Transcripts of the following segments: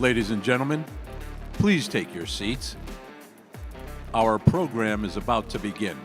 Ladies and gentlemen, please take your seats. Our program is about to begin.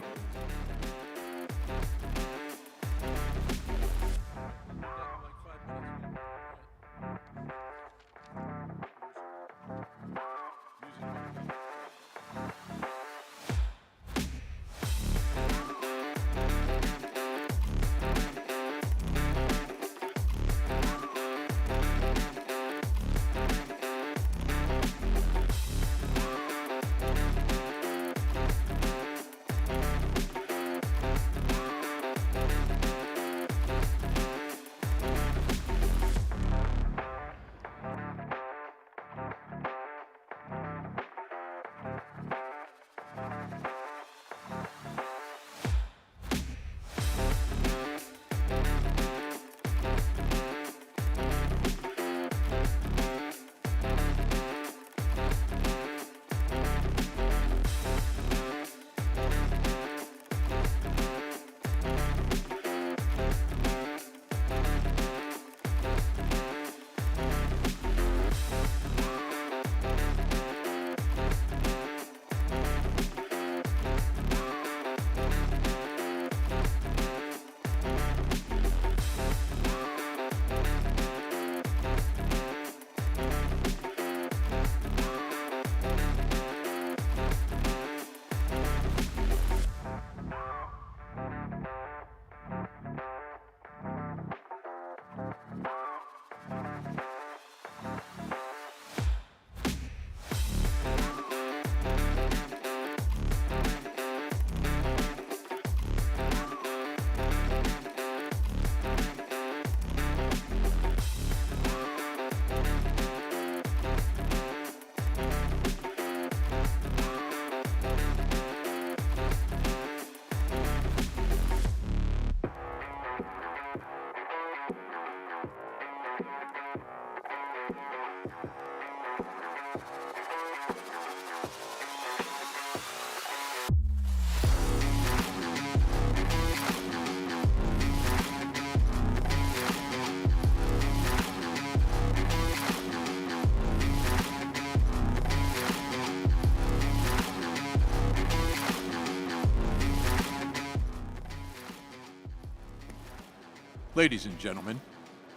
Ladies and gentlemen,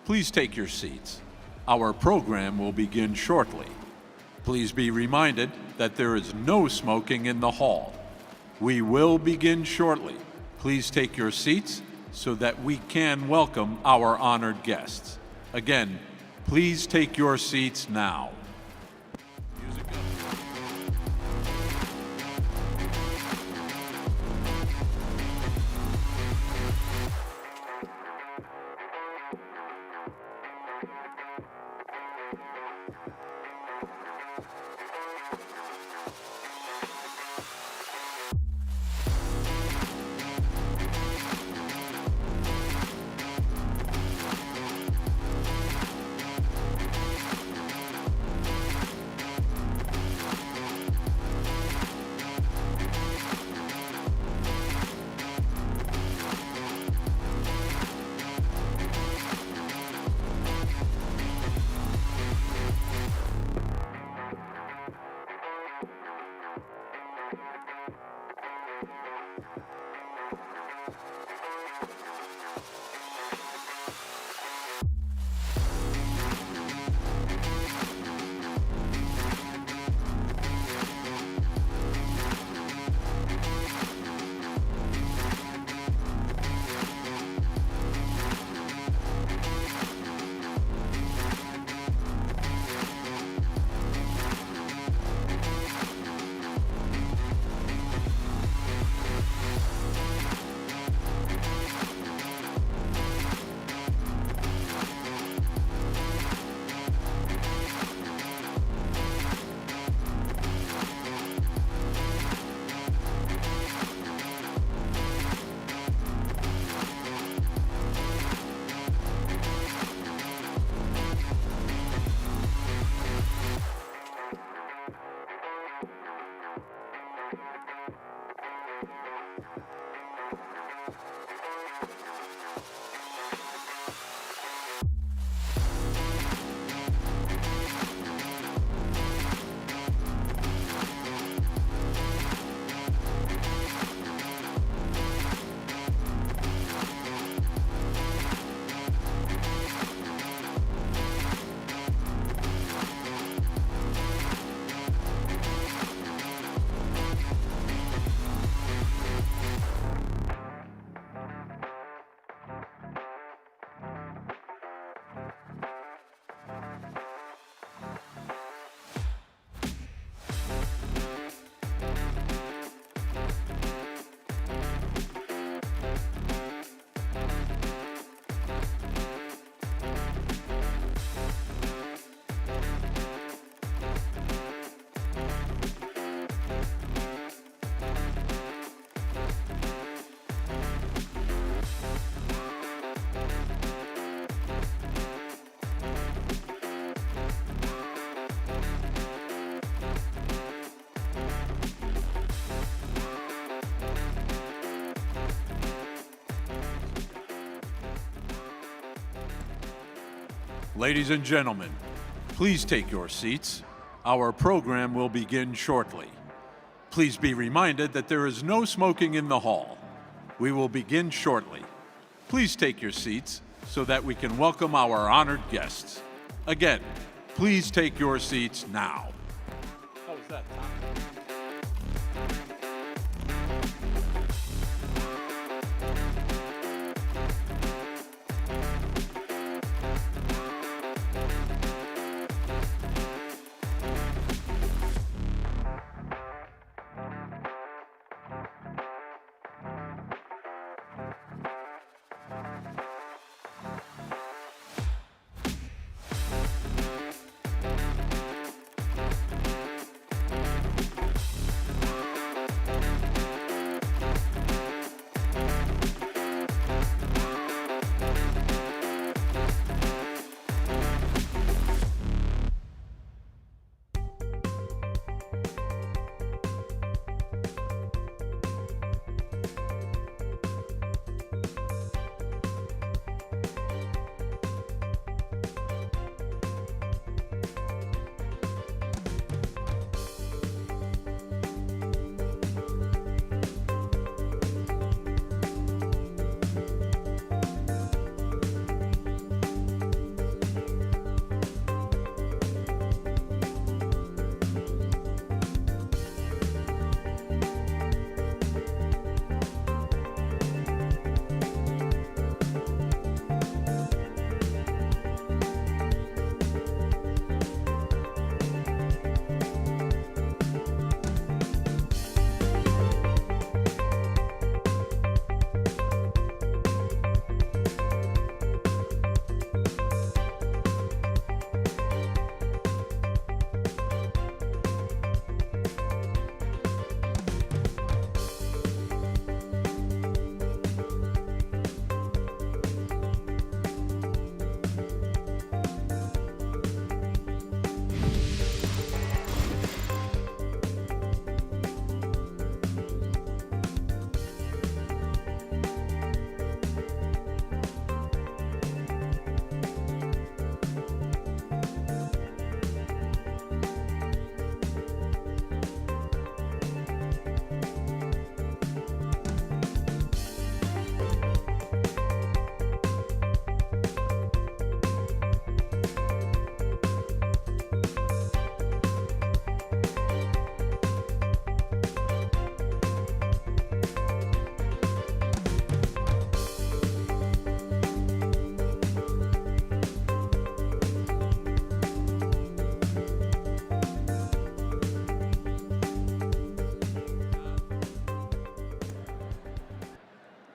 please take your seats. Our program will begin shortly. Please be reminded that there is no smoking in the hall. We will begin shortly. Please take your seats so that we can welcome our honored guests. Again, please take your seats now. Ladies and gentlemen, please take your seats. Our program will begin shortly. Please be reminded that there is no smoking in the hall. We will begin shortly. Please take your seats so that we can welcome our honored guests. Again, please take your seats now. How was that, Tom?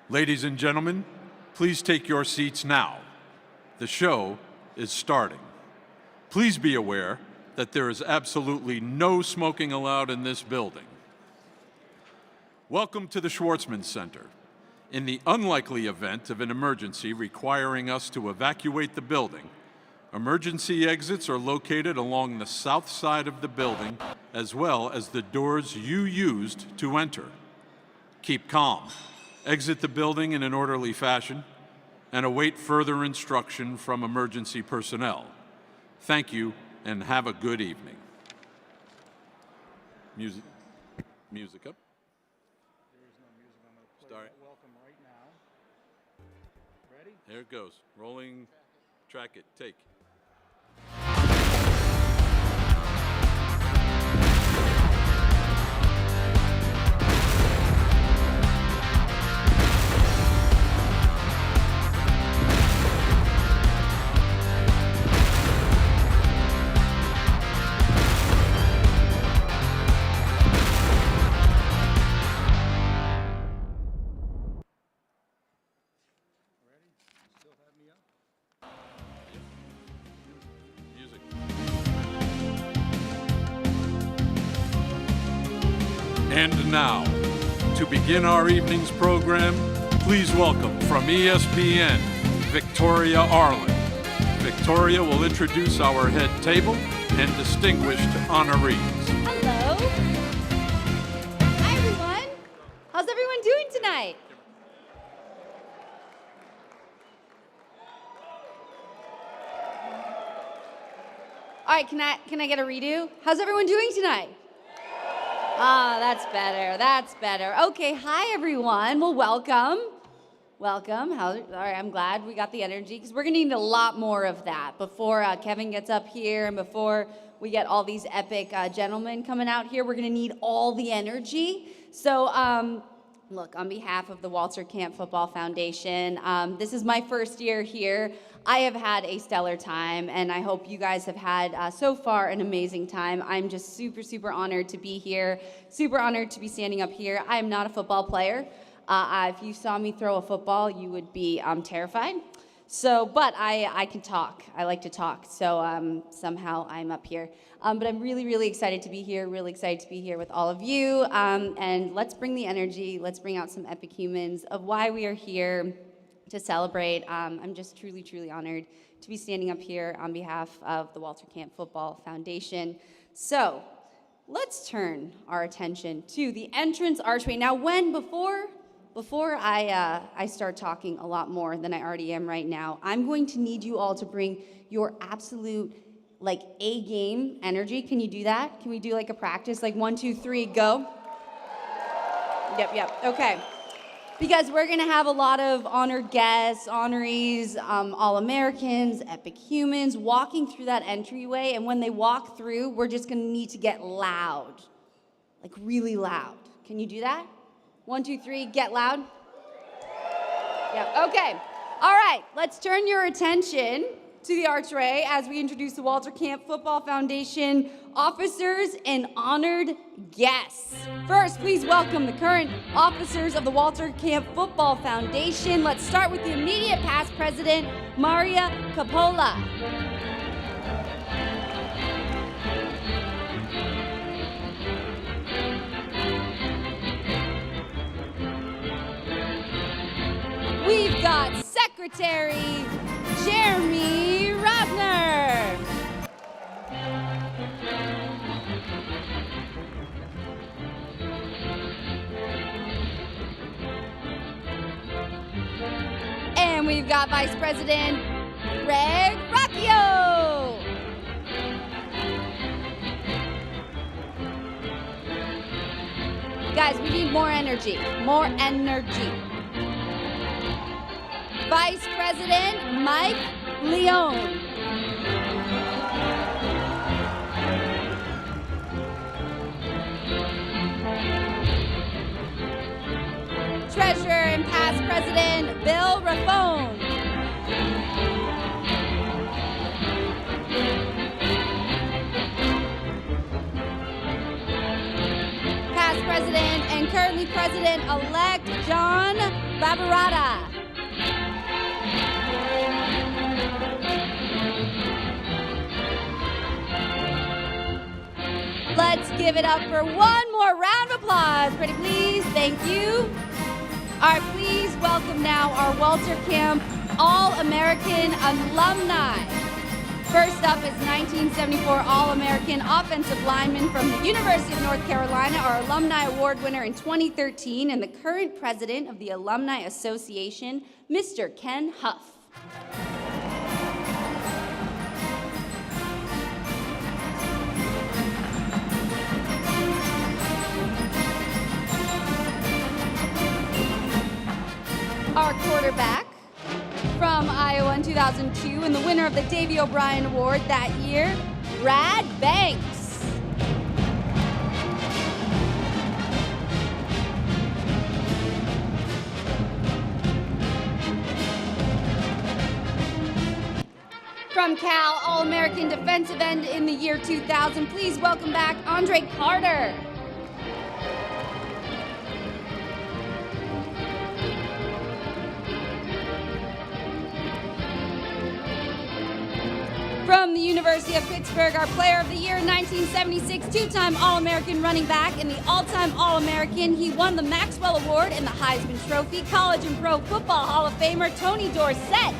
Ladies and gentlemen, please take your seats now. The show is starting. Please be aware that there is absolutely no smoking allowed in this building. Welcome to the Schwartzman Center. In the unlikely event of an emergency requiring us to evacuate the building, emergency exits are located along the south side of the building, as well as the doors you used to enter. Keep calm. Exit the building in an orderly fashion and await further instruction from emergency personnel. Thank you and have a good evening. Music up. There is no music. I'm going to play Start. that welcome right now. Ready? There it goes. Rolling. Track it. Take. Ready? Still have me up? Music. And now, to begin our evening's program, please welcome from ESPN, Victoria Arlen. Victoria will introduce our head table and distinguished honorees. Hello. Hi, everyone. How's everyone doing tonight? All right, can I get a redo? How's everyone doing tonight? Ah, that's better. That's better. Okay, hi everyone. Well, welcome. Welcome. All right, I'm glad we got the energy because we're gonna need a lot more of that before Kevin gets up here and before we get all these epic gentlemen coming out here. We're gonna need all the energy. So, look, on behalf of the Walter Camp Football Foundation, this is my first year here. I have had a stellar time, and I hope you guys have had so far an amazing time. I'm just super, super honored to be here, super honored to be standing up here. I am not a football player. If you saw me throw a football, you would be terrified. So, but I can talk. I like to talk. So somehow I'm up here. But I'm really, really excited to be here. Really excited to be here with all of you. And let's bring the energy. Let's bring out some epic humans of why we are here to celebrate. I'm just truly, truly honored to be standing up here on behalf of the Walter Camp Football Foundation. So let's turn our attention to the entrance archway. Now, before I start talking a lot more than I already am right now, I'm going to need you all to bring your absolute, like, A-game energy. Can you do that? Can we do, like, a practice? Like, 1, 2, 3, go. Yep, okay. Because we're gonna have a lot of honored guests, honorees, All-Americans, epic humans walking through that entryway, and when they walk through, we're just gonna need to get loud, like really loud. Can you do that? 1, 2, 3, get loud. Yep, okay. All right, let's turn your attention to the archway as we introduce the Walter Camp Football Foundation officers and honored guests. First, please welcome the current officers of the Walter Camp Football Foundation. Let's start with the immediate past president, Maria Coppola. We've got Secretary Jeremy Ragnar. And we've got Vice President Greg Rocchio. Guys, we need more energy, more energy. Vice President Mike Leone. Treasurer and past President Bill Raffone. Past President and currently President-elect John Barbarata. Let's give it up for one more round of applause. Pretty please, thank you. All right, please welcome now our Walter Camp All-American alumni. First up is 1974 All-American offensive lineman from the University of North Carolina, our Alumni Award winner in 2013, and the current president of the Alumni Association, Mr. Ken Huff. Our quarterback from Iowa in 2002 and the winner of the Davy O'Brien Award that year, Brad Banks. From Cal, All-American defensive end in the year 2000, please welcome back Andre Carter. From the University of Pittsburgh, our Player of the Year in 1976, two-time All-American running back and the all-time All-American. He won the Maxwell Award and the Heisman Trophy. College and Pro Football Hall of Famer Tony Dorsett.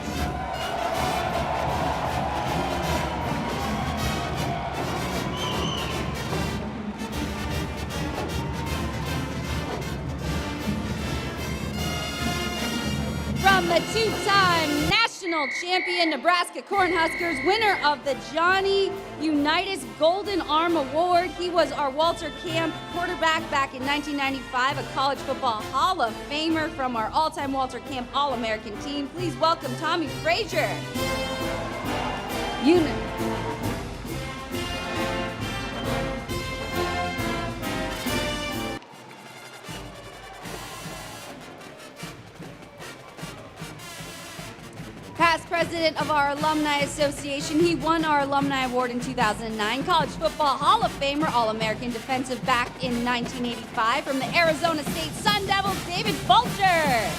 From the two-time National national champion Nebraska Cornhuskers, winner of the Johnny Unitas Golden Arm Award. He was our Walter Camp quarterback back in 1995, a college football Hall of Famer from our all-time Walter Camp All-American team. Please welcome Tommy Frazier. Past president of our Alumni Association, he won our Alumni Award in 2009. College Football Hall of Famer, All-American defensive back in 1985 from the Arizona State Sun Devils, David Fulcher.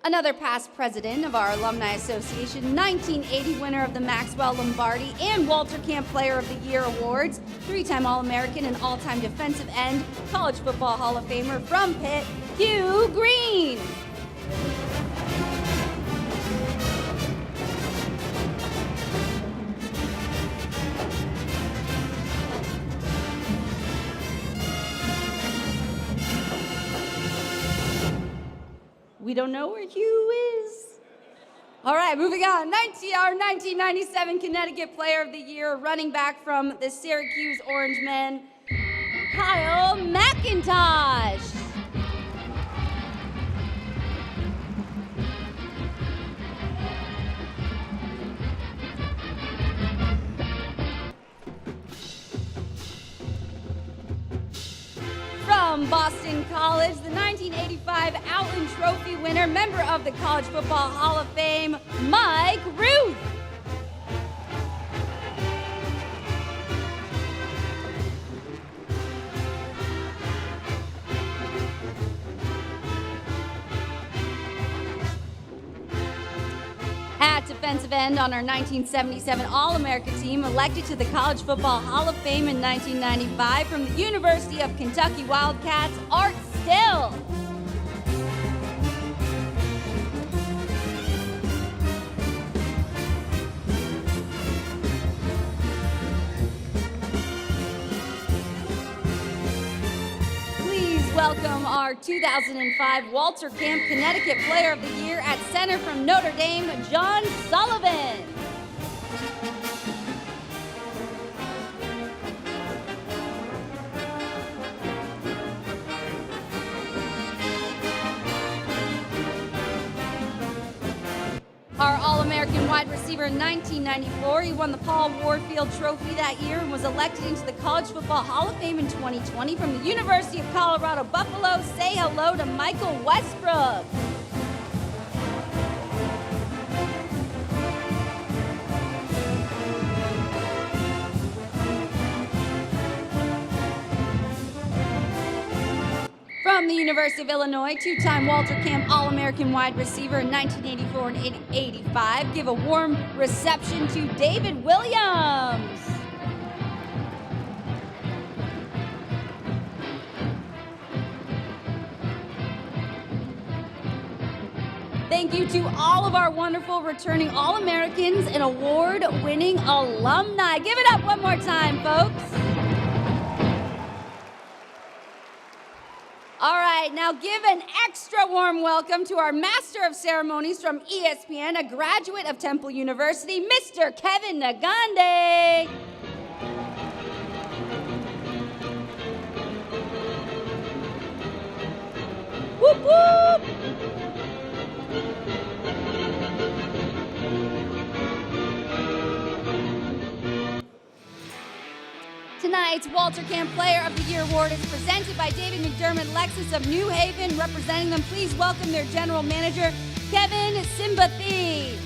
Another past president of our Alumni Association, 1980 winner of the Maxwell Lombardi and Walter Camp Player of the Year awards, three-time All-American and all-time defensive end, College Football Hall of Famer from Pitt, Hugh Green. We don't know where Hugh is. All right, moving on. Our 1997 Connecticut Player of the Year, running back from the Syracuse Orangemen, Kyle McIntosh. From Boston College, the 1985 Outland Trophy winner, member of the College Football Hall of Fame, Mike Ruth. At defensive end on our 1977 All-America team, elected to the College Football Hall of Fame in 1995 from the University of Kentucky Wildcats, Art Still. Welcome our 2005 Walter Camp Connecticut Player of the Year at center from Notre Dame, John Sullivan. Our All-American wide receiver in 1994. He won the Paul Warfield Trophy that year and was elected into the College Football Hall of Fame in 2020 from the University of Colorado Buffalo. Say hello to Michael Westbrook. From the University of Illinois, two-time Walter Camp All-American wide receiver in 1984 and 85. Give a warm reception to David Williams. Thank you to all of our wonderful returning All-Americans and award-winning alumni. Give it up one more time, folks. All right, now give an extra warm welcome to our Master of Ceremonies from ESPN, a graduate of Temple University, Mr. Kevin Nagande. Whoop, whoop. Tonight's Walter Camp Player of the Year Award is presented by David McDermott Lexus of New Haven. Representing them, please welcome their general manager, Kevin Simbathy.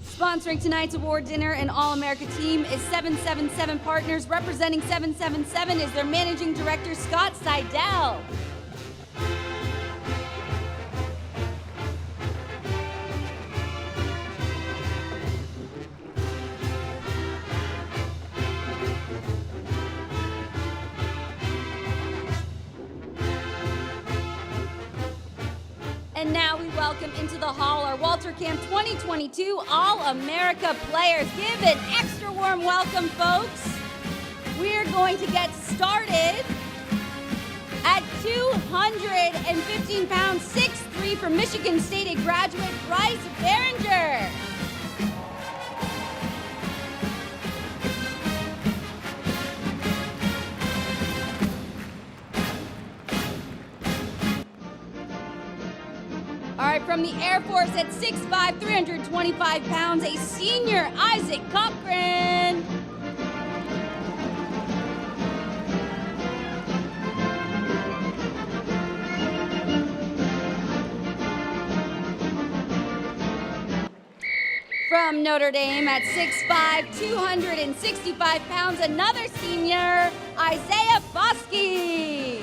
Sponsoring tonight's award dinner and All-America team is 777 Partners. Representing 777 is their managing director, Scott Seidel. And now we welcome into the hall our Walter Camp 2022 All-America players. Give an extra warm welcome, folks. We're going to get started at 215 pounds, 6'3", from Michigan State, a graduate, Bryce Behringer. All right, from the Air Force at 6'5", 325 pounds, a senior, Isaac Cochran. From Notre Dame at 6'5", 265 pounds, another senior, Isaiah Foskey.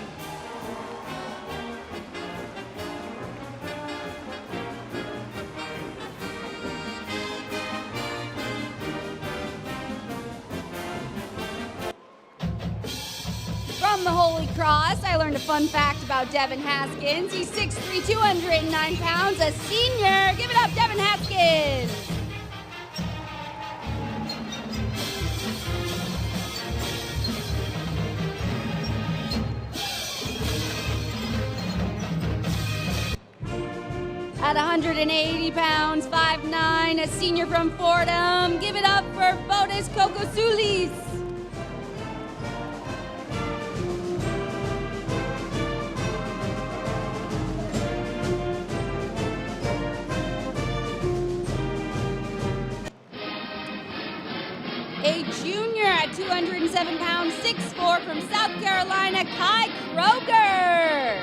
From the Holy Cross, I learned a fun fact about Devin Haskins. He's 6'3", 209 pounds, a senior. Give it up, Devin Haskins. At 180 pounds, 5'9", a senior from Fordham. Give it up for Fotis Kokosoulis. A junior at 207 pounds, 6'4", from South Carolina, Kai Kroger.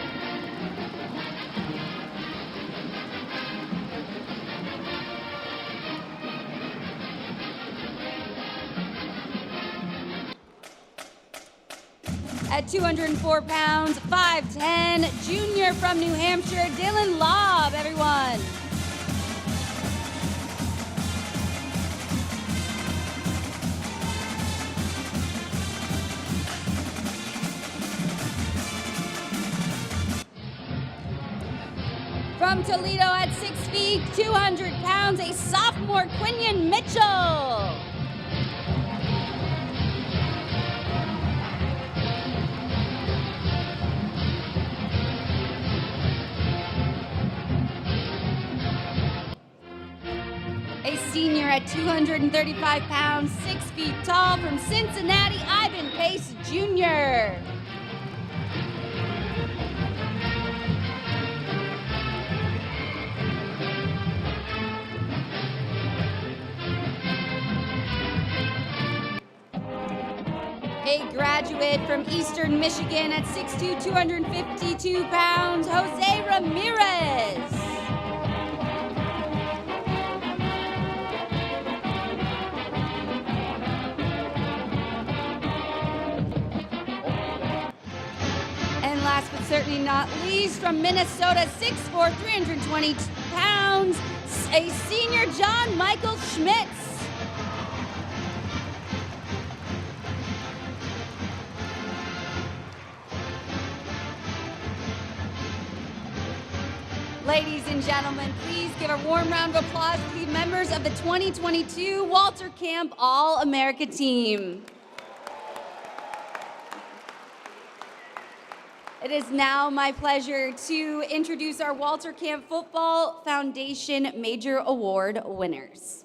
At 204 pounds, 5'10", junior from New Hampshire, Dylan Lobb, everyone. From Toledo at 6 feet, 200 pounds, a sophomore, Quinion Mitchell. A senior at 235 pounds, 6 feet tall, from Cincinnati, Ivan Pace Jr. A graduate from Eastern Michigan at 6'2", 252 pounds, Jose Ramirez. And last but certainly not least, from Minnesota, 6'4", 320 pounds, a senior, John Michael Schmitz. Ladies and gentlemen, please give a warm round of applause to the members of the 2022 Walter Camp All-America team. It is now my pleasure to introduce our Walter Camp Football Foundation Major Award winners.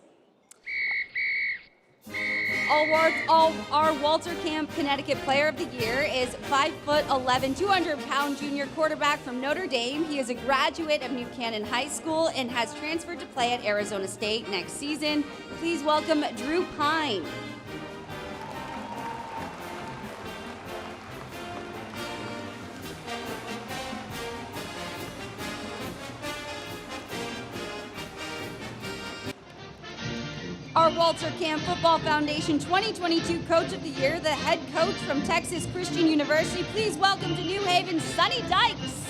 Our Walter Camp Connecticut Player of the Year is 5'11", 200-pound junior quarterback from Notre Dame. He is a graduate of New Canaan High School and has transferred to play at Arizona State next season. Please welcome Drew Pine. Our Walter Camp Football Foundation 2022 Coach of the Year, the head coach from Texas Christian University. Please welcome to New Haven, Sonny Dykes.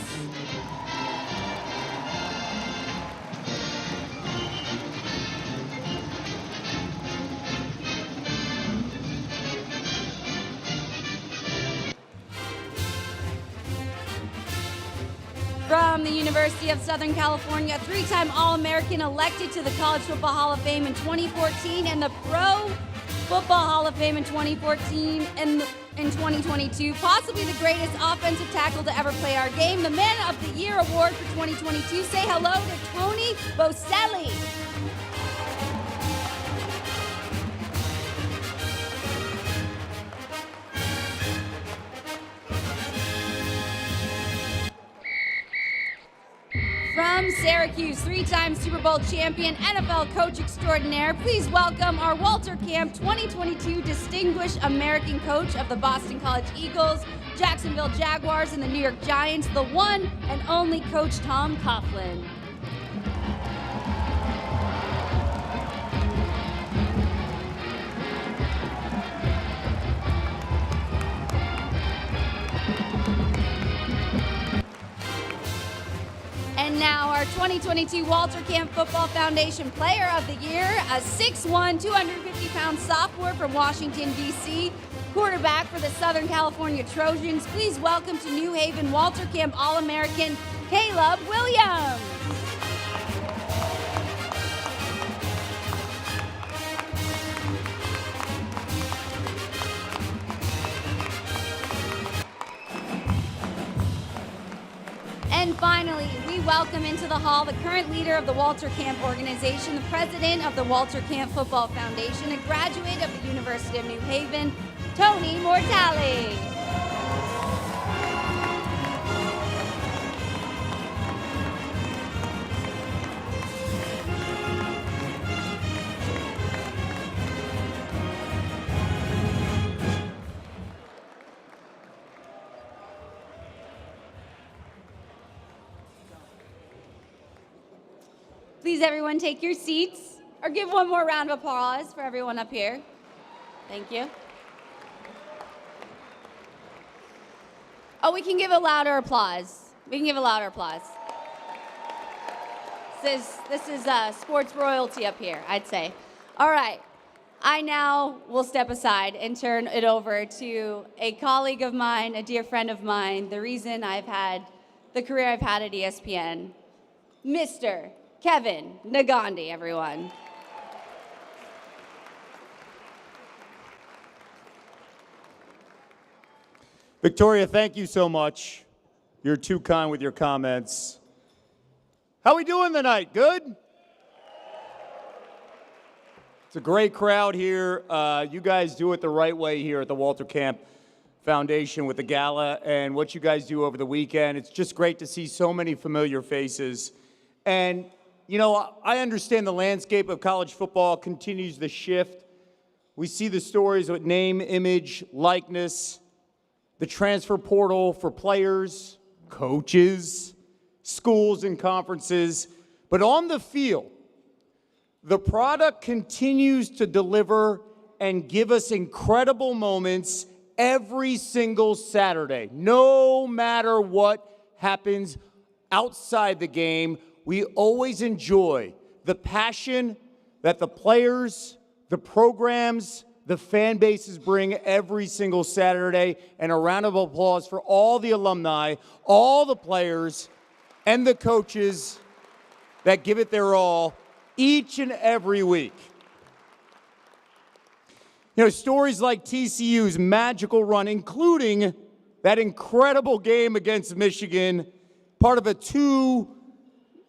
From the University of Southern California, three-time All-American elected to the College Football Hall of Fame in 2014 and the Pro Football Hall of Fame in 2014 and in 2022, possibly the greatest offensive tackle to ever play our game, the Man of the Year award for 2022. Say hello to Tony Boselli. From Syracuse, three-time Super Bowl champion, NFL coach extraordinaire, please welcome our Walter Camp 2022 Distinguished American Coach of the Boston College Eagles, Jacksonville Jaguars, and the New York Giants, the one and only Coach Tom Coughlin. And now our 2022 Walter Camp Football Foundation Player of the Year, a 6'1", 250-pound sophomore from Washington, D.C., quarterback for the Southern California Trojans. Please welcome to New Haven Walter Camp All-American, Caleb Williams. And finally, we welcome into the hall the current leader of the Walter Camp organization, the president of the Walter Camp Football Foundation, a graduate of the University of New Haven, Tony Mortale. Please, everyone, take your seats, or give one more round of applause for everyone up here. Thank you. Oh, we can give a louder applause. We can give a louder applause. This is sports royalty up here, I'd say. All right. I now will step aside and turn it over to a colleague of mine, a dear friend of mine, the reason I've had the career I've had at ESPN, Mr. Kevin Negandhi, everyone. Victoria, thank you so much. You're too kind with your comments. How we doing tonight? Good? It's a great crowd here. You guys do it the right way here at the Walter Camp Foundation with the gala and what you guys do over the weekend. It's just great to see so many familiar faces. And you know, I understand the landscape of college football continues to shift. We see the stories with name, image, likeness, the transfer portal for players, coaches, schools, and conferences. But on the field, the product continues to deliver and give us incredible moments every single Saturday. No matter what happens outside the game, we always enjoy the passion that the players, the programs, the fan bases bring every single Saturday. And a round of applause for all the alumni, all the players, and the coaches that give it their all each and every week. You know, stories like TCU's magical run, including that incredible game against Michigan, part of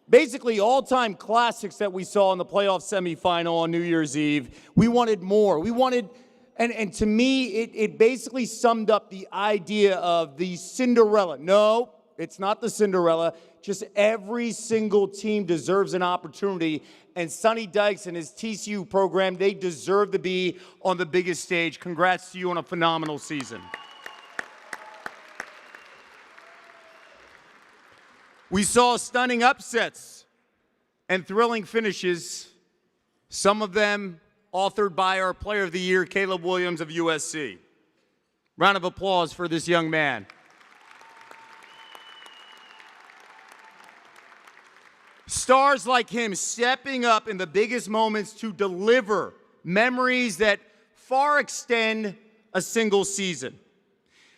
basically all-time classics that we saw in the playoff semifinal on New Year's Eve. We wanted more. We wanted, and to me, it basically summed up the idea of the Cinderella. No, it's not the Cinderella. Just every single team deserves an opportunity. And Sonny Dykes and his TCU program, they deserve to be on the biggest stage. Congrats to you on a phenomenal season. We saw stunning upsets and thrilling finishes, some of them authored by our Player of the Year, Caleb Williams of USC. Round of applause for this young man. Stars like him stepping up in the biggest moments to deliver memories that far extend a single season.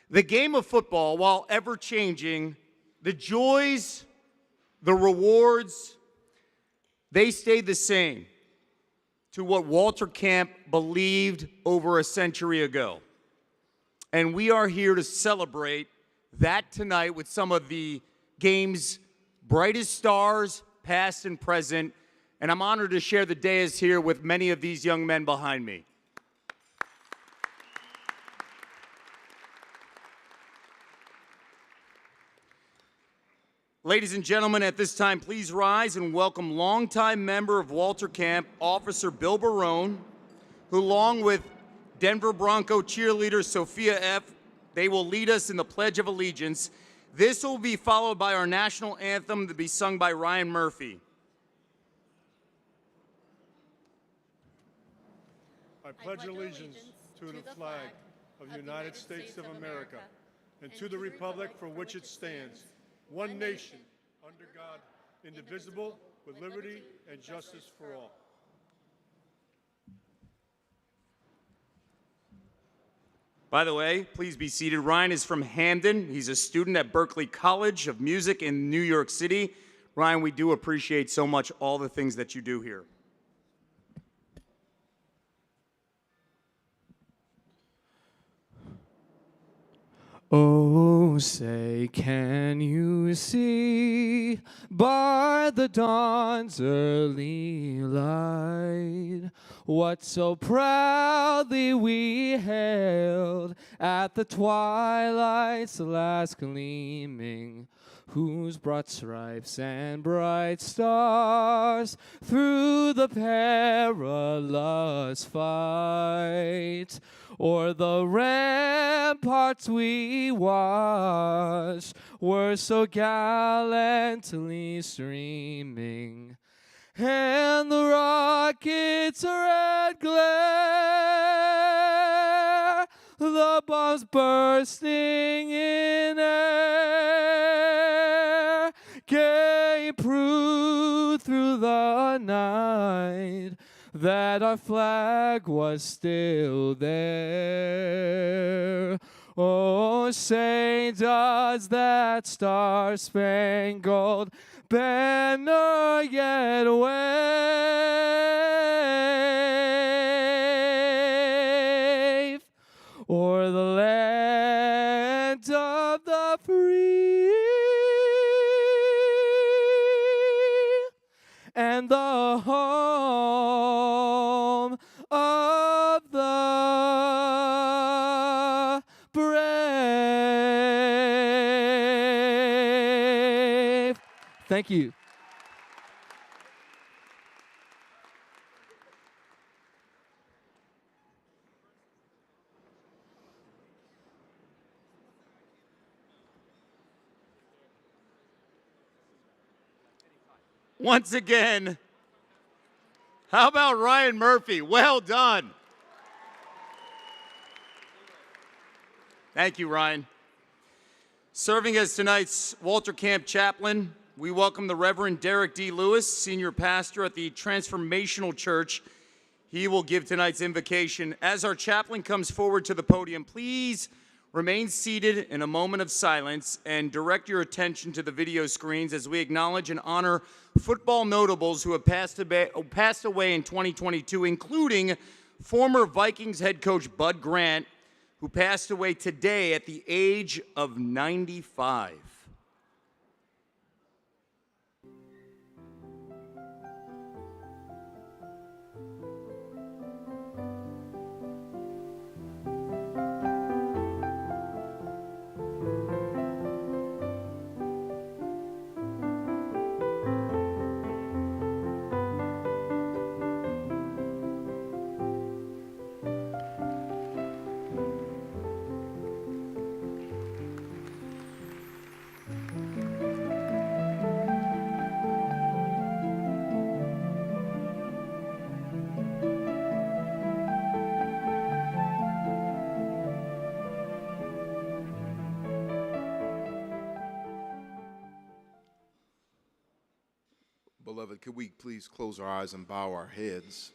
The game of football, while ever-changing, the joys The rewards, they stayed the same to what Walter Camp believed over a century ago. And we are here to celebrate that tonight with some of the game's brightest stars, past and present. And I'm honored to share the dais here with many of these young men behind me. Ladies and gentlemen, at this time, please rise and welcome longtime member of Walter Camp, Officer Bill Barone, who, along with Denver Bronco cheerleader Sophia F., they will lead us in the Pledge of Allegiance. This will be followed by our national anthem to be sung by Ryan Murphy. I pledge allegiance to the flag of the United States of America and to the republic for which it stands, one nation, under God, indivisible, with liberty and justice for all. By the way, please be seated. Ryan is from Hamden. He's a student at Berklee College of Music in New York City. Ryan, we do appreciate so much all the things that you do here. Oh, say, can you see by the dawn's early light what so proudly we hailed at the twilight's last gleaming, whose broad stripes and bright stars through the perilous fight o'er the ramparts we watched were so gallantly streaming, and the rocket's red glare, the bombs bursting in air, gave proof through the night that our flag was still there. Oh, say, does that star-spangled banner yet wave o'er the land of the free and the home of the brave? Thank you. Once again, how about Ryan Murphy? Well done. Thank you, Ryan. Serving as tonight's Walter Camp chaplain, we welcome the Reverend Derek D. Lewis, senior pastor at the Transformational Church. He will give tonight's invocation. As our chaplain comes forward to the podium, please remain seated in a moment of silence and direct your attention to the video screens as we acknowledge and honor football notables who have passed away in 2022, including former Vikings head coach Bud Grant, who passed away today at the age of 95. Beloved, could we please close our eyes and bow our heads?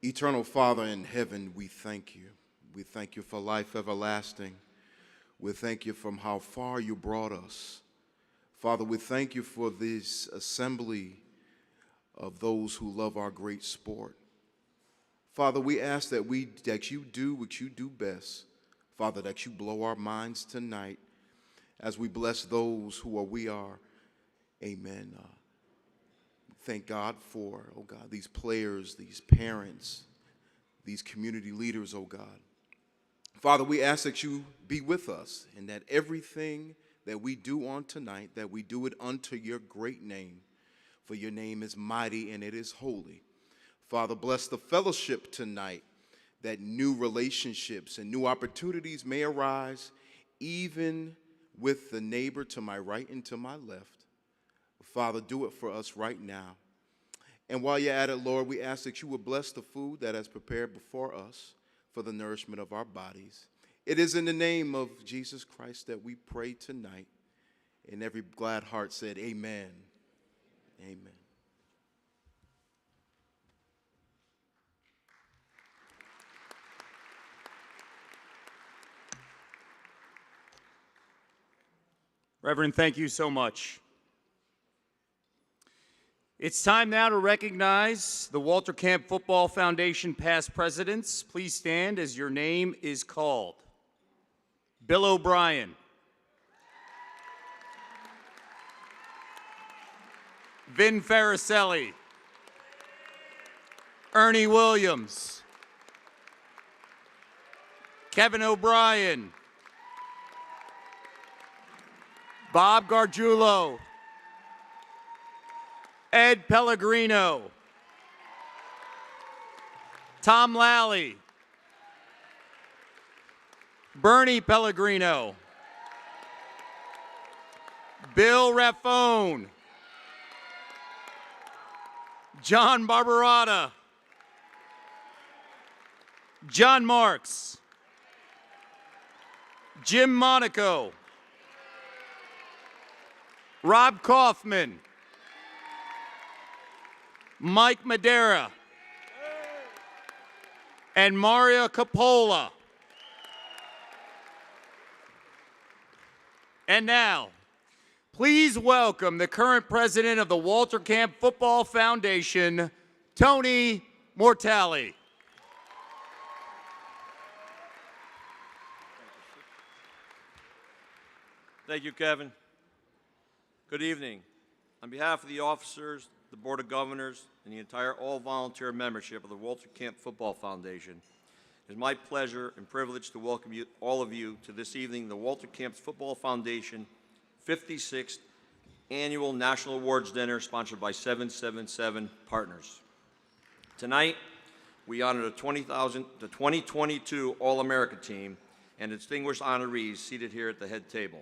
Eternal Father in heaven, we thank you. We thank you for life everlasting. We thank you from how far you brought us, Father, we thank you for this assembly of those who love our great sport. Father, we ask that you do what you do best. Father, that you blow our minds tonight as we bless those we are. Amen. Thank God for, oh God, these players, these parents, these community leaders, oh God. Father, we ask that you be with us and that everything that we do on tonight, that we do it unto your great name, for your name is mighty and it is holy. Father, bless the fellowship tonight, that new relationships and new opportunities may arise, even with the neighbor to my right and to my left. Father, do it for us right now. And while you're at it, Lord, we ask that you would bless the food that is prepared before us for the nourishment of our bodies. It is in the name of Jesus Christ that we pray tonight. And every glad heart said, amen. Amen. Reverend, thank you so much. It's time now to recognize the Walter Camp Football Foundation past presidents. Please stand as your name is called. Bill O'Brien. Vin Faricelli. Ernie Williams. Kevin O'Brien. Bob Gargiulo. Ed Pellegrino. Tom Lally. Bernie Pellegrino. Bill Raffone. John Barbarata. John Marks. Jim Monaco. Rob Kaufman. Mike Madera. And Mario Capola. And now, please welcome the current president of the Walter Camp Football Foundation, Tony Mortale. Thank you, Kevin. Good evening. On behalf of the officers, the Board of Governors, and the entire all-volunteer membership of the Walter Camp Football Foundation, it is my pleasure and privilege to welcome you, all of you, to this evening, the Walter Camp Football Foundation 56th Annual National Awards Dinner, sponsored by 777 Partners. Tonight, we honor the 2022 All-America team and distinguished honorees seated here at the head table.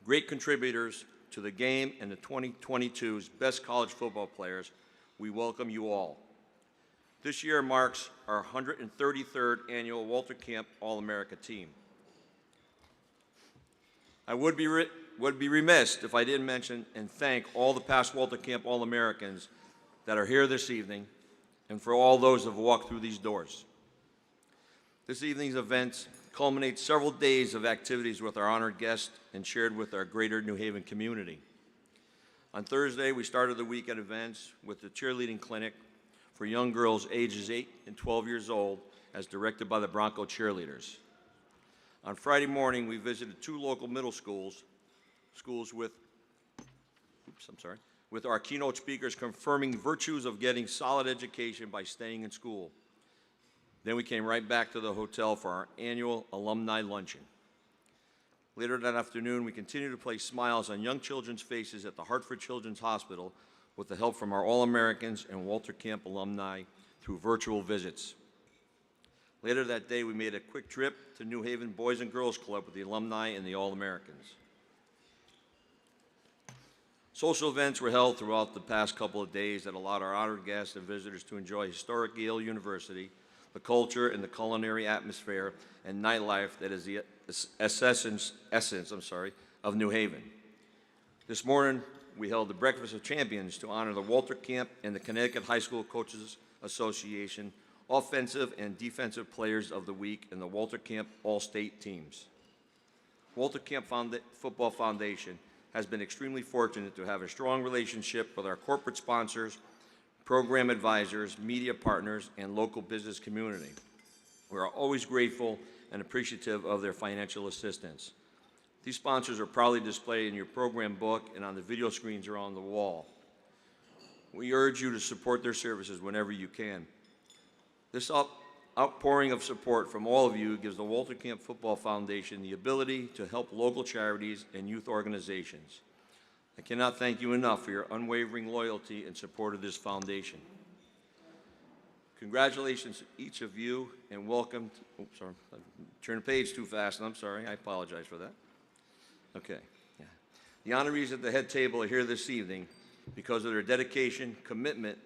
Great contributors to the game and the 2022's best college football players, we welcome you all. This year marks our 133rd annual Walter Camp All-America team. I would be remiss if I didn't mention and thank all the past Walter Camp All-Americans that are here this evening, and for all those who have walked through these doors. This evening's events culminate several days of activities with our honored guests and shared with our greater New Haven community. On Thursday, we started the weekend events with the cheerleading clinic for young girls ages 8 and 12 years old, as directed by the Bronco cheerleaders. On Friday morning, we visited 2 local middle schools with our keynote speakers confirming virtues of getting solid education by staying in school. Then we came right back to the hotel for our annual alumni luncheon. Later that afternoon, we continued to place smiles on young children's faces at the Hartford Children's Hospital with the help from our All-Americans and Walter Camp alumni through virtual visits. Later that day, we made a quick trip to New Haven Boys and Girls Club with the alumni and the All-Americans. Social events were held throughout the past couple of days that allowed our honored guests and visitors to enjoy historic Yale University, the culture and the culinary atmosphere and nightlife that is the essence of New Haven. This morning, we held the Breakfast of Champions to honor the Walter Camp and the Connecticut High School Coaches Association Offensive and Defensive Players of the Week and the Walter Camp All-State teams. Walter Camp Football Foundation has been extremely fortunate to have a strong relationship with our corporate sponsors, program advisors, media partners, and local business community. We are always grateful and appreciative of their financial assistance. These sponsors are proudly displayed in your program book and on the video screens around the wall. We urge you to support their services whenever you can. This outpouring of support from all of you gives the Walter Camp Football Foundation the ability to help local charities and youth organizations. I cannot thank you enough for your unwavering loyalty and support of this foundation. Congratulations to each of you and welcome to, oops, sorry, I turned the page too fast, and I'm sorry, I apologize for that. Okay, yeah. The honorees at the head table are here this evening because of their dedication, commitment,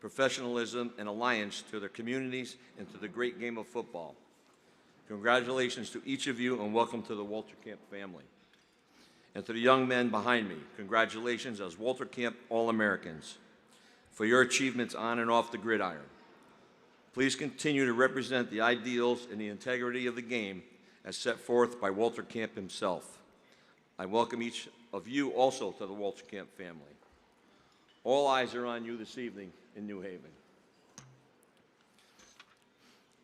professionalism, and alliance to their communities and to the great game of football. Congratulations to each of you and welcome to the Walter Camp family. And to the young men behind me, congratulations as Walter Camp All-Americans for your achievements on and off the gridiron. Please continue to represent the ideals and the integrity of the game as set forth by Walter Camp himself. I welcome each of you also to the Walter Camp family. All eyes are on you this evening in New Haven.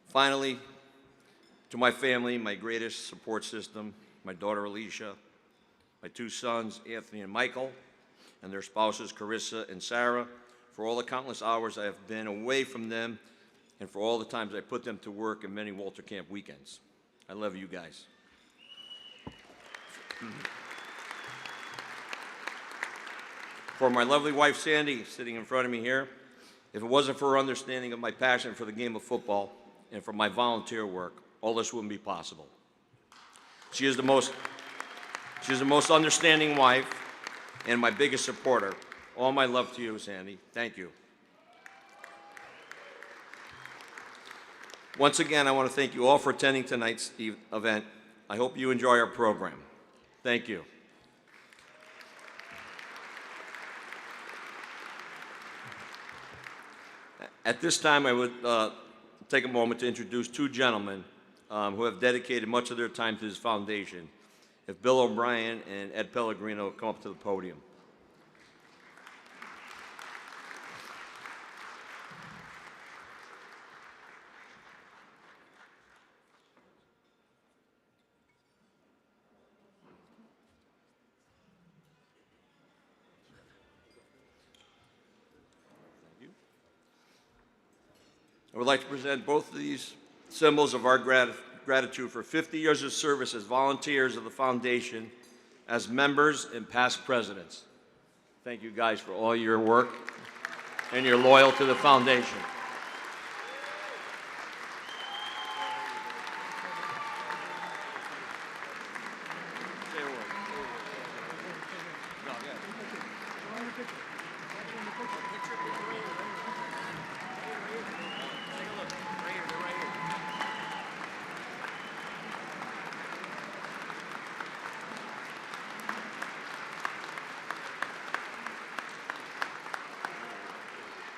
Finally, to my family, my greatest support system, my daughter Alicia, my two sons, Anthony and Michael, and their spouses, Carissa and Sarah, for all the countless hours I have been away from them and for all the times I put them to work in many Walter Camp weekends. I love you guys. For my lovely wife, Sandy, sitting in front of me here, if it wasn't for her understanding of my passion for the game of football and for my volunteer work, all this wouldn't be possible. She is the most understanding wife and my biggest supporter. All my love to you, Sandy. Thank you. Once again, I want to thank you all for attending tonight's event. I hope you enjoy our program. Thank you. At this time, I would take a moment to introduce two gentlemen who have dedicated much of their time to this foundation. If Bill O'Brien and Ed Pellegrino come up to the podium. I would like to present both of these symbols of our gratitude for 50 years of service as volunteers of the foundation, as members and past presidents. Thank you guys for all your work and your loyalty to the foundation.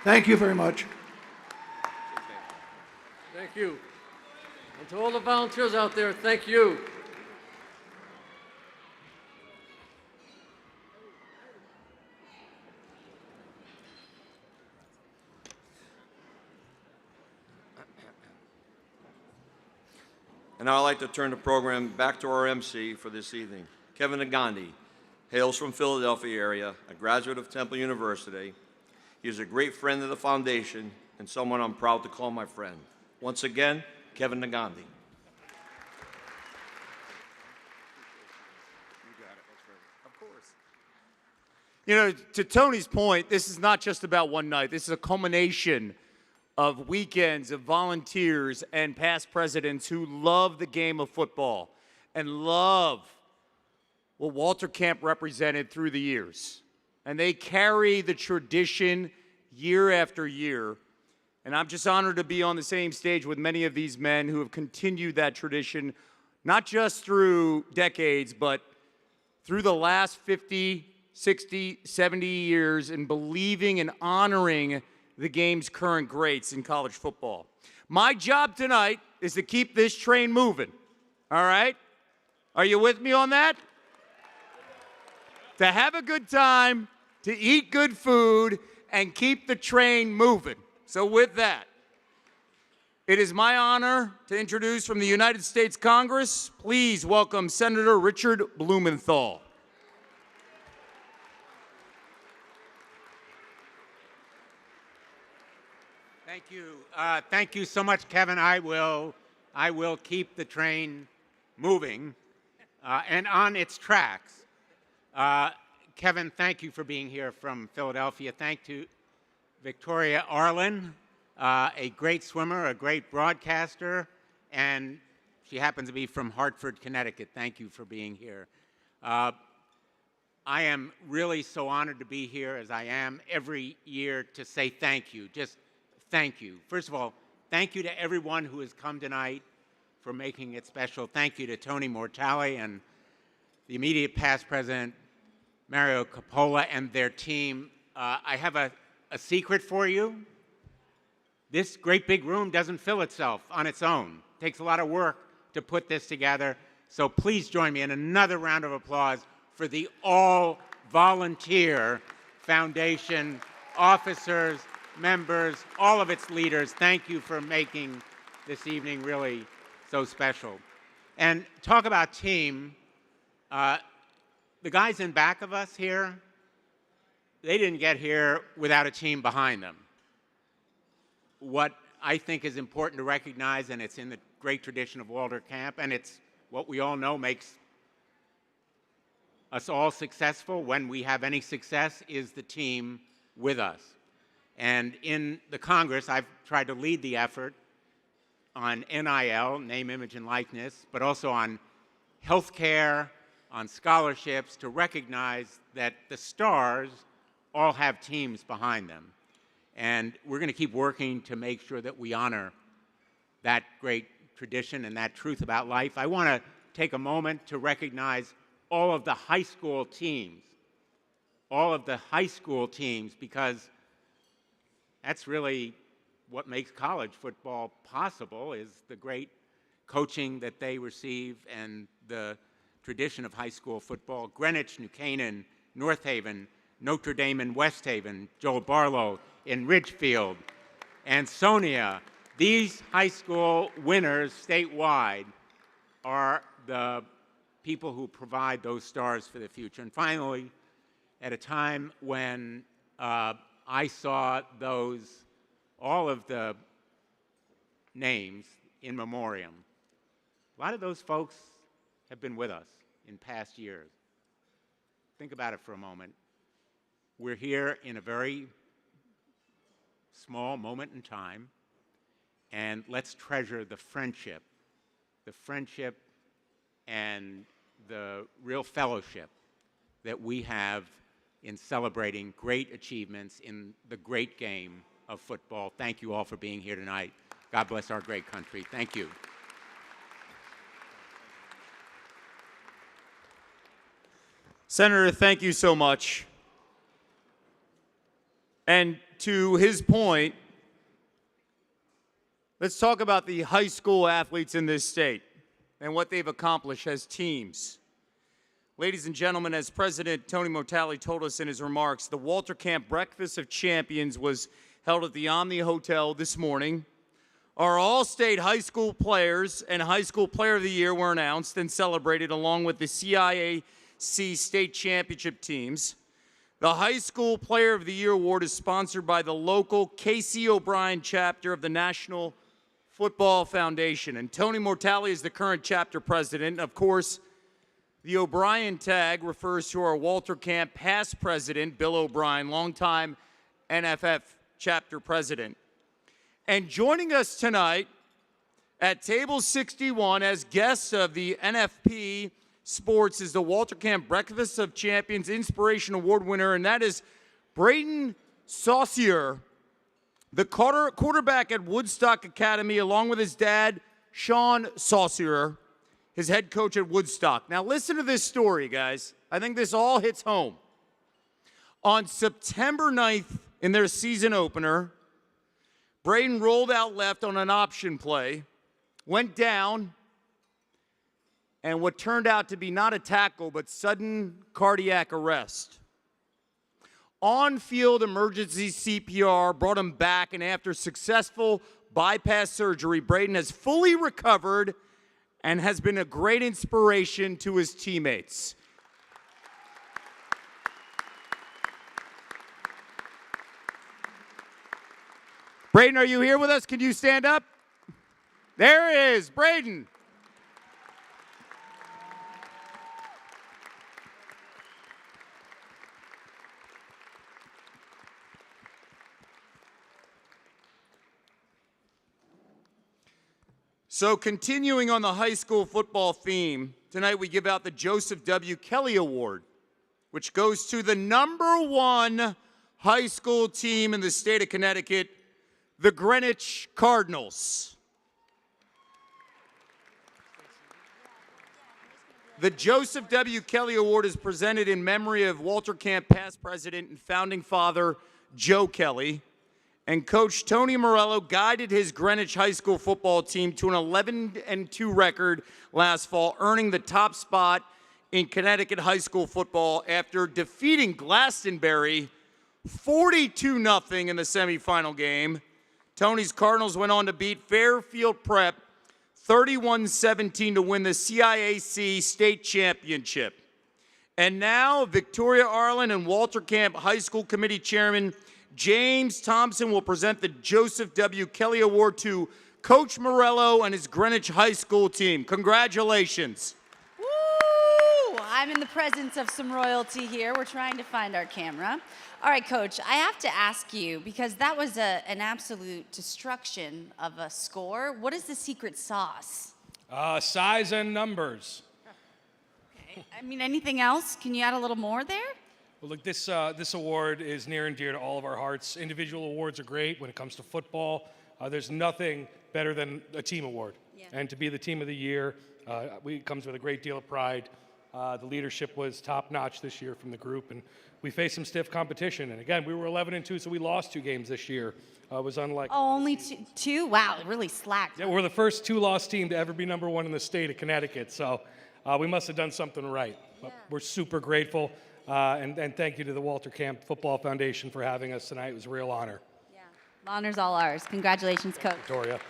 Thank you very much. Thank you. And to all the volunteers out there, thank you. And now I'd like to turn the program back to our MC for this evening. Kevin Nagandi hails from Philadelphia area, a graduate of Temple University. He is a great friend of the foundation and someone I'm proud to call my friend. Once again, Kevin Nagandi. You know, to Tony's point, this is not just about one night. This is a culmination of weekends of volunteers and past presidents who love the game of football and love what Walter Camp represented through the years. And they carry the tradition year after year. And I'm just honored to be on the same stage with many of these men who have continued that tradition, not just through decades, but through the last 50, 60, 70 years in believing and honoring the game's current greats in college football. My job tonight is to keep this train moving, all right? Are you with me on that? to have a good time, to eat good food, and keep the train moving. So with that, it is my honor to introduce from the United States Congress, please welcome Senator Richard Blumenthal. Thank you. Thank you so much, Kevin. I will keep the train moving and on its tracks. Kevin, thank you for being here from Philadelphia. Thank to Victoria Arlen, a great swimmer, a great broadcaster, and she happens to be from Hartford, Connecticut. Thank you for being here. I am really so honored to be here, as I am every year, to say thank you. Just thank you. First of all, thank you to everyone who has come tonight for making it special. Thank you to Tony Mortale and the immediate past president, Mario Coppola, and their team. I have a secret for you. This great big room doesn't fill itself on its own. It takes a lot of work to put this together. So please join me in another round of applause for the all-volunteer foundation, officers, members, all of its leaders. Thank you for making this evening really so special. And talk about team. The guys in back of us here, they didn't get here without a team behind them. What I think is important to recognize, and it's in the great tradition of Walter Camp, and it's what we all know makes us all successful when we have any success, is the team with us. And in the Congress, I've tried to lead the effort on NIL, name, image, and likeness, but also on health care, on scholarships, to recognize that the stars all have teams behind them. And we're going to keep working to make sure that we honor that great tradition and that truth about life. I want to take a moment to recognize all of the high school teams, because that's really what makes college football possible, is the great coaching that they receive and the tradition of high school football. Greenwich, New Canaan, North Haven, Notre Dame and West Haven, Joel Barlow in Ridgefield, Ansonia. These high school winners statewide are the people who provide those stars for the future. And finally, at a time when I saw all of the names in memoriam, a lot of those folks have been with us in past years. Think about it for a moment. We're here in a very small moment in time, and let's treasure the friendship and the real fellowship that we have in celebrating great achievements in the great game of football. Thank you all for being here tonight. God bless our great country. Thank you. Senator, thank you so much. And to his point, let's talk about the high school athletes in this state and what they've accomplished as teams. Ladies and gentlemen, as President Tony Mortale told us in his remarks, the Walter Camp Breakfast of Champions was held at the Omni Hotel this morning. Our all-state high school players and High School Player of the Year were announced and celebrated, along with the CIAC state championship teams. The High School Player of the Year award is sponsored by the local Casey O'Brien chapter of the National Football Foundation. And Tony Mortale is the current chapter president. Of course, the O'Brien tag refers to our Walter Camp past president, Bill O'Brien, longtime NFF chapter president. And joining us tonight at table 61 as guests of the NFP Sports is the Walter Camp Breakfast of Champions Inspiration Award winner, and that is Braden Saucier, the quarterback at Woodstock Academy, along with his dad, Sean Saucier, his head coach at Woodstock. Now listen to this story, guys. I think this all hits home. On September 9th, in their season opener, Braden rolled out left on an option play, went down, and what turned out to be not a tackle, but sudden cardiac arrest. On-field emergency CPR brought him back, and after successful bypass surgery, Braden has fully recovered and has been a great inspiration to his teammates. Braden, are you here with us? Can you stand up? There he is, Braden. So continuing on the high school football theme, tonight we give out the Joseph W. Kelly Award, which goes to the #1 high school team in the state of Connecticut, the Greenwich Cardinals. The Joseph W. Kelly Award is presented in memory of Walter Camp past president and founding father Joe Kelly. And Coach Tony Morello guided his Greenwich High School football team to an 11-2 record last fall, earning the top spot in Connecticut high school football after defeating Glastonbury 42-0 in the semifinal game. Tony's Cardinals went on to beat Fairfield Prep 31-17 to win the CIAC state championship. And now, Victoria Arlen and Walter Camp High School Committee Chairman James Thompson will present the Joseph W. Kelly Award to Coach Morello and his Greenwich High School team. Congratulations. Woo! I'm in the presence of some royalty here. We're trying to find our camera. All right, Coach, I have to ask you, because that was an absolute destruction of a score. What is the secret sauce? Size and numbers. Okay. I mean, anything else? Can you add a little more there? Well, look, this award is near and dear to all of our hearts. Individual awards are great when it comes to football. There's nothing better than a team award. Yeah. And to be the team of the year, it comes with a great deal of pride. The leadership was top-notch this year from the group, and we faced some stiff competition. And again, we were 11-2, so we lost 2 games this year. It was unlike. Oh, only two? Wow, it really slacked. Yeah, we're the first 2-loss team to ever be #1 in the state of Connecticut, so we must have done something right. Yeah. But we're super grateful. And thank you to the Walter Camp Football Foundation for having us tonight. It was a real honor. Yeah, the honor's all ours. Congratulations, Coach. Victoria.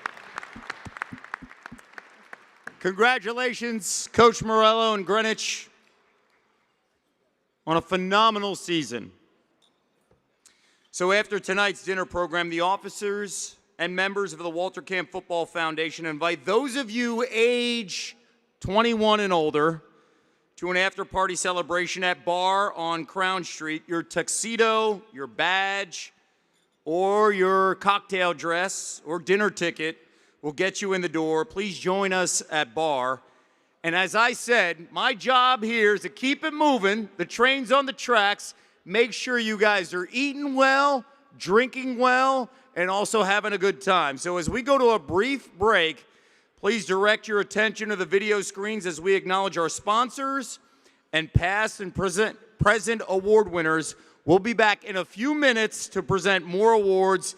Congratulations, Coach Morello and Greenwich, on a phenomenal season. So after tonight's dinner program, the officers and members of the Walter Camp Football Foundation invite those of you age 21 and older to an after-party celebration at Bar on Crown Street. Your tuxedo, your badge, or your cocktail dress or dinner ticket will get you in the door. Please join us at Bar. And as I said, my job here is to keep it moving. The train's on the tracks. Make sure you guys are eating well, drinking well, and also having a good time. So as we go to a brief break, please direct your attention to the video screens as we acknowledge our sponsors and past and present award winners. We'll be back in a few minutes to present more awards.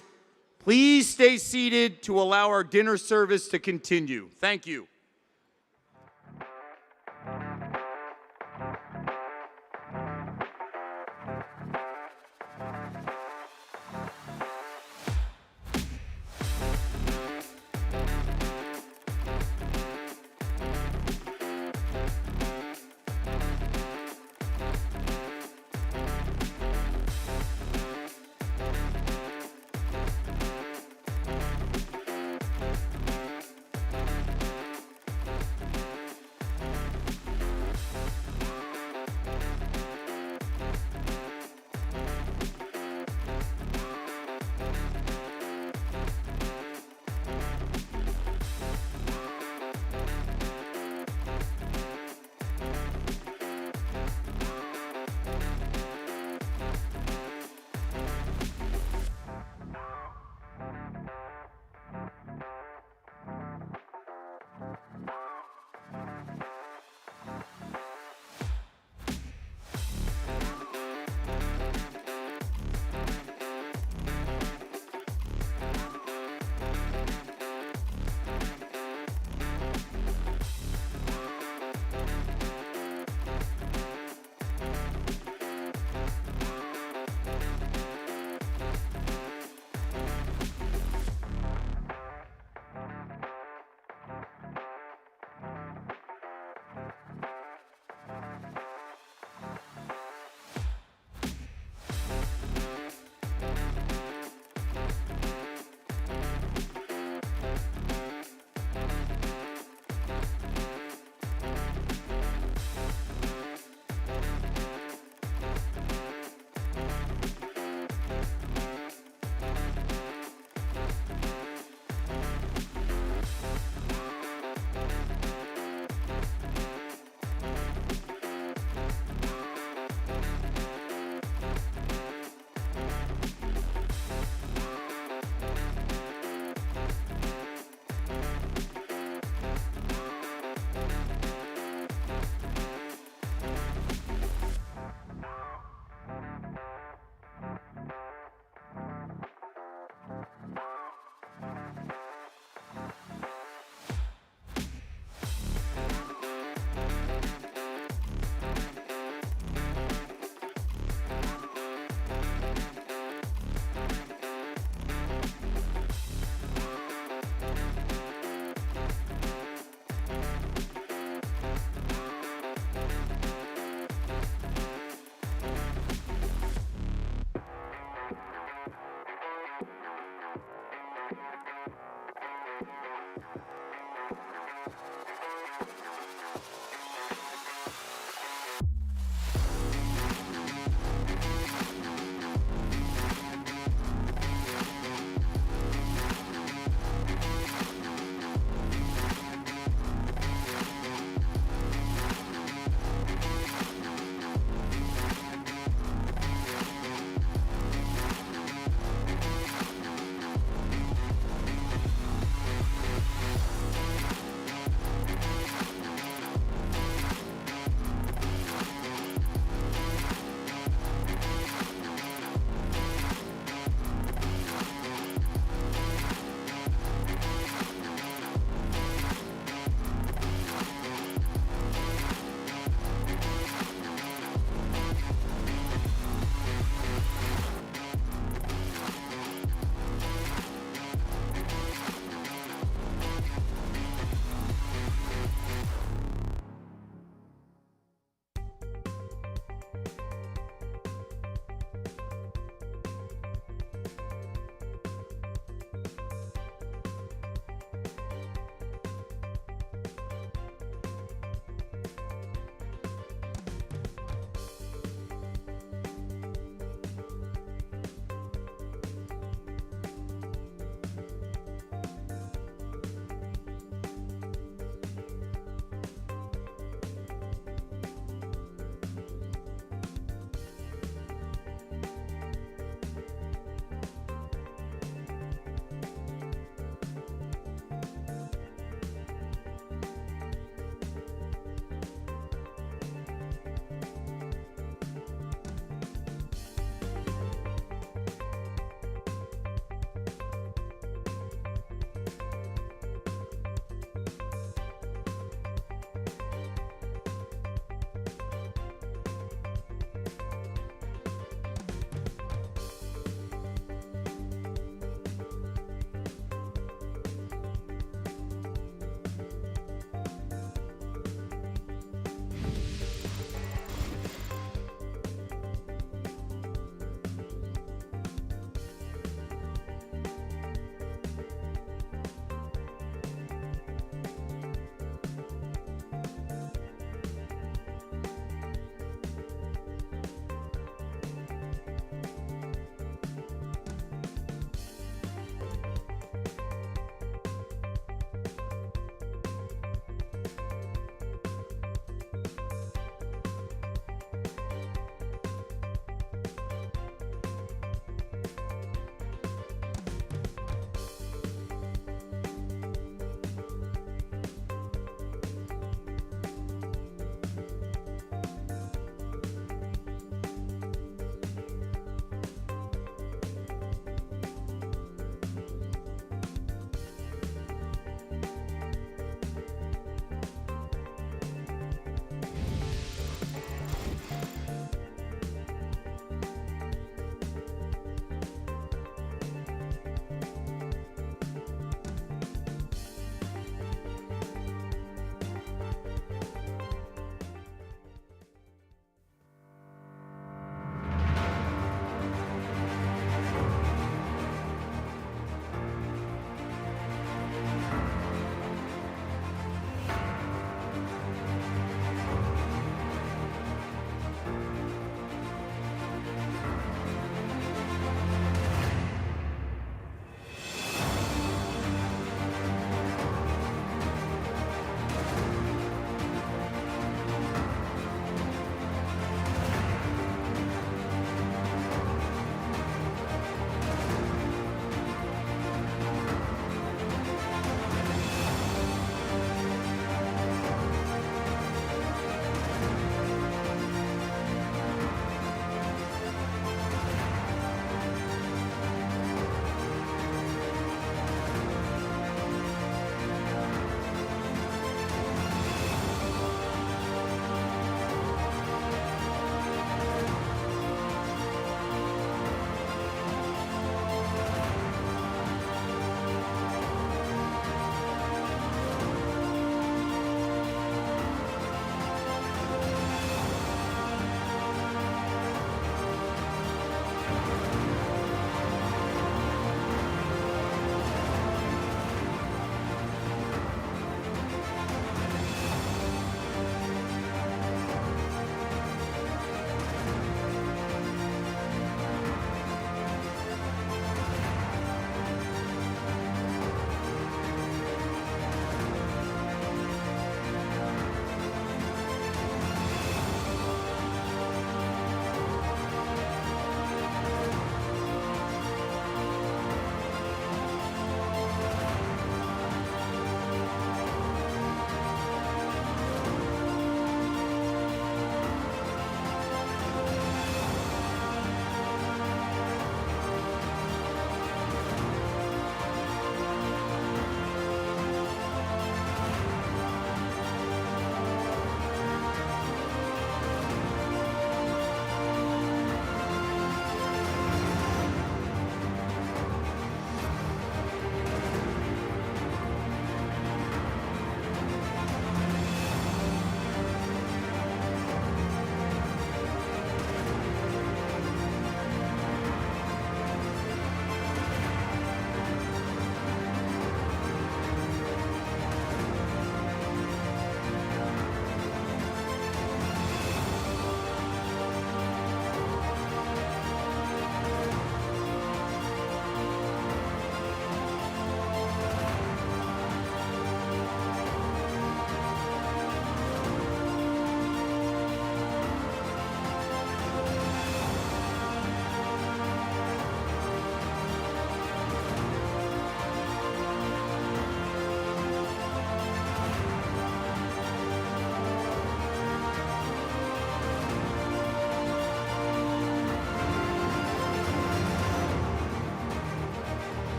Please stay seated to allow our dinner service to continue. Thank you.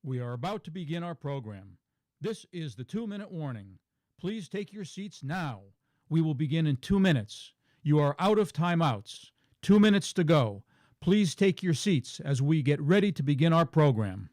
We are about to begin our program. This is the 2-minute warning. Please take your seats now. We will begin in 2 minutes. You are out of timeouts. 2 minutes to go. Please take your seats as we get ready to begin our program.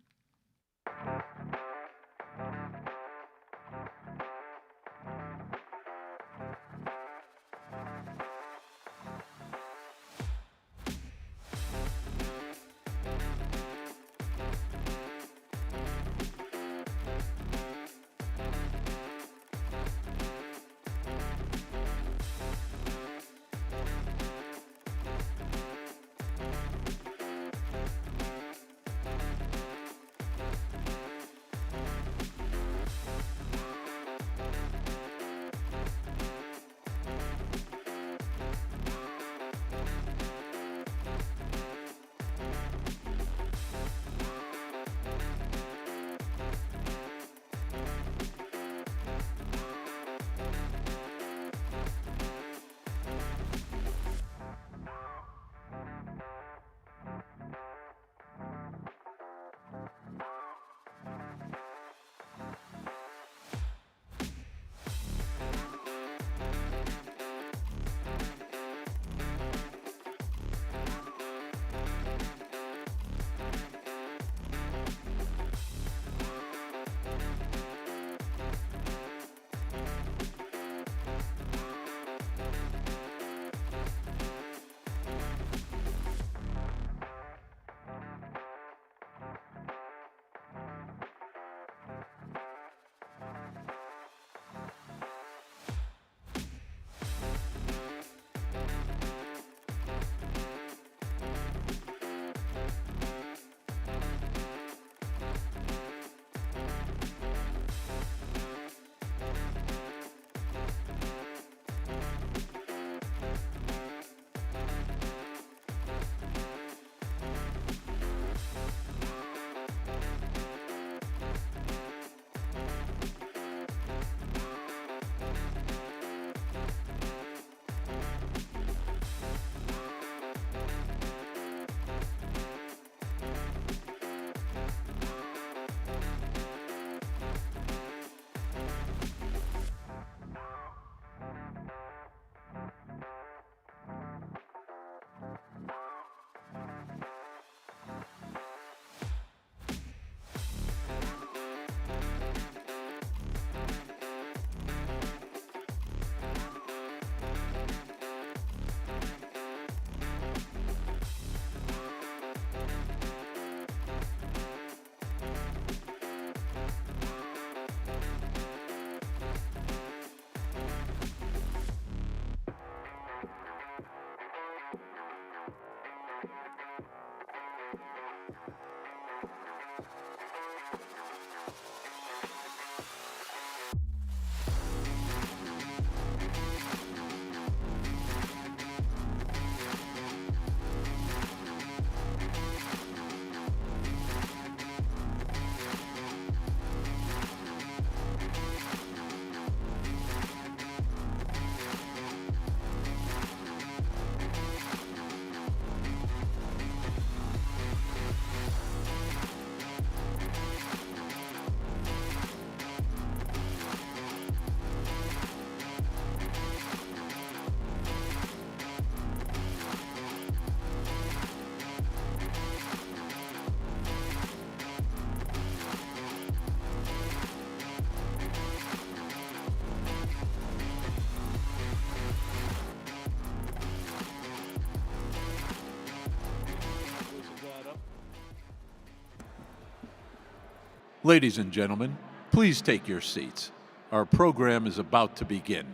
Ladies and gentlemen, please take your seats. Our program is about to begin.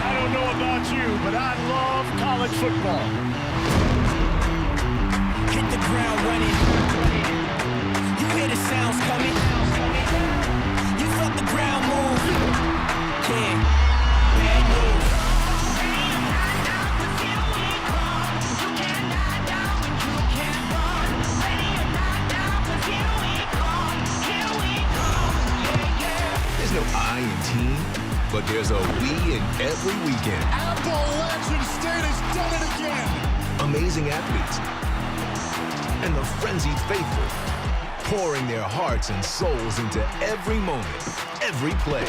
I don't know about you, but I love college football. Hit the ground running. You hear the sounds coming. You felt the ground move. Yeah, bad news. but there's a we in every weekend. Appalachian State has done it again. Amazing athletes and the frenzied faithful, pouring their hearts and souls into every moment, every play.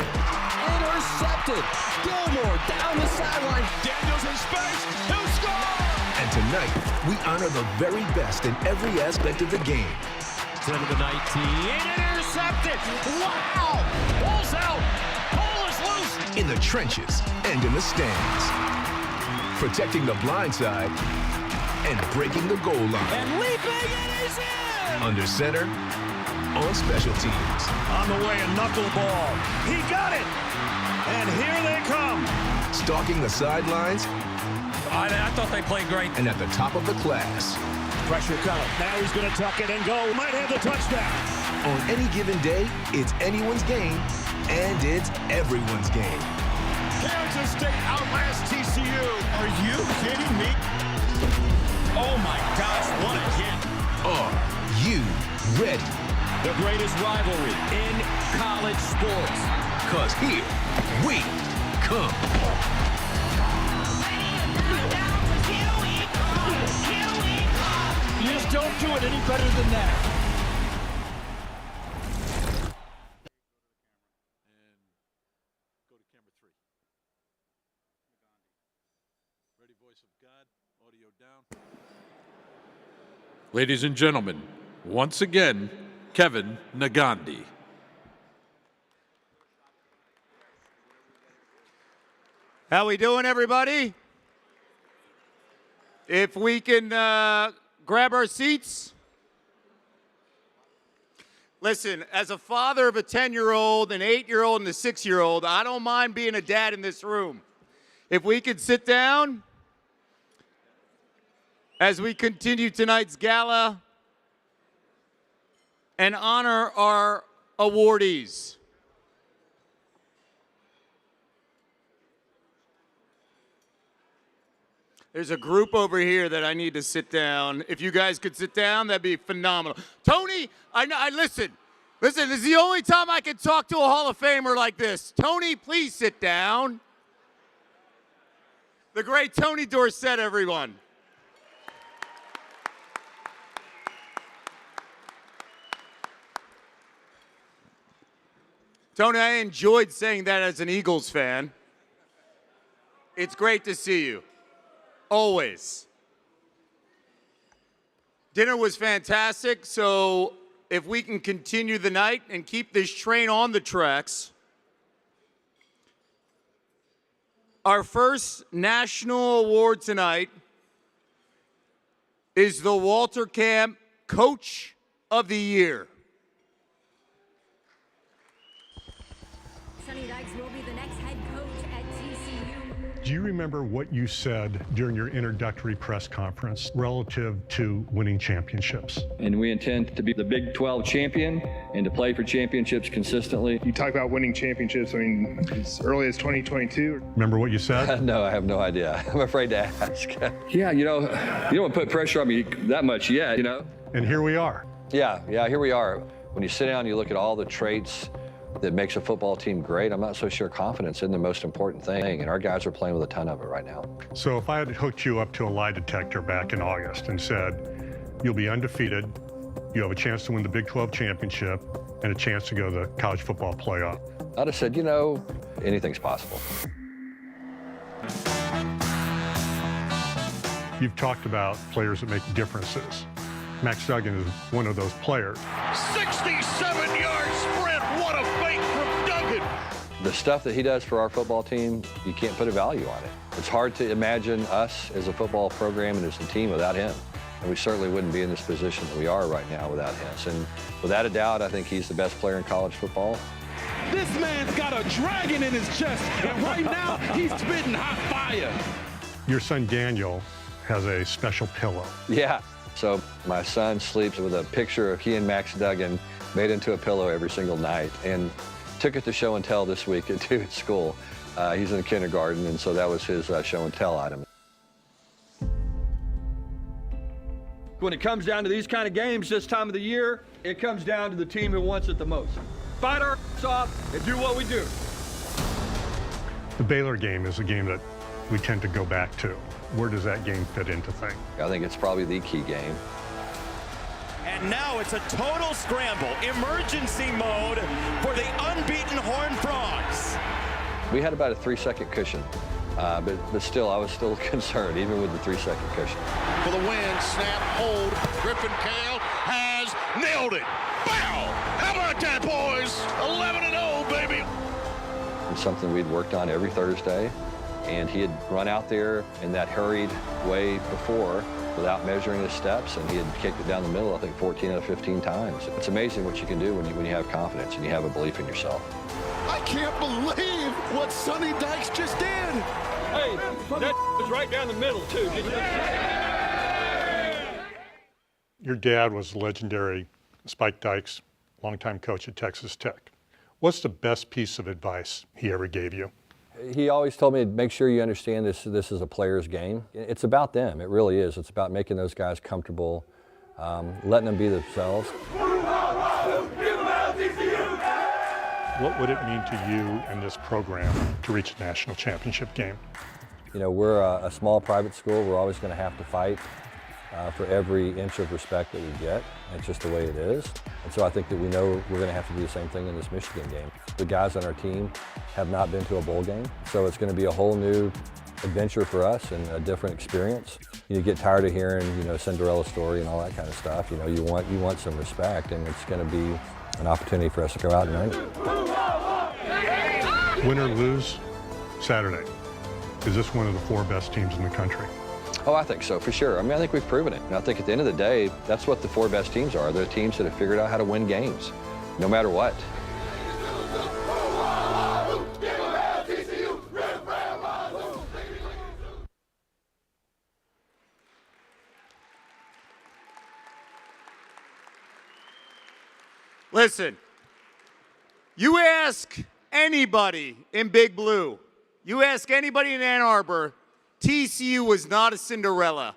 Intercepted. Gilmore down the sideline. Daniels in space. He'll score. And tonight, we honor the very best in every aspect of the game. 10 to the 19. Intercepted. Wow. Ball's out. Ball is loose. In the trenches and in the stands. Protecting the blind side and breaking the goal line. And leaping, it is in! Under center, on special teams. On the way, a knuckleball. He got it. And here they come. Stalking the sidelines. I thought they played great. And at the top of the class. Pressure coming. Now he's going to tuck it and go. Might have the touchdown. On any given day, it's anyone's game, and it's everyone's game. Kansas State outlasts TCU. Are you kidding me? Oh my gosh, what a hit. Are you ready? The greatest rivalry in college sports. 'Cause here we come. You just don't do it any better than that. Go to camera 3. Ready, voice of God, audio down. Ladies and gentlemen, once again, Kevin Nagandi. How we doing, everybody? If we can grab our seats. Listen, as a father of a 10-year-old, an 8-year-old, and a 6-year-old, I don't mind being a dad in this room. If we could sit down as we continue tonight's gala and honor our awardees. There's a group over here that I need to sit down. If you guys could sit down, that'd be phenomenal. Tony, listen, this is the only time I can talk to a Hall of Famer like this. Tony, please sit down. The great Tony Dorsett, everyone. Tony, I enjoyed saying that as an Eagles fan. It's great to see you. Always. Dinner was fantastic, so if we can continue the night and keep this train on the tracks. Our first national award tonight is the Walter Camp Coach of the Year. Sonny Dykes will be the next head coach at TCU. Do you remember what you said during your introductory press conference relative to winning championships? And we intend to be the Big 12 champion and to play for championships consistently. You talk about winning championships, I mean, as early as 2022. Remember what you said? No, I have no idea. I'm afraid to ask. Yeah, you don't want to put pressure on me that much yet, And here we are. Yeah, here we are. When you sit down and you look at all the traits that makes a football team great, I'm not so sure confidence isn't the most important thing, and our guys are playing with a ton of it right now. So if I had hooked you up to a lie detector back in August and said, you'll be undefeated, you have a chance to win the Big 12 championship, and a chance to go to the college football playoff. I'd have said, anything's possible. You've talked about players that make differences. Max Duggan is one of those players. 67-yard sprint. What a fake from Duggan. The stuff that he does for our football team, you can't put a value on it. It's hard to imagine us as a football program and as a team without him. And we certainly wouldn't be in this position that we are right now without him. And without a doubt, I think he's the best player in college football. This man's got a dragon in his chest, and right now he's spitting hot fire. Your son Daniel has a special pillow. Yeah. So my son sleeps with a picture of he and Max Duggan made into a pillow every single night, and took it to show and tell this week at school. He's in kindergarten, and so that was his show and tell item. When it comes down to these kind of games this time of the year, it comes down to the team who wants it the most. Fight our ass off and do what we do. The Baylor game is a game that we tend to go back to. Where does that game fit into things? I think it's probably the key game. And now it's a total scramble, emergency mode for the unbeaten Horned Frogs. We had about a 3-second cushion, but still, I was still concerned, even with the 3-second cushion. For the win, snap, hold, Griffin Kale has nailed it. Wow! How about that, boys? 11-0, baby. It's something we'd worked on every Thursday, and he had run out there in that hurried way before without measuring his steps, and he had kicked it down the middle, I think 14 out of 15 times. It's amazing what you can do when you have confidence and you have a belief in yourself. I can't believe what Sonny Dykes just did. Hey, that was right down the middle, too. Your dad was legendary Spike Dykes, longtime coach at Texas Tech. What's the best piece of advice he ever gave you? He always told me, make sure you understand this is a player's game. It's about them, it really is. It's about making those guys comfortable, letting them be themselves. What would it mean to you and this program to reach a national championship game? You know, we're a small private school. We're always going to have to fight for every inch of respect that we get. It's just the way it is. And so I think that we know we're going to have to do the same thing in this Michigan game. The guys on our team have not been to a bowl game, so it's going to be a whole new adventure for us and a different experience. You get tired of hearing, Cinderella story and all that kind of stuff. You want some respect, and it's going to be an opportunity for us to go out and earn it. Win or lose, Saturday. Is this one of the 4 best teams in the country? Oh, I think so, for sure. I think we've proven it. And I think at the end of the day, that's what the 4 best teams are. They're teams that have figured out how to win games, no matter what. Listen, you ask anybody in Big Blue, you ask anybody in Ann Arbor, TCU was not a Cinderella.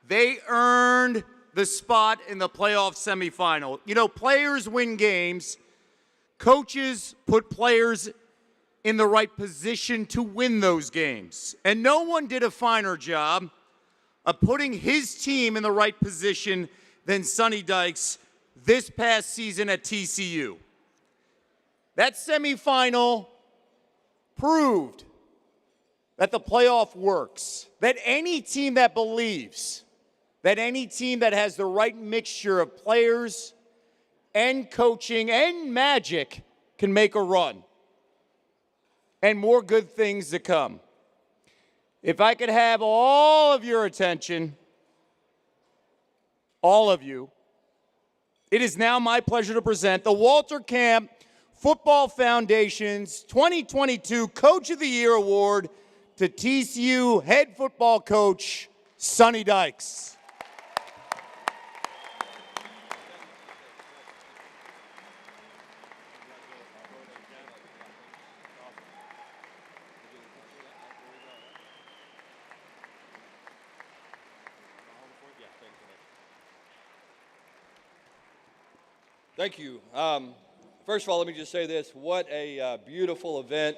They earned the spot in the playoff semifinal. Players win games. Coaches put players in the right position to win those games. And no one did a finer job of putting his team in the right position than Sonny Dykes this past season at TCU. That semifinal proved that the playoff works, that any team that believes, that any team that has the right mixture of players and coaching and magic can make a run. And more good things to come. If I could have all of your attention, all of you, it is now my pleasure to present the Walter Camp Football Foundation's 2022 Coach of the Year Award to TCU head football coach, Sonny Dykes. Thank you. First of all, let me just say this. What a beautiful event.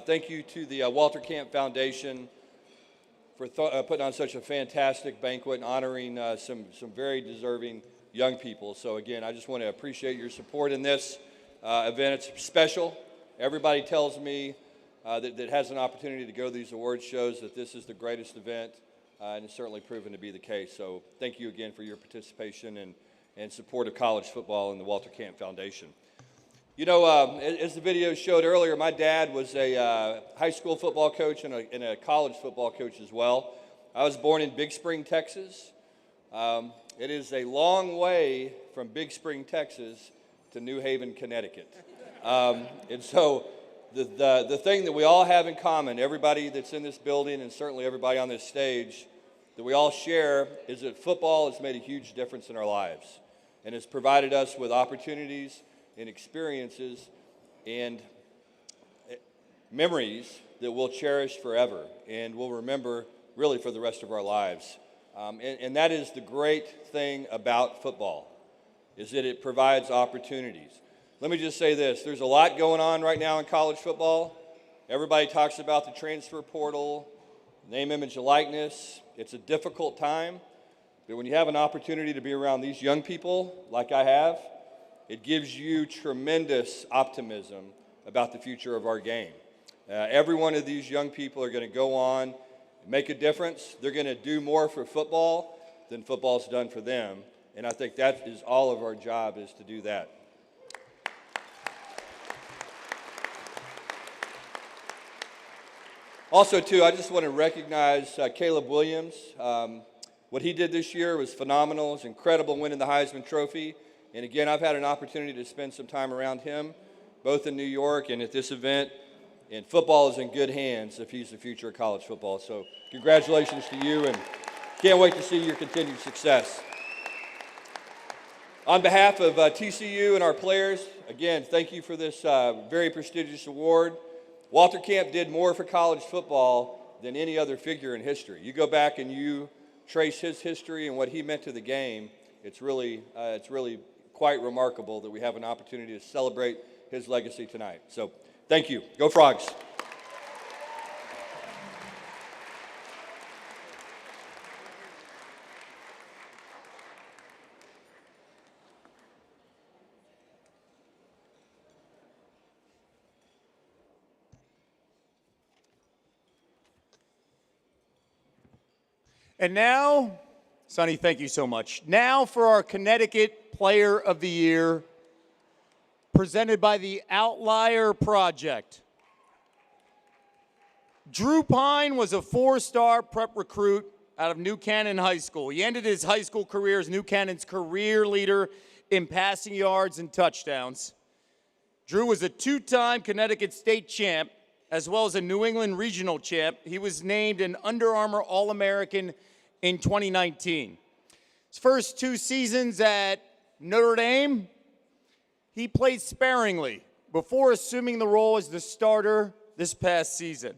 Thank you to the Walter Camp Foundation for putting on such a fantastic banquet and honoring some very deserving young people. So again, I just want to appreciate your support in this event. It's special. Everybody tells me that has an opportunity to go to these awards shows that this is the greatest event, and it's certainly proven to be the case. So thank you again for your participation and support of college football and the Walter Camp Foundation. As the video showed earlier, my dad was a high school football coach and a college football coach as well. I was born in Big Spring, Texas. It is a long way from Big Spring, Texas to New Haven, Connecticut. And so the thing that we all have in common, everybody that's in this building and certainly everybody on this stage, that we all share is that football has made a huge difference in our lives and has provided us with opportunities and experiences and memories that we'll cherish forever and we'll remember really for the rest of our lives. And that is the great thing about football, is that it provides opportunities. Let me just say this, there's a lot going on right now in college football. Everybody talks about the transfer portal, name, image, and likeness. It's a difficult time, but when you have an opportunity to be around these young people, like I have, it gives you tremendous optimism about the future of our game. Every one of these young people are going to go on and make a difference. They're going to do more for football than football's done for them, and I think that is all of our job, is to do that. Also, too, I just want to recognize Caleb Williams. What he did this year was phenomenal. It's incredible winning the Heisman Trophy. And again, I've had an opportunity to spend some time around him, both in New York and at this event. And football is in good hands if he's the future of college football. So congratulations to you, and can't wait to see your continued success. On behalf of TCU and our players, again, thank you for this very prestigious award. Walter Camp did more for college football than any other figure in history. You go back and you trace his history and what he meant to the game, it's really quite remarkable that we have an opportunity to celebrate his legacy tonight. So thank you. Go Frogs. And now, Sonny, thank you so much. Now for our Connecticut Player of the Year, presented by the Outlier Project. Drew Pine was a 4-star prep recruit out of New Canaan High School. He ended his high school career as New Canaan's career leader in passing yards and touchdowns. Drew was a 2-time Connecticut State champ, as well as a New England Regional champ. He was named an Under Armour All-American in 2019. His first 2 seasons at Notre Dame, he played sparingly before assuming the role as the starter this past season.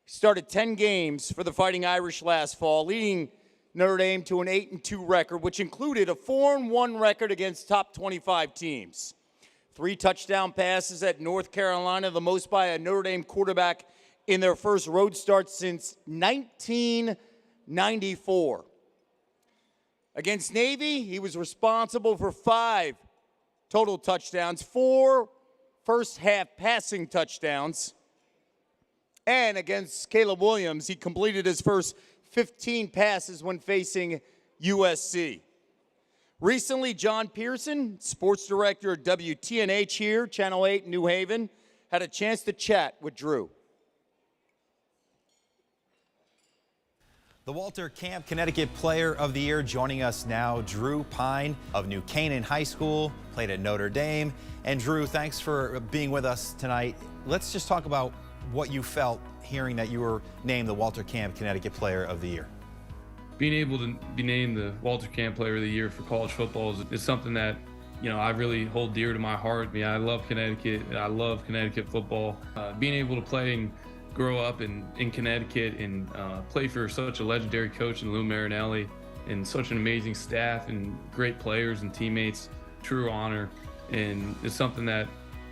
He started 10 games for the Fighting Irish last fall, leading Notre Dame to an 8-2 record, which included a 4-1 record against top 25 teams. 3 touchdown passes at North Carolina, the most by a Notre Dame quarterback in their first road start since 1994. Against Navy, he was responsible for 5 total touchdowns, 4 first-half passing touchdowns. And against Caleb Williams, he completed his first 15 passes when facing USC. Recently, John Pearson, sports director at WTNH here, Channel 8 New Haven, had a chance to chat with Drew. The Walter Camp Connecticut Player of the Year joining us now, Drew Pine of New Canaan High School, played at Notre Dame. And Drew, thanks for being with us tonight. Let's just talk about what you felt hearing that you were named the Walter Camp Connecticut Player of the Year. Being able to be named the Walter Camp Player of the Year for college football is something that, I really hold dear to my heart. I love Connecticut. I love Connecticut football. Being able to play and grow up in Connecticut and play for such a legendary coach in Lou Marinelli and such an amazing staff and great players and teammates, true honor. And it's something that,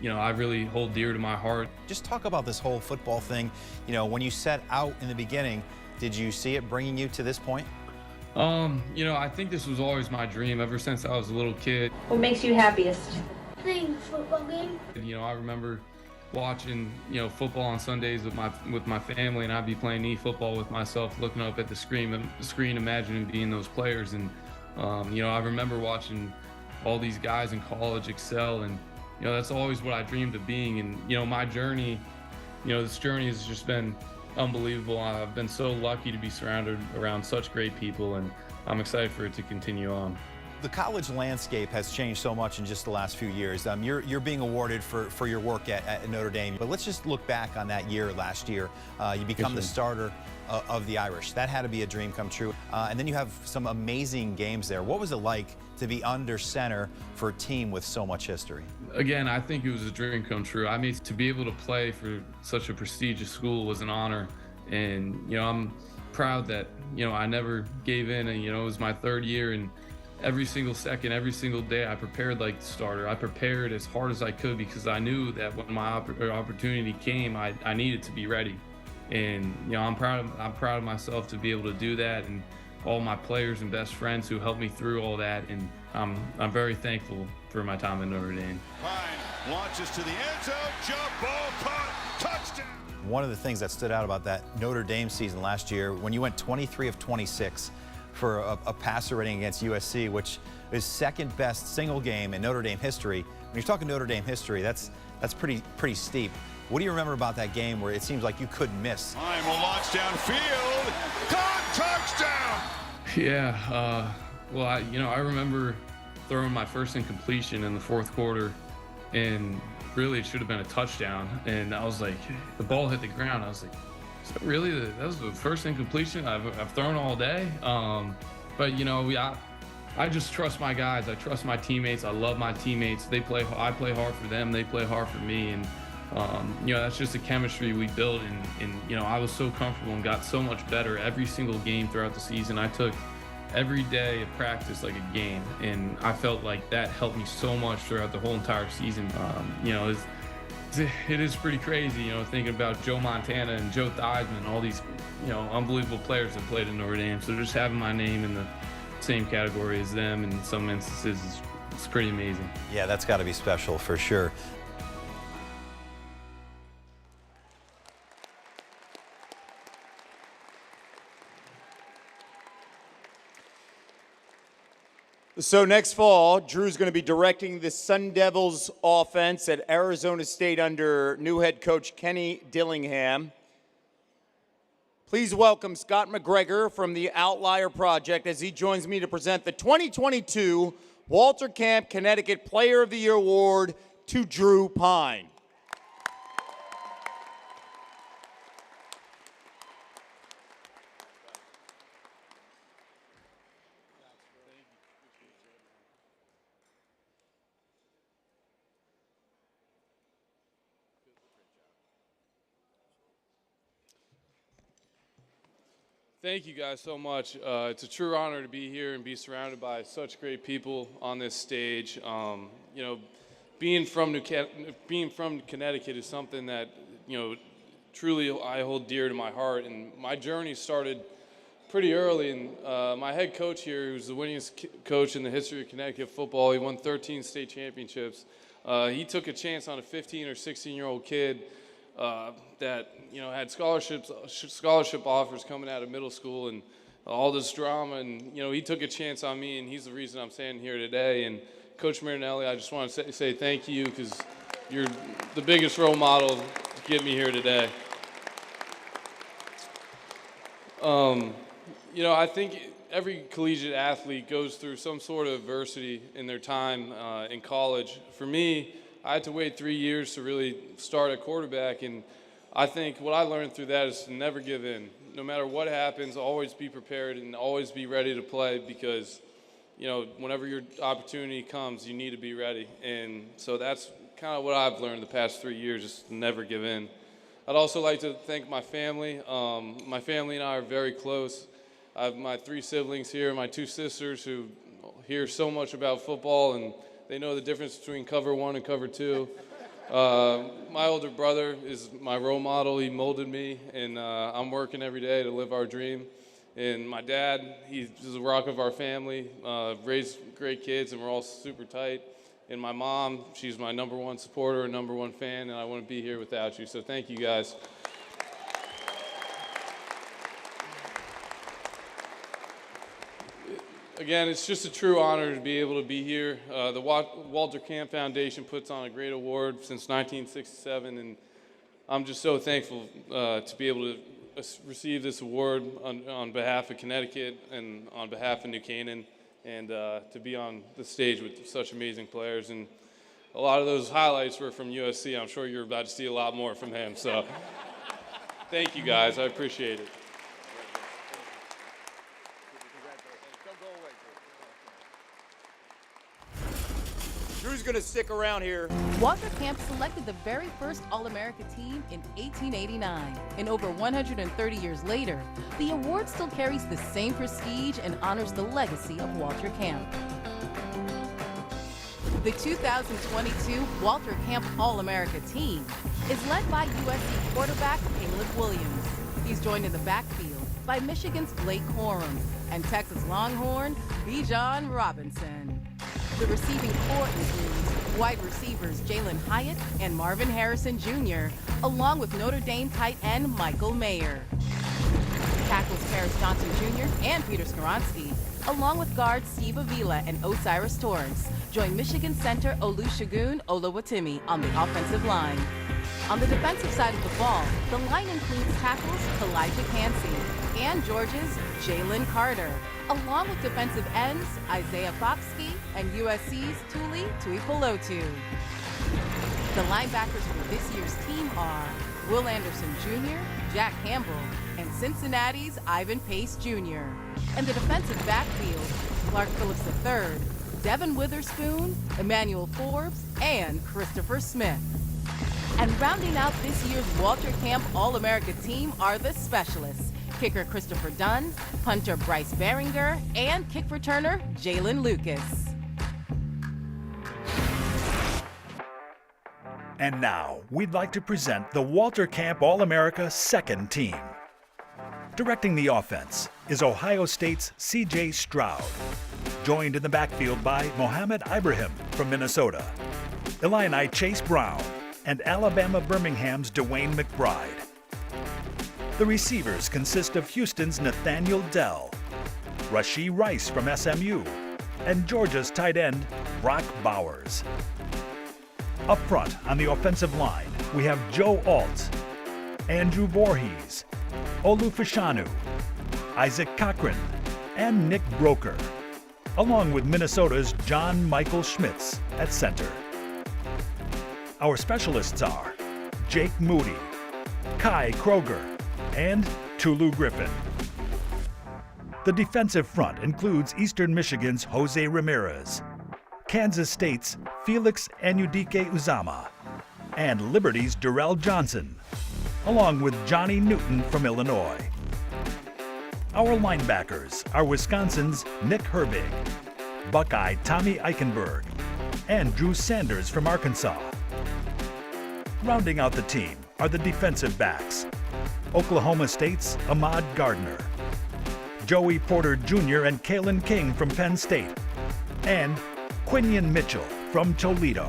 I really hold dear to my heart. Just talk about this whole football thing. When you set out in the beginning, did you see it bringing you to this point? I think this was always my dream ever since I was a little kid. What makes you happiest? Playing football game. I remember watching, football on Sundays with my family, and I'd be playing knee football with myself, looking up at the screen, imagining being those players. And I remember watching all these guys in college excel, and that's always what I dreamed of being. And my journey, this journey has just been unbelievable. I've been so lucky to be surrounded around such great people, and I'm excited for it to continue on. The college landscape has changed so much in just the last few years. You're being awarded for your work at Notre Dame, but let's just look back on that year last year. You become the starter of the Irish. That had to be a dream come true. And then you have some amazing games there. What was it like to be under center for a team with so much history? Again, I think it was a dream come true. To be able to play for such a prestigious school was an honor. And, I'm proud that, I never gave in, and, it was my 3rd year, and every single second, every single day, I prepared like the starter. I prepared as hard as I could because I knew that when my opportunity came, I needed to be ready. And I'm proud of myself to be able to do that, and all my players and best friends who helped me through all that. And I'm very thankful for my time at Notre Dame. Pine launches to the end zone, jump ball caught, touchdown. One of the things that stood out about that Notre Dame season last year, when you went 23 of 26 for a passer rating against USC, which is second best single game in Notre Dame history. When you're talking Notre Dame history, that's pretty steep. What do you remember about that game where it seems like you couldn't miss? Pine will launch downfield, touchdown. Yeah, well, I remember throwing my first incompletion in the fourth quarter, and really it should have been a touchdown. And I was like, the ball hit the ground. I was like, is that really that was the first incompletion I've thrown all day? But I just trust my guys. I trust my teammates. I love my teammates. I play hard for them. They play hard for me. And that's just the chemistry we built. And I was so comfortable and got so much better every single game throughout the season. I took every day of practice like a game, and I felt like that helped me so much throughout the whole entire season. It is pretty crazy, thinking about Joe Montana and Joe Theismann, all these, unbelievable players that played in Notre Dame. So just having my name in the same category as them in some instances is pretty amazing. Yeah, that's got to be special for sure. So next fall, Drew's going to be directing the Sun Devils offense at Arizona State under new head coach Kenny Dillingham. Please welcome Scott McGregor from the Outlier Project as he joins me to present the 2022 Walter Camp Connecticut Player of the Year Award to Drew Pine. Thank you guys so much. It's a true honor to be here and be surrounded by such great people on this stage. Being from Connecticut is something that truly I hold dear to my heart. And my journey started pretty early. And my head coach here, who's the winningest coach in the history of Connecticut football, he won 13 state championships. He took a chance on a 15 or 16-year-old kid that had scholarship offers coming out of middle school and all this drama, and he took a chance on me, and he's the reason I'm standing here today. And Coach Marinelli, I just want to say thank you, because you're the biggest role model to get me here today. I think every collegiate athlete goes through some sort of adversity in their time in college. For me, I had to wait 3 years to really start at quarterback, and I think what I learned through that is to never give in. No matter what happens, always be prepared and always be ready to play, because, whenever your opportunity comes, you need to be ready. And so that's kind of what I've learned the past 3 years, is to never give in. I'd also like to thank my family. My family and I are very close. I have my 3 siblings here, my 2 sisters who hear so much about football, and they know the difference between cover 1 and cover 2. My older brother is my role model. He molded me, and I'm working every day to live our dream. And my dad, he's the rock of our family, raised great kids, and we're all super tight. And my mom, she's my #1 supporter and #1 fan, and I wouldn't be here without you. So thank you, guys. Again, it's just a true honor to be able to be here. The Walter Camp Foundation puts on a great award since 1967, and I'm just so thankful to be able to receive this award on behalf of Connecticut and on behalf of New Canaan, and to be on the stage with such amazing players. And a lot of those highlights were from USC. I'm sure you're about to see a lot more from him. So thank you, guys. I appreciate it. Drew's going to stick around here. Walter Camp selected the very first All-America team in 1889. And over 130 years later, the award still carries the same prestige and honors the legacy of Walter Camp. The 2022 Walter Camp All-America team is led by USC quarterback Caleb Williams. He's joined in the backfield by Michigan's Blake Corum and Texas Longhorn Bijan Robinson. The receiving corps includes wide receivers Jalen Hyatt and Marvin Harrison Jr., along with Notre Dame tight end Michael Mayer. Tackles Paris Johnson Jr. and Peter Skoronski, along with guards Steve Avila and Osiris Torrance, join Michigan center Olusegun Olawatimi on the offensive line. On the defensive side of the ball, the line includes tackles Elijah Cansey and Georgia's Jalen Carter, along with defensive ends Isaiah Foskey and USC's Tuli Tuipulotu. The linebackers for this year's team are Will Anderson Jr., Jack Campbell, and Cincinnati's Ivan Pace Jr. And the defensive backfield, Clark Phillips III, Devin Witherspoon, Emmanuel Forbes, and Christopher Smith. And rounding out this year's Walter Camp All-America team are the specialists, kicker Christopher Dunn, punter Bryce Beringer, and kick returner Jalen Lucas. And now, we'd like to present the Walter Camp All-America second team. Directing the offense is Ohio State's C.J. Stroud, joined in the backfield by Mohamed Ibrahim from Minnesota, Illini Chase Brown, and Alabama Birmingham's Dwayne McBride. The receivers consist of Houston's Nathaniel Dell, Rashee Rice from SMU, and Georgia's tight end, Brock Bowers. Up front on the offensive line, we have Joe Alt, Andrew Voorhees, Olu Fashanu, Isaac Cochran, and Nick Broker, along with Minnesota's John Michael Schmitz at center. Our specialists are Jake Moody, Kai Kroger, and Tulu Griffin. The defensive front includes Eastern Michigan's Jose Ramirez, Kansas State's Felix Anudike Uzama, and Liberty's Darrell Johnson, along with Johnny Newton from Illinois. Our linebackers are Wisconsin's Nick Herbig, Buckeye Tommy Eichenberg, and Drew Sanders from Arkansas. Rounding out the team are the defensive backs, Oklahoma State's Ahmad Gardner, Joey Porter Jr. and Kalen King from Penn State, and Quinion Mitchell from Toledo.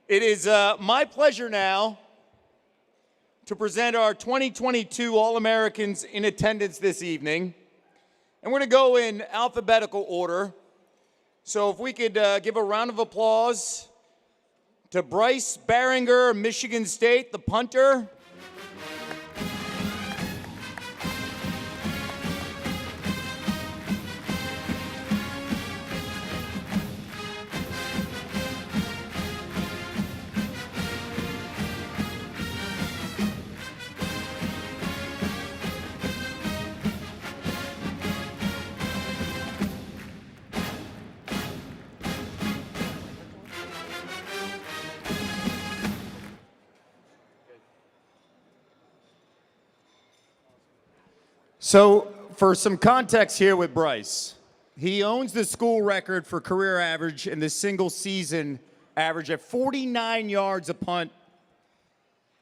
It is my pleasure now to present our 2022 All-Americans in attendance this evening. And we're going to go in alphabetical order. So if we could give a round of applause to Bryce Beringer, Michigan State, the punter. So, for some context here with Bryce, he owns the school record for career average in the single season average at 49 yards a punt.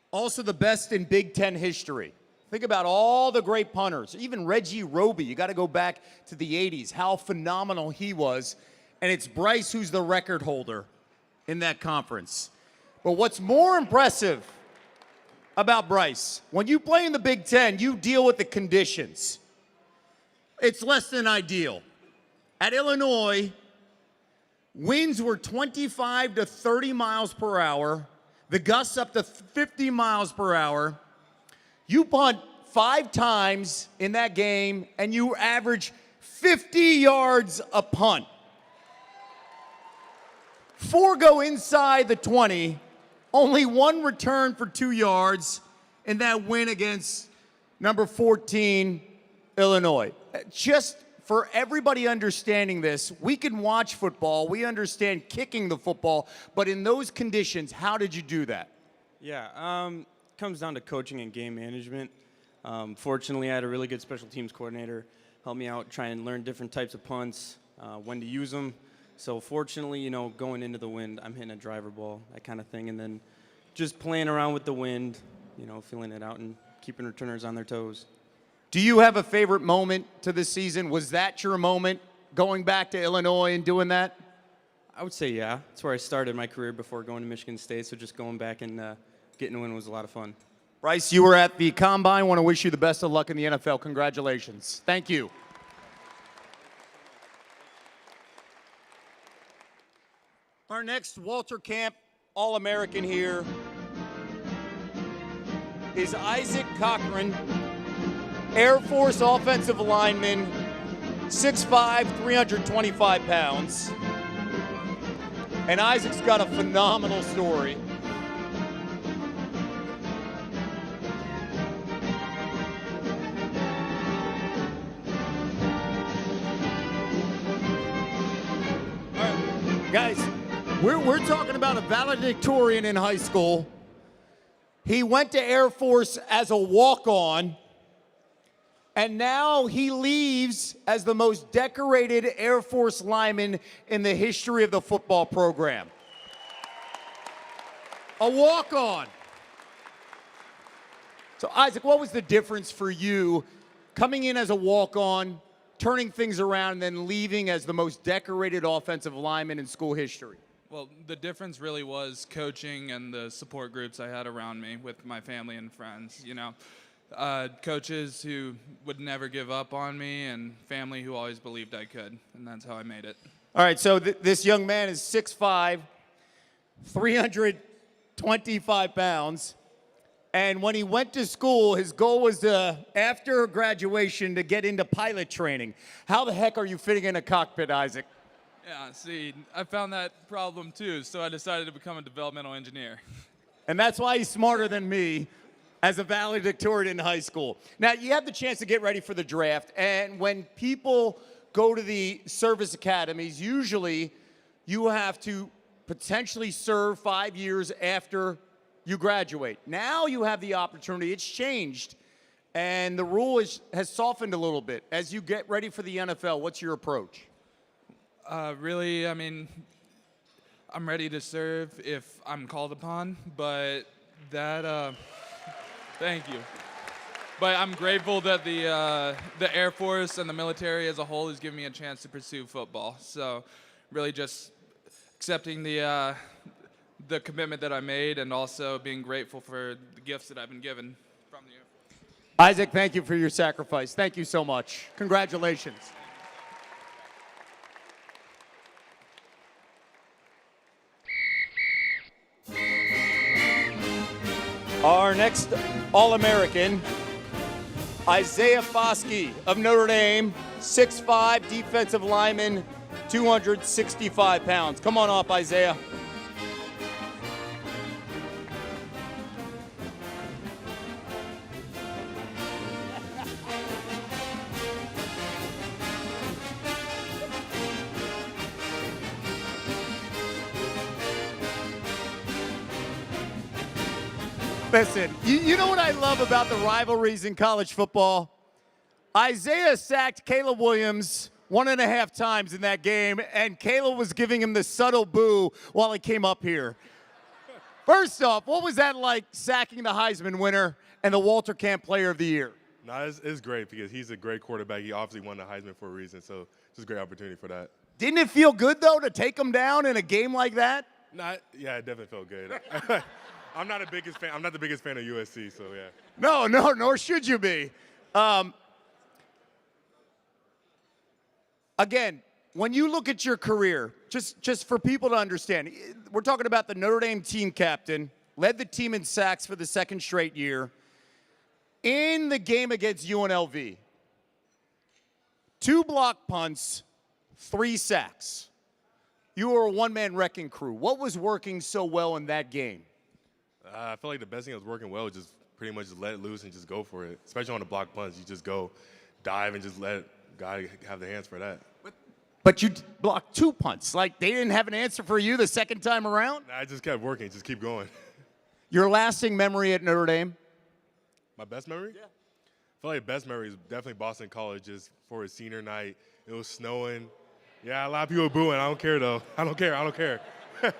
Also the best in Big Ten history. Think about all the great punters, even Reggie Roby. You got to go back to the 80s, how phenomenal he was. And it's Bryce who's the record holder in that conference. But what's more impressive about Bryce, when you play in the Big Ten, you deal with the conditions. It's less than ideal. At Illinois, winds were 25 to 30 miles per hour, the gusts up to 50 miles per hour. You punt 5 times in that game, and you average 50 yards a punt. 4 go inside the 20. Only 1 return for 2 yards in that win against number 14, Illinois. Just for everybody understanding this, we can watch football, we understand kicking the football, but in those conditions, how did you do that? Yeah, comes down to coaching and game management. Fortunately, I had a really good special teams coordinator help me out, try and learn different types of punts, when to use them. So fortunately, you know, going into the wind, I'm hitting a driver ball, that kind of thing, and then just playing around with the wind, you know, feeling it out and keeping returners on their toes. Do you have a favorite moment to this season? Was that your moment, going back to Illinois and doing that? I would say yeah. That's where I started my career before going to Michigan State, so just going back and getting a win was a lot of fun. Bryce, you were at the Combine. Want to wish you the best of luck in the NFL. Congratulations. Thank you. Our next Walter Camp All-American here is Isaac Cochran, Air Force offensive lineman, 6'5", 325 pounds. And Isaac's got a phenomenal story. All right, guys, we're talking about a valedictorian in high school. He went to Air Force as a walk-on, and now he leaves as the most decorated Air Force lineman in the history of the football program. A walk-on. So, Isaac, what was the difference for you coming in as a walk-on, turning things around, and then leaving as the most decorated offensive lineman in school history? Well, the difference really was coaching and the support groups I had around me with my family and friends, you know. Coaches who would never give up on me and family who always believed I could, and that's how I made it. All right, so this young man is 6'5", 325 pounds, and when he went to school, his goal was to, after graduation, to get into pilot training. How the heck are you fitting in a cockpit, Isaac? Yeah, see, I found that problem too, so I decided to become a developmental engineer. And that's why he's smarter than me as a valedictorian in high school. Now, you have the chance to get ready for the draft, and when people go to the service academies, usually you have to potentially serve 5 years after you graduate. Now you have the opportunity. It's changed, and the rule has softened a little bit. As you get ready for the NFL, what's your approach? Really, I mean, I'm ready to serve if I'm called upon, but that, thank you. But I'm grateful that the Air Force and the military as a whole has given me a chance to pursue football. So really just accepting the commitment that I made and also being grateful for the gifts that I've been given from the Air Force. Isaac, thank you for your sacrifice. Thank you so much. Congratulations. Our next All-American, Isaiah Foskey of Notre Dame, 6'5", defensive lineman, 265 pounds. Come on up, Isaiah. Listen, you know what I love about the rivalries in college football? Isaiah sacked Caleb Williams 1.5 times in that game, and Caleb was giving him the subtle boo while he came up here. First off, what was that like, sacking the Heisman winner and the Walter Camp Player of the Year? No, it's great because he's a great quarterback. He obviously won the Heisman for a reason, so it's just a great opportunity for that. Didn't it feel good, though, to take him down in a game like that? Yeah, it definitely felt good. I'm not the biggest fan of USC, so yeah. No, nor should you be. Again, when you look at your career, just for people to understand, we're talking about the Notre Dame team captain, led the team in sacks for the second straight year. In the game against UNLV, 2 block punts, 3 sacks. You were a one-man wrecking crew. What was working so well in that game? I feel like the best thing that was working well was just pretty much just let it loose and just go for it. Especially on the block punts, you just go, dive, and just let guy have the hands for that. But you blocked 2 punts. Like, they didn't have an answer for you the second time around? I just kept working, just keep going. Your lasting memory at Notre Dame? My best memory? Yeah. I feel like best memory is definitely Boston College, just for his senior night. It was snowing. Yeah, a lot of people were booing. I don't care, though. I don't care. But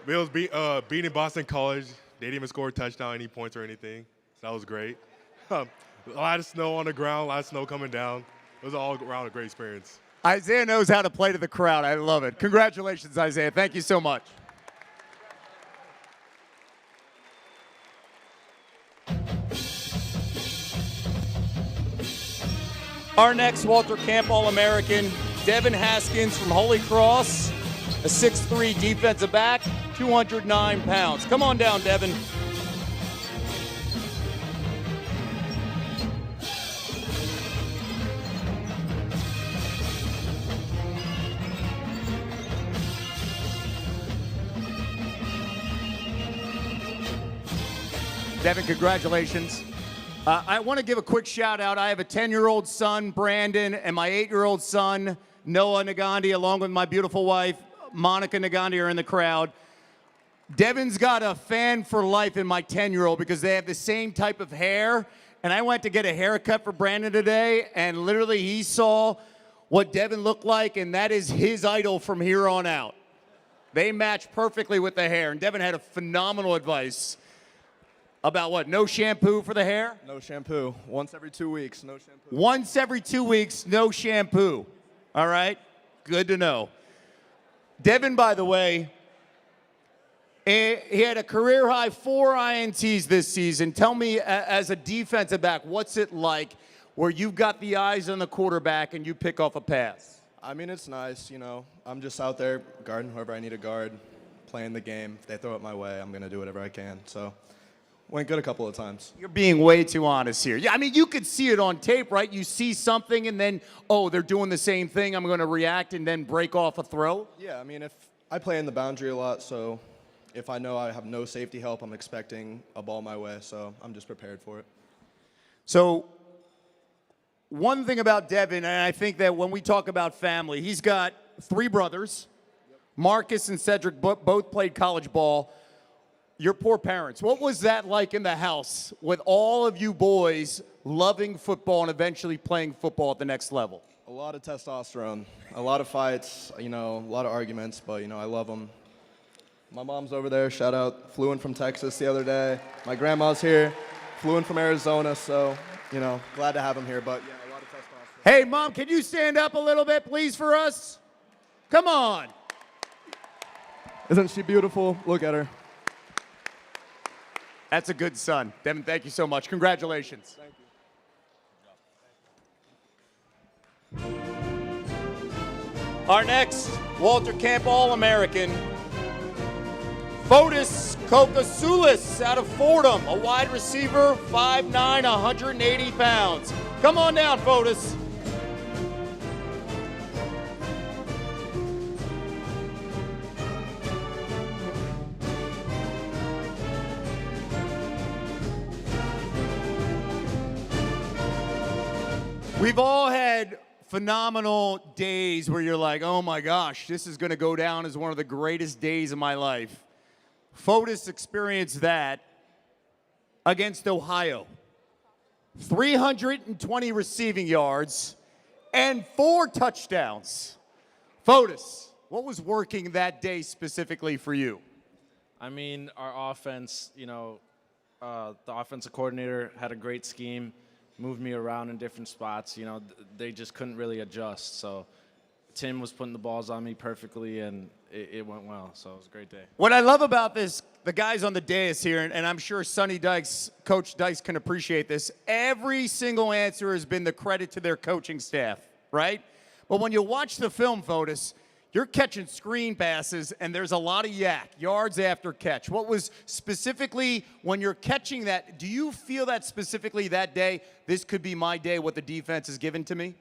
it was beating Boston College. They didn't even score a touchdown, any points or anything. So that was great. A lot of snow on the ground, a lot of snow coming down. It was all around a great experience. Isaiah knows how to play to the crowd. I love it. Congratulations, Isaiah. Thank you so much. Our next Walter Camp All-American, Devin Haskins from Holy Cross, a 6'3" defensive back, 209 pounds. Come on down, Devin. Devin, congratulations. I want to give a quick shout out. I have a 10-year-old son, Brandon, and my 8-year-old son, Noah Nagandi, along with my beautiful wife, Monica Nagandi, are in the crowd. Devin's got a fan for life in my 10-year-old because they have the same type of hair. And I went to get a haircut for Brandon today, and literally he saw what Devin looked like, and that is his idol from here on out. They match perfectly with the hair. And Devin had a phenomenal advice about what? No shampoo for the hair? No shampoo. Once every 2 weeks, no shampoo. Once every 2 weeks, no shampoo. All right? Good to know. Devin, by the way, he had a career-high 4 INTs this season. Tell me, as a defensive back, what's it like where you've got the eyes on the quarterback and you pick off a pass? I mean, it's nice, you know. I'm just out there guarding whoever I need to guard, playing the game. If they throw it my way, I'm going to do whatever I can. So, went good a couple of times. You're being way too honest here. Yeah, I mean, you could see it on tape, right? You see something and then, oh, they're doing the same thing. I'm going to react and then break off a throw? Yeah, I mean, if I play in the boundary a lot, so if I know I have no safety help, I'm expecting a ball my way, so I'm just prepared for it. So, one thing about Devin, and I think that when we talk about family, he's got 3 brothers. Marcus and Cedric both played college ball. Your poor parents, what was that like in the house with all of you boys loving football and eventually playing football at the next level? A lot of testosterone, a lot of fights, you know, a lot of arguments, but, you know, I love them. My mom's over there, shout out, flew in from Texas the other day. My grandma's here, flew in from Arizona, so, you know, glad to have them here, but, yeah, a lot of testosterone. Hey, Mom, can you stand up a little bit, please, for us? Come on. Isn't she beautiful? Look at her. That's a good son. Devin, thank you so much. Congratulations. Thank you. Our next Walter Camp All-American, Fotis Kokasulis out of Fordham, a wide receiver, 5'9", 180 pounds. Come on down, Fotis. We've all had phenomenal days where you're like, oh my gosh, this is going to go down as one of the greatest days of my life. Fotis experienced that against Ohio. 320 receiving yards and 4 touchdowns. Fotis, what was working that day specifically for you? I mean, our offense, you know, the offensive coordinator had a great scheme. Moved me around in different spots. You know, they just couldn't really adjust. So Tim was putting the balls on me perfectly, and it went well. So it was a great day. What I love about this, the guys on the dais here, and I'm sure Sonny Dykes, Coach Dykes can appreciate this, every single answer has been the credit to their coaching staff, right? But when you watch the film, Fotis, you're catching screen passes, and there's a lot of yak, yards after catch. What was specifically, when you're catching that, do you feel that specifically that day, this could be my day, what the defense has given to me?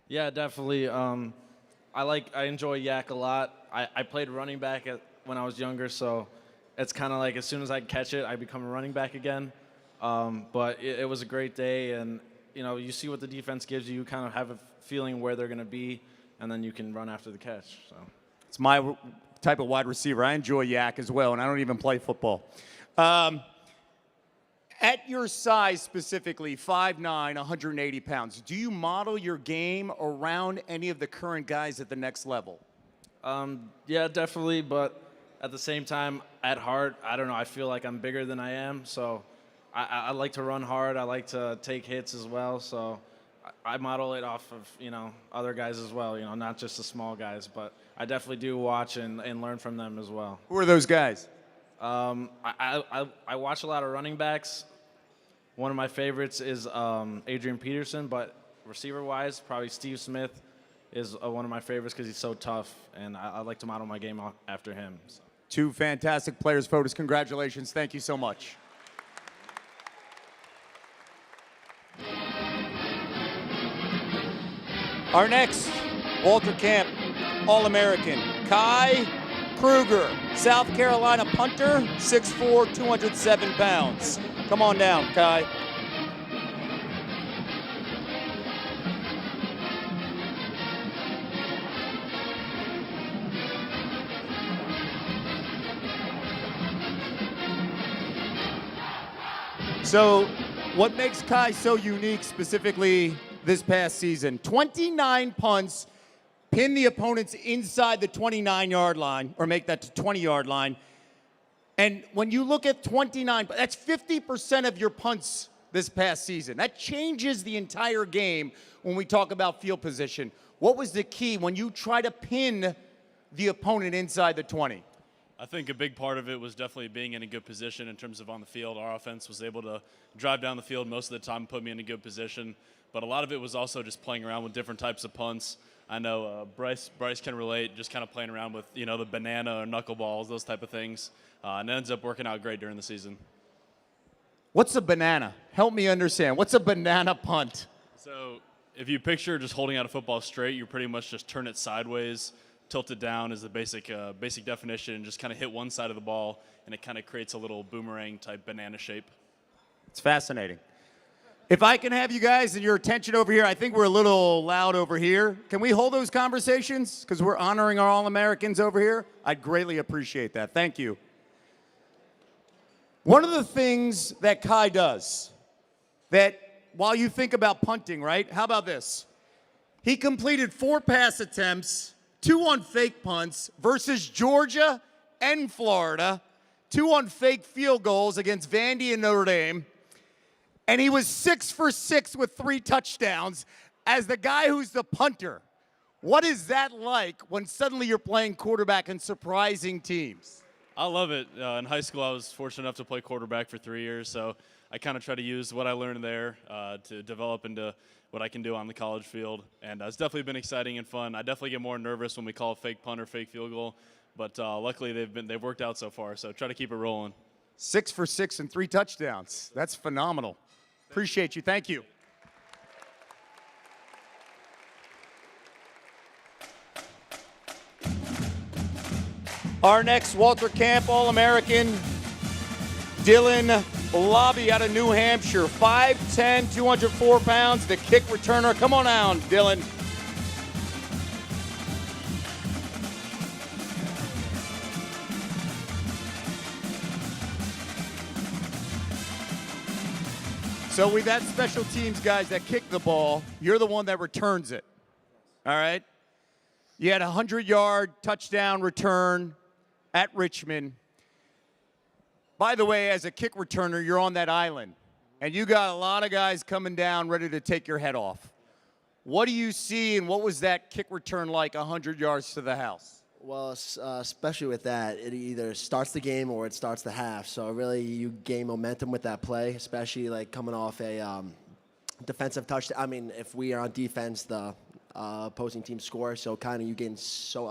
Yeah, definitely. I enjoy yak a lot. I played running back when I was younger, so it's kind of like as soon as I catch it, I become a running back again. But it was a great day, and you know, you see what the defense gives you. You kind of have a feeling where they're going to be, and then you can run after the catch. So it's my type of wide receiver. I enjoy yak as well, and I don't even play football. At your size specifically, 5'9", 180 pounds, do you model your game around any of the current guys at the next level? Yeah, definitely. But at the same time, at heart, I don't know. I feel like I'm bigger than I am. So I like to run hard. I like to take hits as well. So I model it off of, other guys as well, not just the small guys. But I definitely do watch and learn from them as well. Who are those guys? I watch a lot of running backs. One of my favorites is Adrian Peterson, but receiver-wise, probably Steve Smith is one of my favorites because he's so tough, and I like to model my game after him. So. Two fantastic players, Fotis. Congratulations. Thank you so much. Our next Walter Camp All-American, Kai Kruger, South Carolina punter, 6'4", 207 pounds. Come on down, Kai. So, what makes Kai so unique specifically this past season? 29 punts, pin the opponents inside the 29-yard line, or make that to 20-yard line. And when you look at 29, that's 50% of your punts this past season. That changes the entire game when we talk about field position. What was the key when you try to pin the opponent inside the 20? I think a big part of it was definitely being in a good position in terms of on the field. Our offense was able to drive down the field most of the time, put me in a good position. But a lot of it was also just playing around with different types of punts. I know Bryce can relate, just kind of playing around with, the banana or knuckleballs, those type of things. And it ends up working out great during the season. What's a banana? Help me understand. What's a banana punt? So if you picture just holding out a football straight, you pretty much just turn it sideways, tilt it down is the basic definition, and just kind of hit one side of the ball, and it kind of creates a little boomerang-type banana shape. It's fascinating. If I can have you guys and your attention over here, I think we're a little loud over here. Can we hold those conversations? Because we're honoring our All-Americans over here. I'd greatly appreciate that. Thank you. One of the things that Kai does, that while you think about punting, right? How about this? He completed 4 pass attempts, 2 on fake punts versus Georgia and Florida, 2 on fake field goals against Vandy and Notre Dame. And he was 6 for 6 with 3 touchdowns as the guy who's the punter. What is that like when suddenly you're playing quarterback and surprising teams? I love it. In high school, I was fortunate enough to play quarterback for 3 years, so I kind of try to use what I learned there to develop into what I can do on the college field. And it's definitely been exciting and fun. I definitely get more nervous when we call a fake punt or fake field goal, but luckily they've worked out so far, so try to keep it rolling. 6 for 6 and 3 touchdowns. That's phenomenal. Appreciate you. Thank you. Our next Walter Camp All-American, Dylan Lobby out of New Hampshire. 5'10", 204 pounds, the kick returner. Come on down, Dylan. So we've had special teams guys that kick the ball. You're the one that returns it. All right? You had a 100-yard touchdown return at Richmond. By the way, as a kick returner, you're on that island. And you got a lot of guys coming down ready to take your head off. What do you see, and what was that kick return like 100 yards to the house? Well, especially with that, it either starts the game or it starts the half. So really, you gain momentum with that play, especially like coming off a defensive touchdown. I mean, if we are on defense, the opposing team scores. So kind of you gain so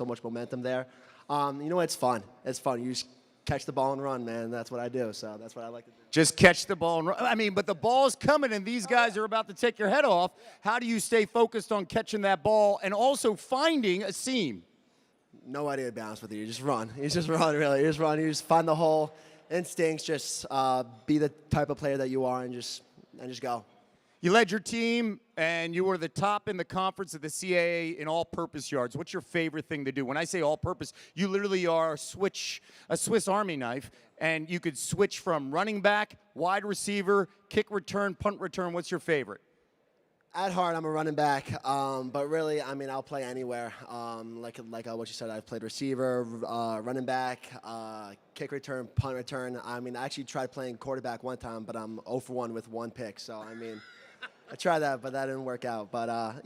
much momentum there. It's fun. It's fun. You just catch the ball and run, man. That's what I do. So that's what I like to do. Just catch the ball and run. I mean, but the ball's coming, and these guys are about to take your head off. How do you stay focused on catching that ball and also finding a seam? No idea, to be honest with you. You just run. You just run, really. You just run. You just find the hole. Instincts. Just be the type of player that you are, and just go. You led your team, and you were the top in the conference of the CAA in all-purpose yards. What's your favorite thing to do? When I say all-purpose, you literally are a Swiss Army knife, and you could switch from running back, wide receiver, kick return, punt return. What's your favorite? At heart, I'm a running back, but really, I mean, I'll play anywhere. Like what you said, I've played receiver, running back, kick return, punt return. I mean, I actually tried playing quarterback one time, but I'm 0 for 1 with 1 pick. So, I mean, I tried that, but that didn't work out. But, running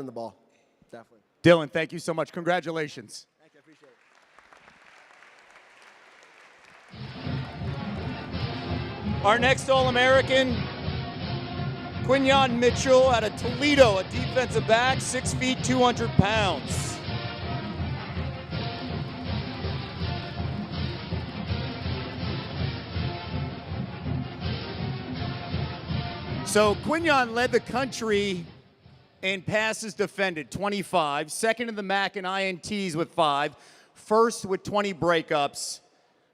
the ball, definitely. Dylan, thank you so much. Congratulations. Thank you, I appreciate it. Our next All-American, Quinyon Mitchell out of Toledo, a defensive back, 6 feet, 200 pounds. So Quinyon led the country in passes defended, 25, second in the MAC in INTs with 5, first with 20 breakups.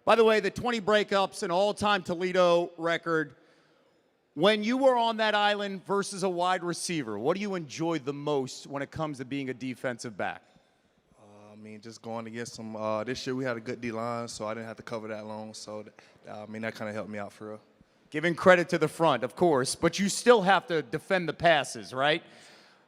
By the way, the 20 breakups, an all-time Toledo record. When you were on that island versus a wide receiver, what do you enjoy the most when it comes to being a defensive back? I mean, just going against them. This year we had a good D-line, so I didn't have to cover that long. So, I mean, that kind of helped me out for real. Giving credit to the front, of course, but you still have to defend the passes, right?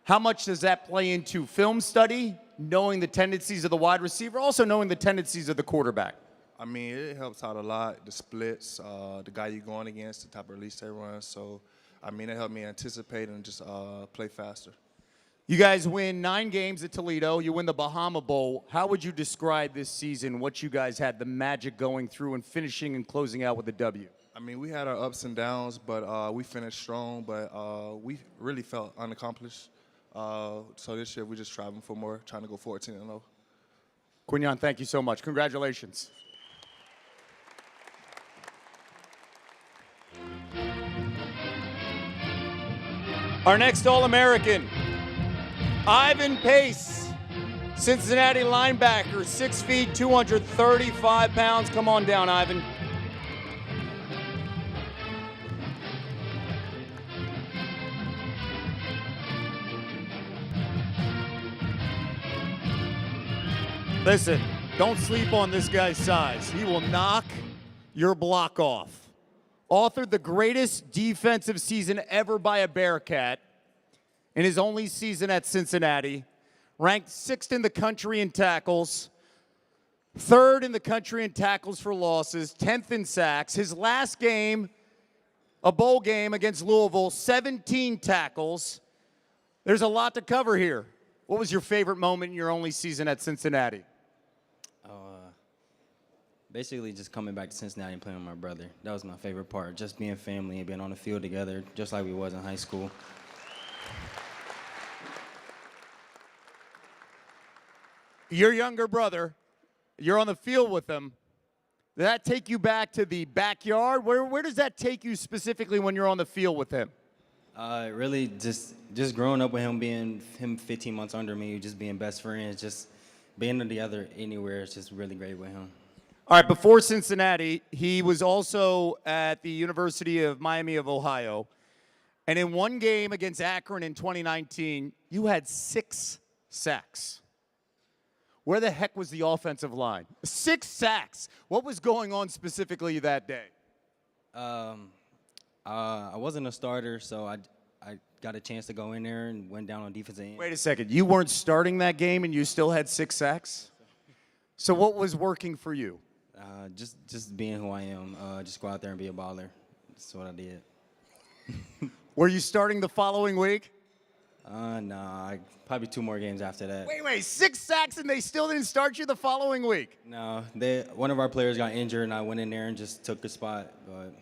How much does that play into film study, knowing the tendencies of the wide receiver, also knowing the tendencies of the quarterback? I mean, it helps out a lot, the splits, the guy you're going against, the type of release they run. So, I mean, it helped me anticipate and just play faster. You guys win 9 games at Toledo. You win the Bahama Bowl. How would you describe this season, what you guys had, the magic going through and finishing and closing out with a W? I mean, we had our ups and downs, but we finished strong, but we really felt unaccomplished. So this year we're just striving for more, trying to go 14-0. Quinyon, thank you so much. Congratulations. Our next All-American, Ivan Pace, Cincinnati linebacker, 6 feet, 235 pounds. Come on down, Ivan. Listen, don't sleep on this guy's size. He will knock your block off. Authored the greatest defensive season ever by a Bearcat in his only season at Cincinnati. Ranked 6th in the country in tackles, 3rd in the country in tackles for losses, 10th in sacks. His last game, a bowl game against Louisville, 17 tackles. There's a lot to cover here. What was your favorite moment in your only season at Cincinnati? Basically just coming back to Cincinnati and playing with my brother. That was my favorite part, just being family and being on the field together, just like we was in high school. Your younger brother, you're on the field with him. Did that take you back to the backyard? Where does that take you specifically when you're on the field with him? Really just growing up with him, being 15 months under me, just being best friends, just being together anywhere, it's just really great with him. All right, before Cincinnati, he was also at the University of Miami of Ohio. And in one game against Akron in 2019, you had 6 sacks. Where the heck was the offensive line? 6 sacks. What was going on specifically that day? I wasn't a starter, so I got a chance to go in there and went down on defensive end. Wait a second. You weren't starting that game and you still had 6 sacks? So what was working for you? Just being who I am. Just go out there and be a baller. That's what I did. Were you starting the following week? Nah, probably 2 more games after that. Wait, 6 sacks and they still didn't start you the following week? No, one of our players got injured and I went in there and just took the spot, but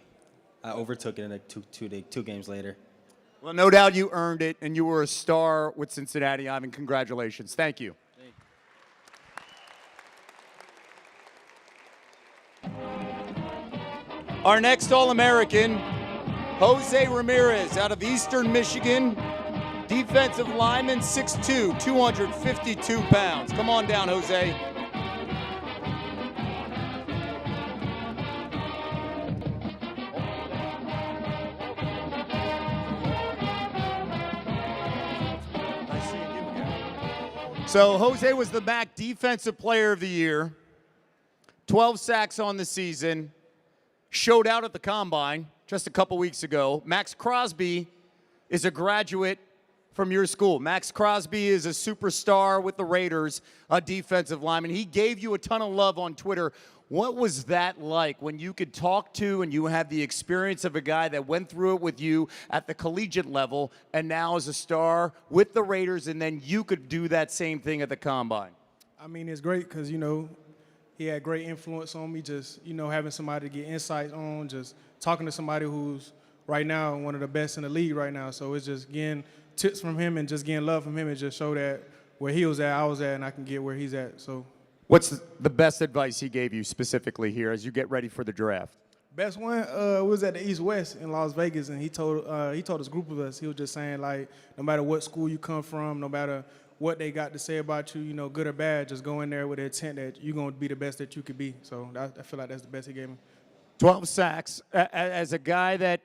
I overtook it in like 2 games later. Well, no doubt you earned it, and you were a star with Cincinnati, Ivan. Congratulations. Thank you. Our next All-American, Jose Ramirez out of Eastern Michigan, defensive lineman, 6'2", 252 pounds. Come on down, Jose. So Jose was the MAC Defensive Player of the Year, 12 sacks on the season, showed out at the Combine just a couple weeks ago. Max Crosby is a graduate from your school. Max Crosby is a superstar with the Raiders, a defensive lineman. He gave you a ton of love on Twitter. What was that like when you could talk to and you had the experience of a guy that went through it with you at the collegiate level and now is a star with the Raiders, and then you could do that same thing at the Combine? I mean, it's great because, you know, he had great influence on me, just, you know, having somebody to get insights on, just talking to somebody who's right now one of the best in the league right now. So it's just getting tips from him and just getting love from him and just show that where he was at, I was at, and I can get where he's at. So. What's the best advice he gave you specifically here as you get ready for the draft? Best one was at the East West in Las Vegas, and he told this group of us, he was just saying, like, no matter what school you come from, no matter what they got to say about you, you know, good or bad, just go in there with the intent that you're going to be the best that you could be. So I feel like that's the best he gave me. 12 sacks. As a guy that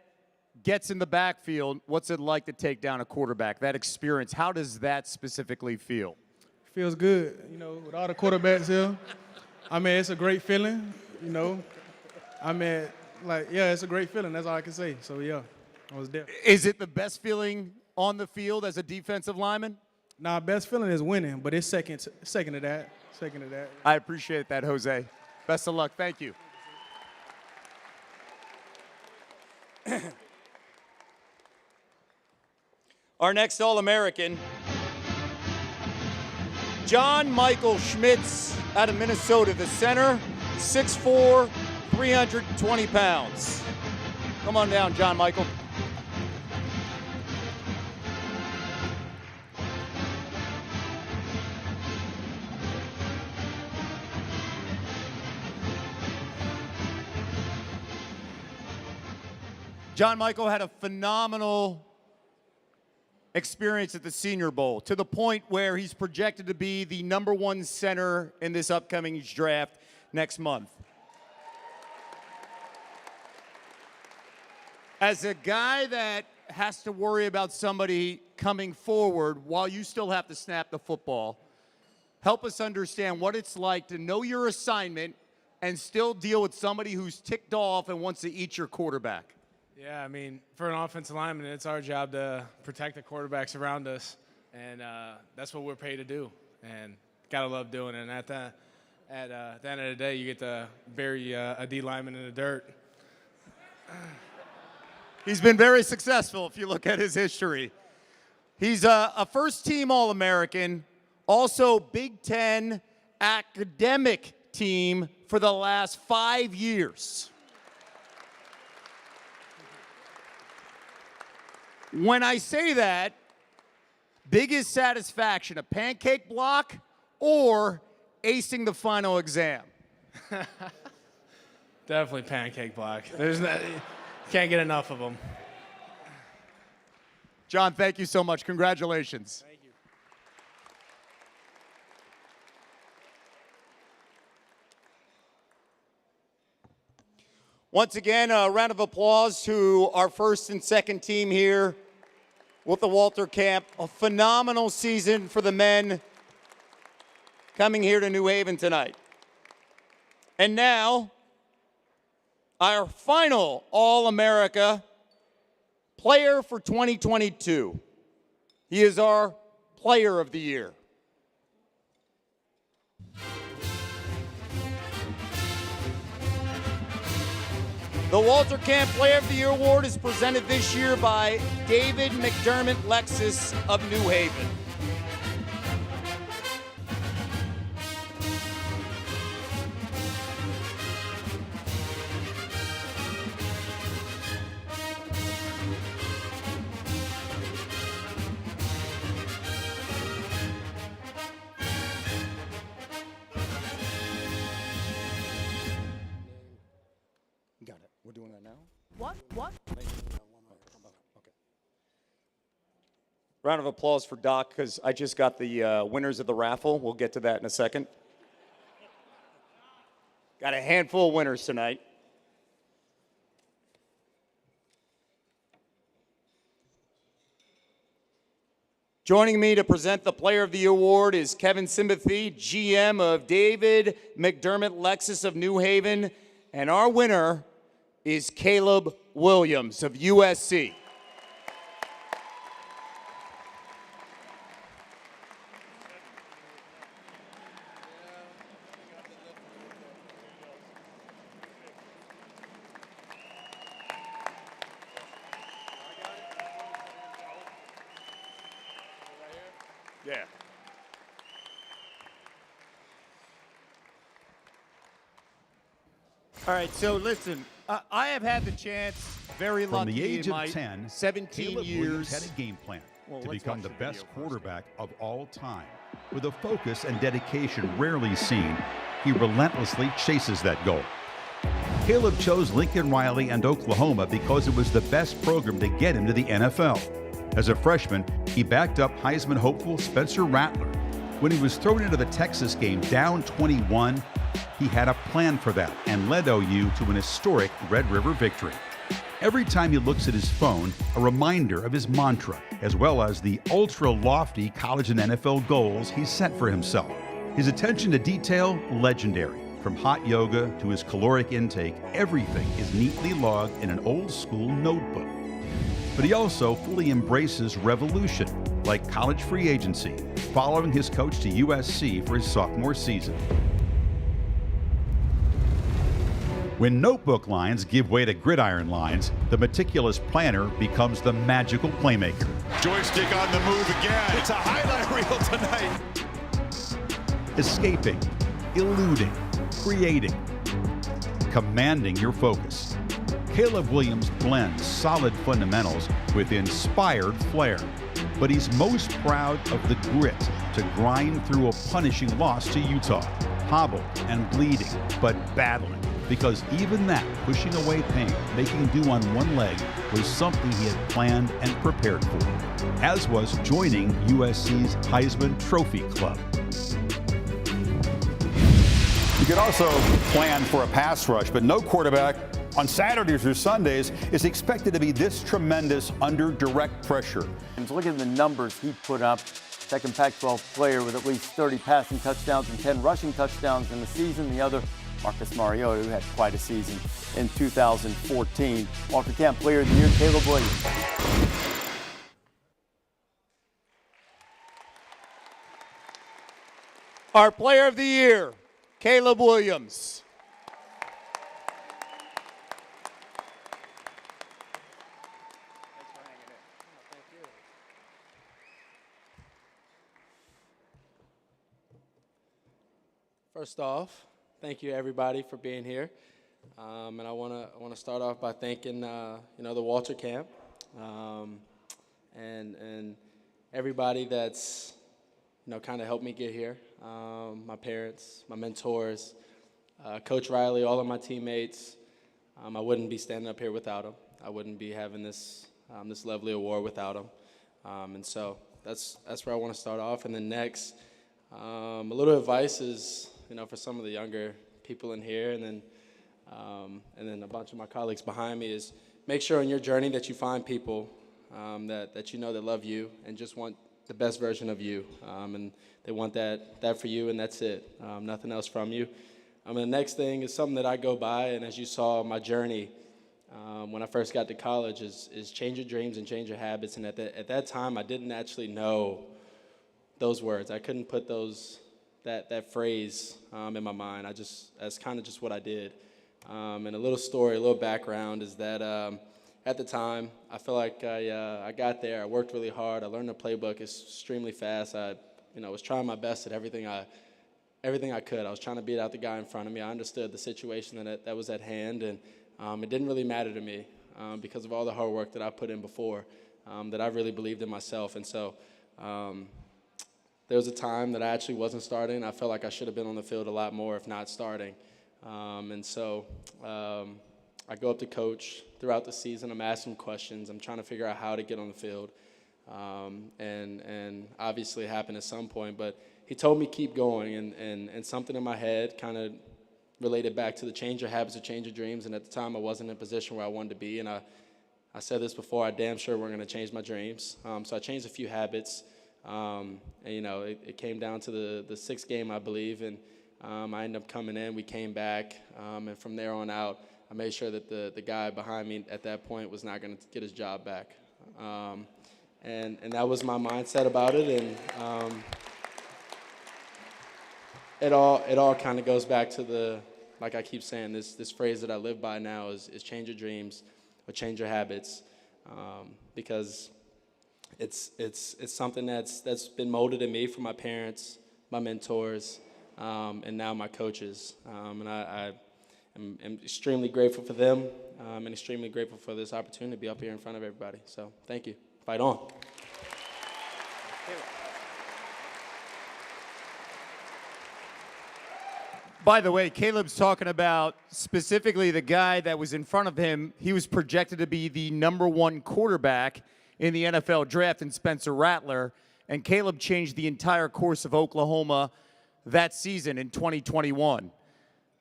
gets in the backfield, what's it like to take down a quarterback? That experience, how does that specifically feel? Feels good, you know, with all the quarterbacks here. I mean, it's a great feeling, you know. I mean, like, yeah, it's a great feeling. That's all I can say. So, yeah, I was there. Is it the best feeling on the field as a defensive lineman? Nah, best feeling is winning, but it's second to that. Second to that. I appreciate that, Jose. Best of luck. Thank you. Our next All-American, John Michael Schmitz out of Minnesota, the center, 6'4", 320 pounds. Come on down, John Michael. John Michael had a phenomenal experience at the Senior Bowl, to the point where he's projected to be the #1 center in this upcoming draft next month. As a guy that has to worry about somebody coming forward while you still have to snap the football, help us understand what it's like to know your assignment and still deal with somebody who's ticked off and wants to eat your quarterback. Yeah, I mean, for an offensive lineman, it's our job to protect the quarterbacks around us, and that's what we're paid to do, and gotta love doing it. And at the end of the day, you get to bury a D lineman in the dirt. He's been very successful if you look at his history. He's a first-team All-American, also Big Ten academic team for the last 5 years. When I say that, biggest satisfaction, a pancake block or acing the final exam? Definitely pancake block. Can't get enough of them. John, thank you so much. Congratulations. Thank you. Once again, a round of applause to our first and second team here with the Walter Camp. A phenomenal season for the men coming here to New Haven tonight. And now, our final All-America player for 2022. He is our Player of the Year. The Walter Camp Player of the Year Award is presented this year by David McDermott Lexus of New Haven. Got it. We're doing that now? What? Round of applause for Doc, because I just got the winners of the raffle. We'll get to that in a second. Got a handful of winners tonight. Joining me to present the Player of the Year award is Kevin Simbathy, GM of David McDermott Lexus of New Haven, and our winner is Caleb Williams of USC. Yeah. All right, so listen, I have had the chance, very From lucky the age in of my 10, 17 Caleb years. Williams had a game plan Well, to let's become watch the the best video quarterback of all time. With a focus and dedication rarely seen, he relentlessly chases that goal. Caleb chose Lincoln Riley and Oklahoma because it was the best program to get him to the NFL. As a freshman, he backed up Heisman hopeful Spencer Rattler. When he was thrown into the Texas game down 21, he had a plan for that and led OU to an historic Red River victory. Every time he looks at his phone, a reminder of his mantra, as well as the ultra-lofty college and NFL goals he set for himself. His attention to detail, legendary. From hot yoga to his caloric intake, everything is neatly logged in an old-school notebook. But he also fully embraces revolution, like college free agency, following his coach to USC for his sophomore season. When notebook lines give way to gridiron lines, the meticulous planner becomes the magical playmaker. Joystick on the move again. It's a highlight reel tonight. Escaping, eluding, creating, commanding your focus. Caleb Williams blends solid fundamentals with inspired flair, but he's most proud of the grit to grind through a punishing loss to Utah, hobbled and bleeding, but battling, because even that, pushing away pain, making do on one leg, was something he had planned and prepared for, as was joining USC's Heisman Trophy Club. You could also plan for a pass rush, but no quarterback on Saturdays or Sundays is expected to be this tremendous under direct pressure. Look at the numbers he put up. Second Pac-12 player with at least 30 passing touchdowns and 10 rushing touchdowns in the season. The other, Marcus Mariota, who had quite a season in 2014. Walter Camp Player of the Year, Caleb Williams. Our Player of the Year, Caleb Williams. First off, thank you everybody for being here, and I want to start off by thanking the Walter Camp, and everybody that's kind of helped me get here. My parents, my mentors, Coach Riley, all of my teammates. I wouldn't be standing up here without them. I wouldn't be having this lovely award without them. And so that's where I want to start off. And then next, a little advice is, for some of the younger people in here, and then a bunch of my colleagues behind me, is make sure on your journey that you find people that that love you and just want the best version of you, and they want that for you, and that's it, nothing else from you. And the next thing is something that I go by, and as you saw my journey when I first got to college, is change your dreams and change your habits. And at that time, I didn't actually know those words. I couldn't put that phrase in my mind. That's kind of just what I did. And a little story, a little background is that at the time, I feel like I got there. I worked really hard. I learned the playbook extremely fast. I was trying my best at everything I could. I was trying to beat out the guy in front of me. I understood the situation that was at hand, and it didn't really matter to me because of all the hard work that I put in before, that I really believed in myself. And so there was a time that I actually wasn't starting. I felt like I should have been on the field a lot more if not starting. And so I go up to Coach throughout the season. I'm asking questions. I'm trying to figure out how to get on the field. And obviously it happened at some point, but he told me keep going, and something in my head kind of related back to the change your habits or change your dreams. And at the time I wasn't in a position where I wanted to be, and I said this before, I damn sure weren't going to change my dreams. So I changed a few habits. And, you know, it came down to the sixth game, I believe, and I ended up coming in. We came back, and from there on out, I made sure that the guy behind me at that point was not going to get his job back. And that was my mindset about it, and it all kind of goes back to like I keep saying, this phrase that I live by now is change your dreams or change your habits, because it's something that's been molded in me from my parents, my mentors, and now my coaches. And I am extremely grateful for them, and extremely grateful for this opportunity to be up here in front of everybody. So thank you. Fight on. By the way, Caleb's talking about specifically the guy that was in front of him. He was projected to be the #1 quarterback in the NFL draft in Spencer Rattler, and Caleb changed the entire course of Oklahoma that season in 2021,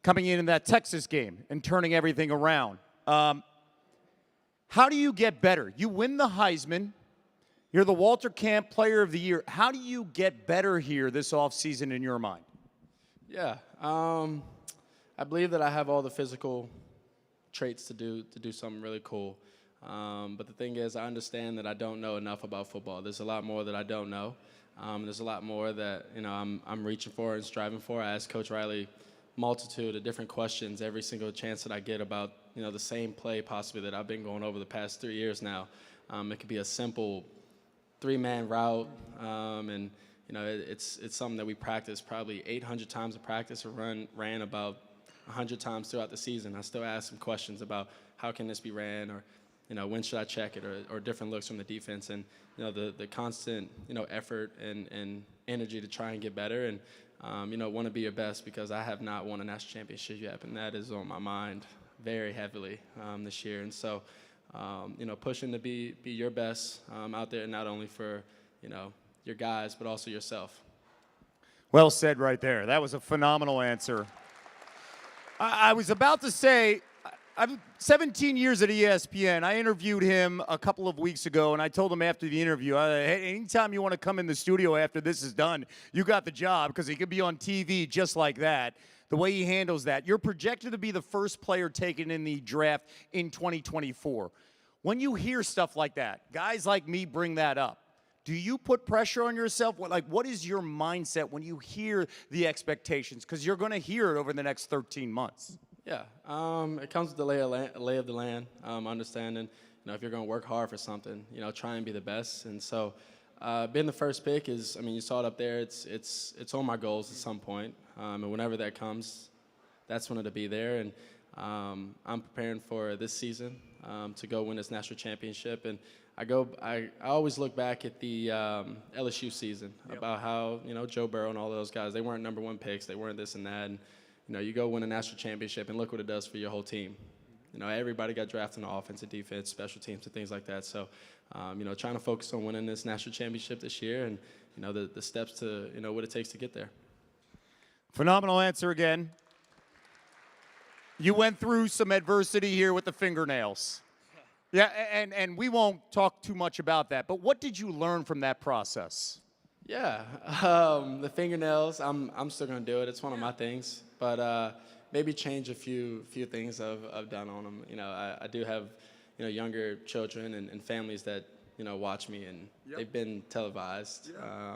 coming in that Texas game and turning everything around. How do you get better? You win the Heisman. You're the Walter Camp Player of the Year. How do you get better here this offseason in your mind? Yeah, I believe that I have all the physical traits to do something really cool. But the thing is, I understand that I don't know enough about football. There's a lot more that I don't know. There's a lot more that I'm reaching for and striving for. I ask Coach Riley multitude of different questions every single chance that I get about the same play possibly that I've been going over the past 3 years now. It could be a simple 3-man route, and it's something that we practice probably 800 times in practice, or ran about 100 times throughout the season. I still ask some questions about how can this be ran, or when should I check it, or different looks from the defense, and the constant effort and energy to try and get better, and want to be your best, because I have not won a national championship yet, and that is on my mind very heavily this year. And so pushing to be your best out there, not only for your guys, but also yourself. Well said right there. That was a phenomenal answer. I was about to say, I'm 17 years at ESPN. I interviewed him a couple of weeks ago, and I told him after the interview, hey, anytime you want to come in the studio after this is done, you got the job, because he could be on TV just like that. The way he handles that. You're projected to be the first player taken in the draft in 2024. When you hear stuff like that, guys like me bring that up. Do you put pressure on yourself? What is your mindset when you hear the expectations? Because you're going to hear it over the next 13 months. Yeah, it comes with the lay of the land, understanding, if you're going to work hard for something, try and be the best. And so being the first pick is, you saw it up there, it's on my goals at some point. And whenever that comes, that's when it'll be there. And I'm preparing for this season to go win this national championship. And I always look back at the LSU season, about how, Joe Burrow and all those guys, they weren't #1 picks, they weren't this and that. And, you go win a national championship, and look what it does for your whole team. Everybody got drafted on offense and defense, special teams, and things like that. So, trying to focus on winning this national championship this year, and, the steps to, what it takes to get there. Phenomenal answer again. You went through some adversity here with the fingernails. Yeah, and we won't talk too much about that, but what did you learn from that process? Yeah, the fingernails, I'm still going to do it. It's one of my things, but maybe change a few things I've done on them. I do have, younger children and families that, watch me, and they've been televised,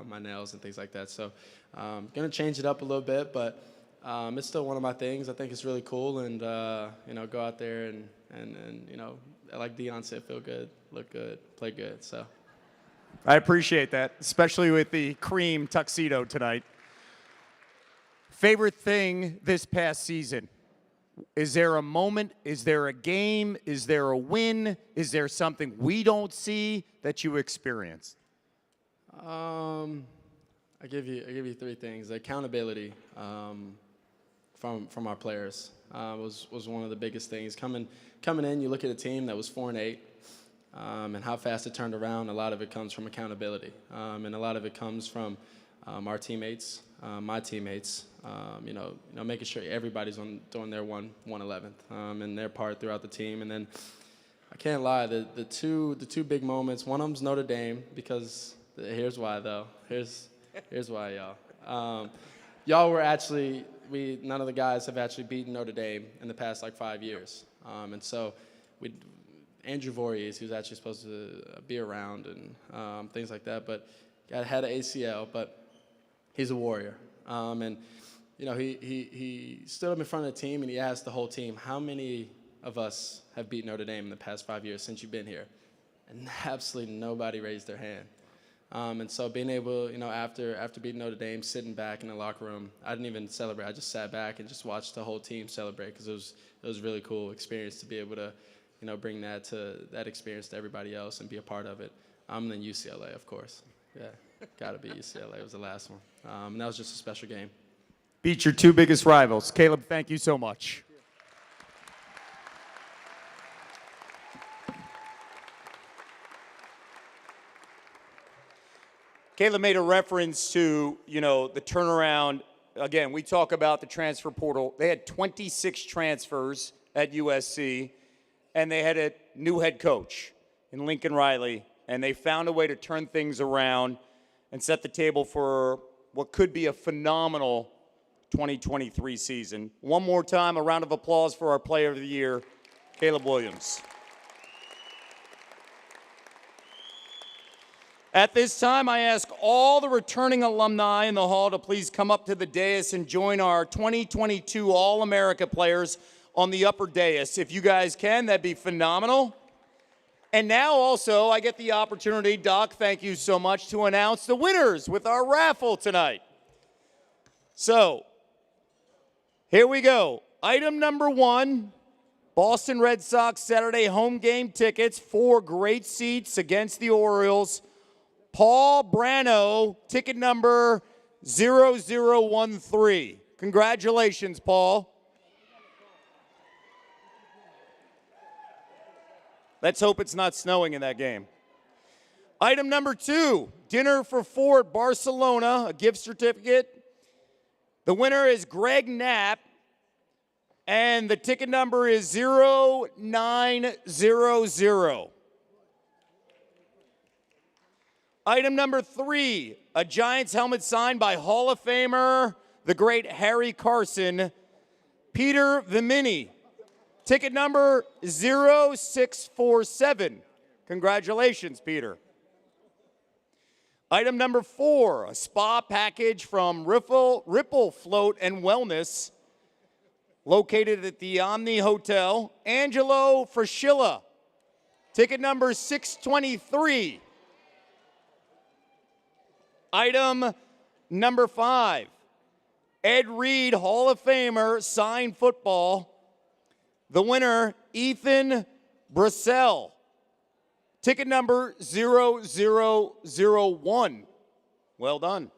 my nails and things like that. So going to change it up a little bit, but it's still one of my things. I think it's really cool, and, go out there and like Deion said, feel good, look good, play good. So I appreciate that, especially with the cream tuxedo tonight. Favorite thing this past season? Is there a moment? Is there a game? Is there a win? Is there something we don't see that you experienced? I give you 3 things. The accountability from our players was one of the biggest things. Coming in, you look at a team that was 4-8, and how fast it turned around. A lot of it comes from accountability, and a lot of it comes from our teammates, my teammates. Making sure everybody's doing their 1/11th and their part throughout the team. And then I can't lie, the two big moments. One of them's Notre Dame, because Here's why, though. Here's why, y'all. Y'all were actually, none of the guys have actually beaten Notre Dame in the past, like, 5 years. And so Andrew Voorhees, who's actually supposed to be around and things like that, but had an ACL, but he's a warrior. And, you know, he stood up in front of the team and he asked the whole team, how many of us have beaten Notre Dame in the past 5 years since you've been here? And absolutely nobody raised their hand. And so being able, you know, after beating Notre Dame, sitting back in the locker room, I didn't even celebrate. I just sat back and just watched the whole team celebrate because it was a really cool experience to be able to, you know, bring that experience to everybody else and be a part of it. And then UCLA, of course. Yeah, gotta be UCLA. It was the last one. And that was just a special game. Beat your two biggest rivals. Caleb, thank you so much. Caleb made a reference to, you know, the turnaround. Again, we talk about the transfer portal. They had 26 transfers at USC, and they had a new head coach in Lincoln Riley, and they found a way to turn things around and set the table for what could be a phenomenal 2023 season. One more time, a round of applause for our Player of the Year, Caleb Williams. At this time, I ask all the returning alumni in the hall to please come up to the dais and join our 2022 All-America players on the upper dais. If you guys can, that'd be phenomenal. And now also, I get the opportunity, Doc, thank you so much, to announce the winners with our raffle tonight. So, here we go. Item number 1, Boston Red Sox Saturday home game tickets, 4 great seats against the Orioles. Paul Brano, ticket number 0013. Congratulations, Paul. Let's hope it's not snowing in that game. Item number 2, dinner for 4 at Barcelona, a gift certificate. The winner is Greg Knapp, and the ticket number is 0900. Item number 3, a Giants helmet signed by Hall of Famer, the great Harry Carson, Peter Vimini. Ticket number 0647. Congratulations, Peter. Item number 4, a spa package from Ripple Float and Wellness, located at the Omni Hotel, Angelo Fraschilla. Ticket number 623. Item number 5, Ed Reed Hall of Famer signed football. The winner, Ethan Brissell. Ticket number 0001. Well done.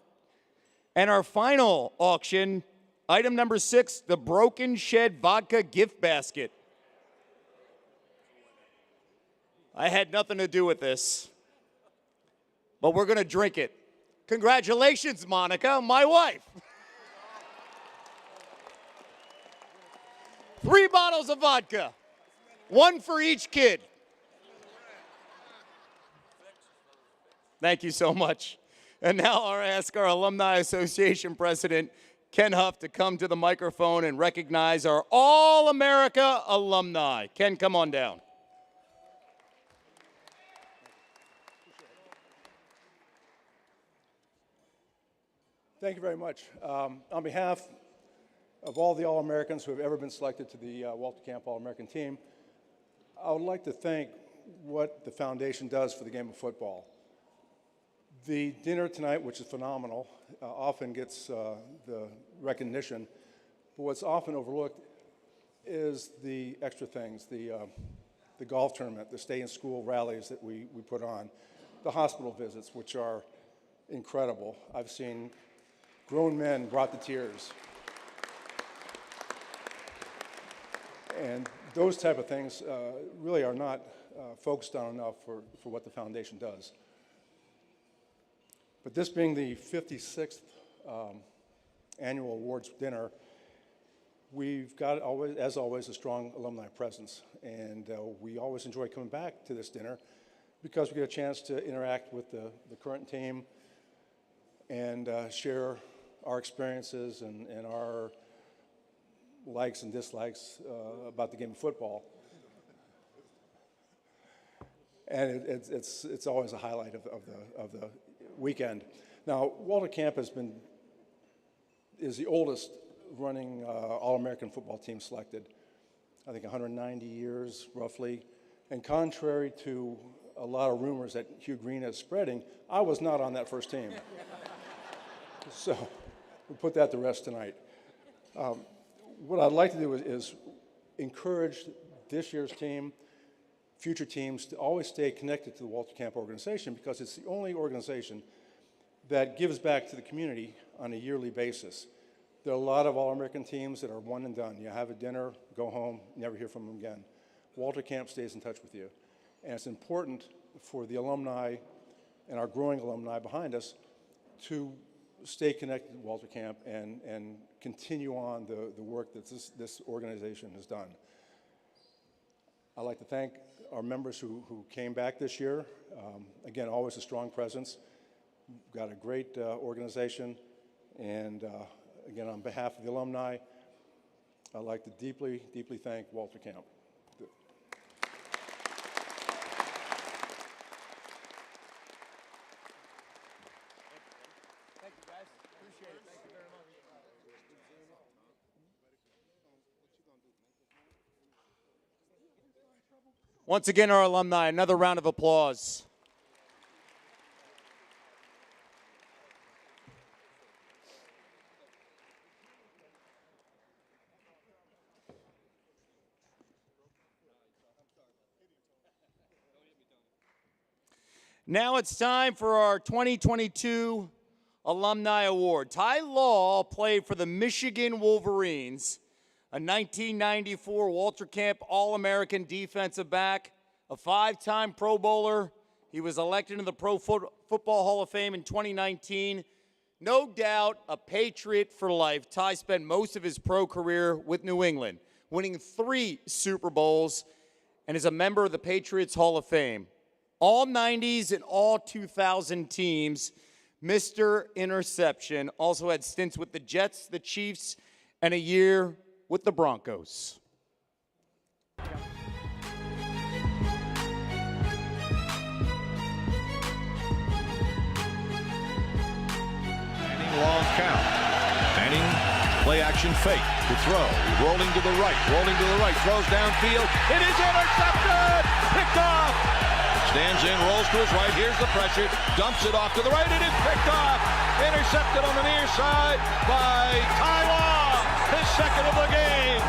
And our final auction, item number 6, the Broken Shed Vodka gift basket. I had nothing to do with this, but we're going to drink it. Congratulations, Monica, my wife. 3 bottles of vodka, 1 for each kid. Thank you so much. And now I'll ask our Alumni Association President, Ken Huff, to come to the microphone and recognize our All-America alumni. Ken, come on down. Thank you very much. On behalf of all the All-Americans who have ever been selected to the Walter Camp All-American team, I would like to thank what the foundation does for the game of football. The dinner tonight, which is phenomenal, often gets the recognition, but what's often overlooked is the extra things, the golf tournament, the stay-in-school rallies that we put on, the hospital visits, which are incredible. I've seen grown men brought to tears. And those type of things really are not focused on enough for what the foundation does. But this being the 56th annual awards dinner, we've got, as always, a strong alumni presence. And we always enjoy coming back to this dinner because we get a chance to interact with the current team and share our experiences and our likes and dislikes about the game of football. And it's always a highlight of the weekend. Now, Walter Camp is the oldest running All-American football team selected. I think 190 years, roughly. And contrary to a lot of rumors that Hugh Green is spreading, I was not on that first team. So we'll put that to rest tonight. What I'd like to do is encourage this year's team, future teams, to always stay connected to the Walter Camp organization, because it's the only organization that gives back to the community on a yearly basis. There are a lot of All-American teams that are one and done. You have a dinner, go home, never hear from them again. Walter Camp stays in touch with you. And it's important for the alumni and our growing alumni behind us to stay connected to Walter Camp and continue on the work that this organization has done. I'd like to thank our members who came back this year. Again, always a strong presence. We've got a great organization, and again, on behalf of the alumni, I'd like to deeply, deeply thank Walter Camp. Thank you, guys. Appreciate it. Thank you very much. Once again, our alumni, another round of applause. Now it's time for our 2022 Alumni Award. Ty Law played for the Michigan Wolverines, a 1994 Walter Camp All-American defensive back, a 5-time Pro Bowler. He was elected to the Pro Football Hall of Fame in 2019. No doubt a Patriot for life. Ty spent most of his pro career with New England, winning 3 Super Bowls, and is a member of the Patriots Hall of Fame. All 90s and all 2000 teams. Mr. Interception also had stints with the Jets, the Chiefs, and a year with the Broncos. Long count. Manning, play action fake to throw. Rolling to the right, throws downfield. It is intercepted! Picked off! Stands in, rolls to his right. Here's the pressure. Dumps it off to the right. It is picked off. Intercepted on the near side by Ty Law. His second of the game.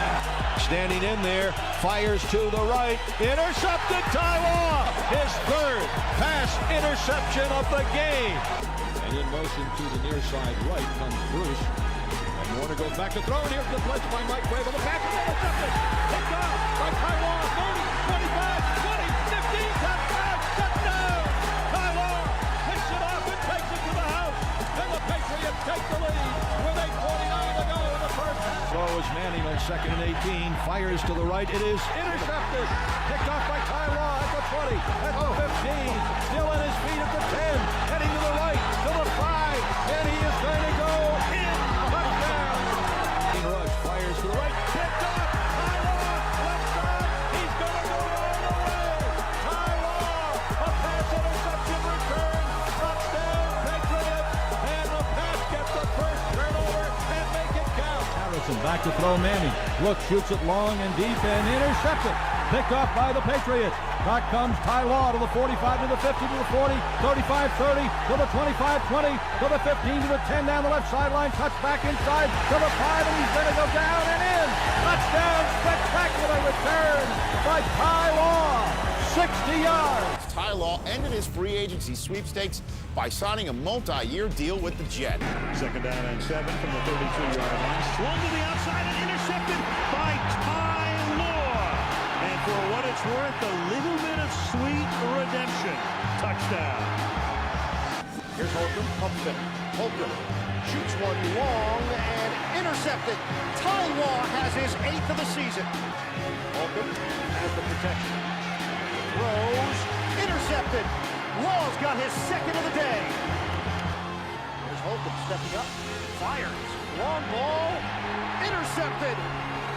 Standing in there, fires to the right. Intercepted Ty Law. His third pass interception of the game. And in motion to the near side right comes Bruce. And Warner goes back to throw. And here's the blitz by Mike Vrabel. The pass is intercepted. Picked off by Ty Law. 30, 25, 20, 15, touchdown, touchdown. Ty Law picks it off and takes it to the house. And the Patriots take the lead with 8:49 to go in the first half. Throws Manning on 2nd and 18. Fires to the right. It is intercepted. Picked off by Ty Law at the 20, at the 15. Still on his feet at the 10. Heading to the right, to the 5. And he is going to go in. Touchdown. Rush fires to the right. Picked off. Ty Law, left side. He's going to go all the way. Ty Law, a pass interception return. Touchdown, Patriots. And the pass gets the first turnover and make it count. Harrison back to throw. Manning. Look, shoots it long and deep and intercepted. Picked off by the Patriots. Back comes Ty Law to the 45, to the 50, to the 40, 35, 30, to the 25, 20, to the 15, to the 10 down the left sideline. Cuts back inside to the 5, and he's going to go down and in. Touchdown, spectacular return by Ty Law. 60 yards. Ty Law ended his free agency sweepstakes by signing a multi-year deal with the Jets. 2nd down and 7 from the 32-yard line. Swung to the outside and intercepted by Ty Law. And for what it's worth, a little bit of sweet redemption. Touchdown. Here's Holcomb, pumps it. Holcomb shoots one long and intercepted. Ty Law has his 8th of the season. Holcomb has the protection. Throws, intercepted. intercepted. Law's got his second of the day. There's Holcomb stepping up, fires, long ball, intercepted.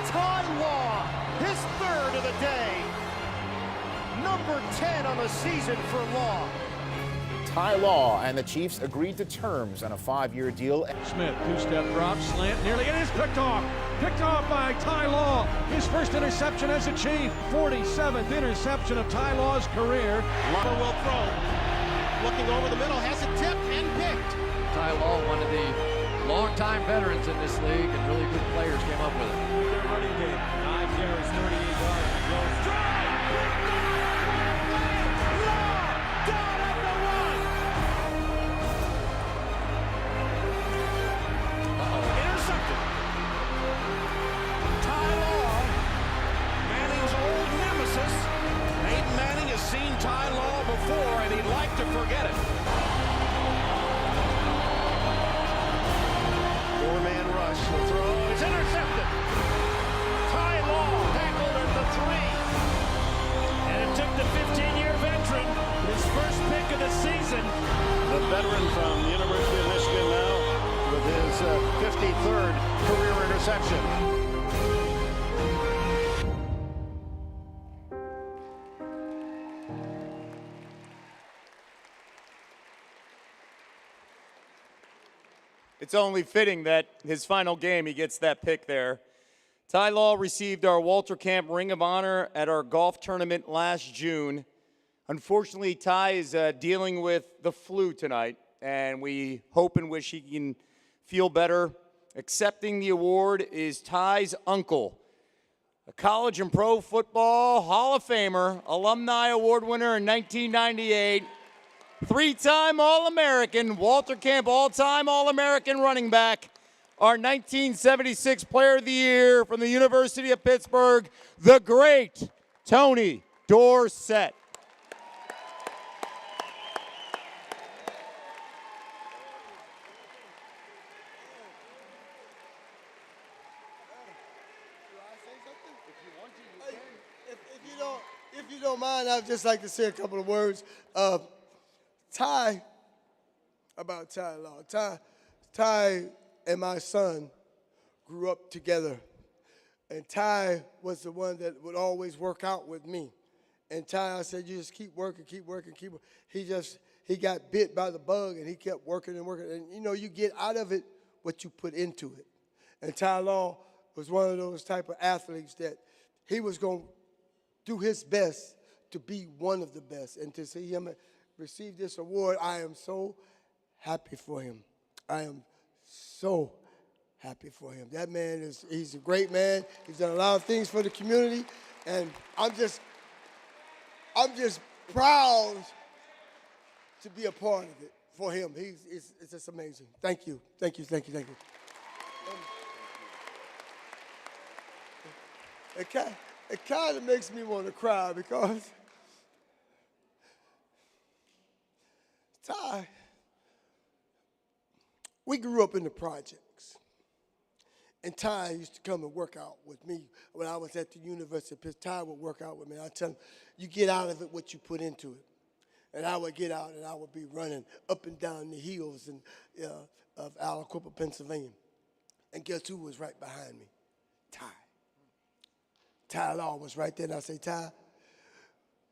Ty Law, his third of the day. Number 10 on the season for Law. Ty Law and the Chiefs agreed to terms on a 5-year deal. Smith, two-step drop, slant, nearly, it is picked off. Picked off by Ty Law. His first interception as a Chief. 47th interception of Ty Law's career. Law will throw. Looking over the middle, has it tipped and picked. Ty Law, one of the longtime veterans in this league, and really good players came up with it. Their running game, 9 carries, 38 yards. Goes drive. Ty Law before, and he'd like to forget it. Four-man rush, the throw is intercepted. Ty Law tackled at the 3. And it took the 15-year veteran, his first pick of the season. The veteran from the University of Michigan now with his 53rd career interception. It's only fitting that his final game, he gets that pick there. Ty Law received our Walter Camp Ring of Honor at our golf tournament last June. Unfortunately, Ty is dealing with the flu tonight, and we hope and wish he can feel better. Accepting the award is Ty's uncle, a college and pro football Hall of Famer, alumni award winner in 1998, 3-time All-American, Walter Camp all-time All-American running back, our 1976 Player of the Year from the University of Pittsburgh, the great Tony Dorsett. If you don't mind, I'd just like to say a couple of words. Ty Law. Ty and my son grew up together. And Ty was the one that would always work out with me. And Ty, I said, you just keep working. He got bit by the bug, and he kept working and working. And, you know, you get out of it what you put into it. And Ty Law was one of those type of athletes that he was going to do his best to be one of the best. And to see him receive this award, I am so happy for him. I am so happy for him. That man he's a great man. He's done a lot of things for the community, and I'm just proud to be a part of it for him. It's just amazing. Thank you. It kind of makes me want to cry because Ty, we grew up in the projects. And Ty used to come and work out with me when I was at the University of Pittsburgh. Ty would work out with me. I tell him, you get out of it what you put into it. And I would get out and I would be running up and down the hills of Aliquippa, Pennsylvania. And guess who was right behind me? Ty. Ty Law was right there. And I say, Ty,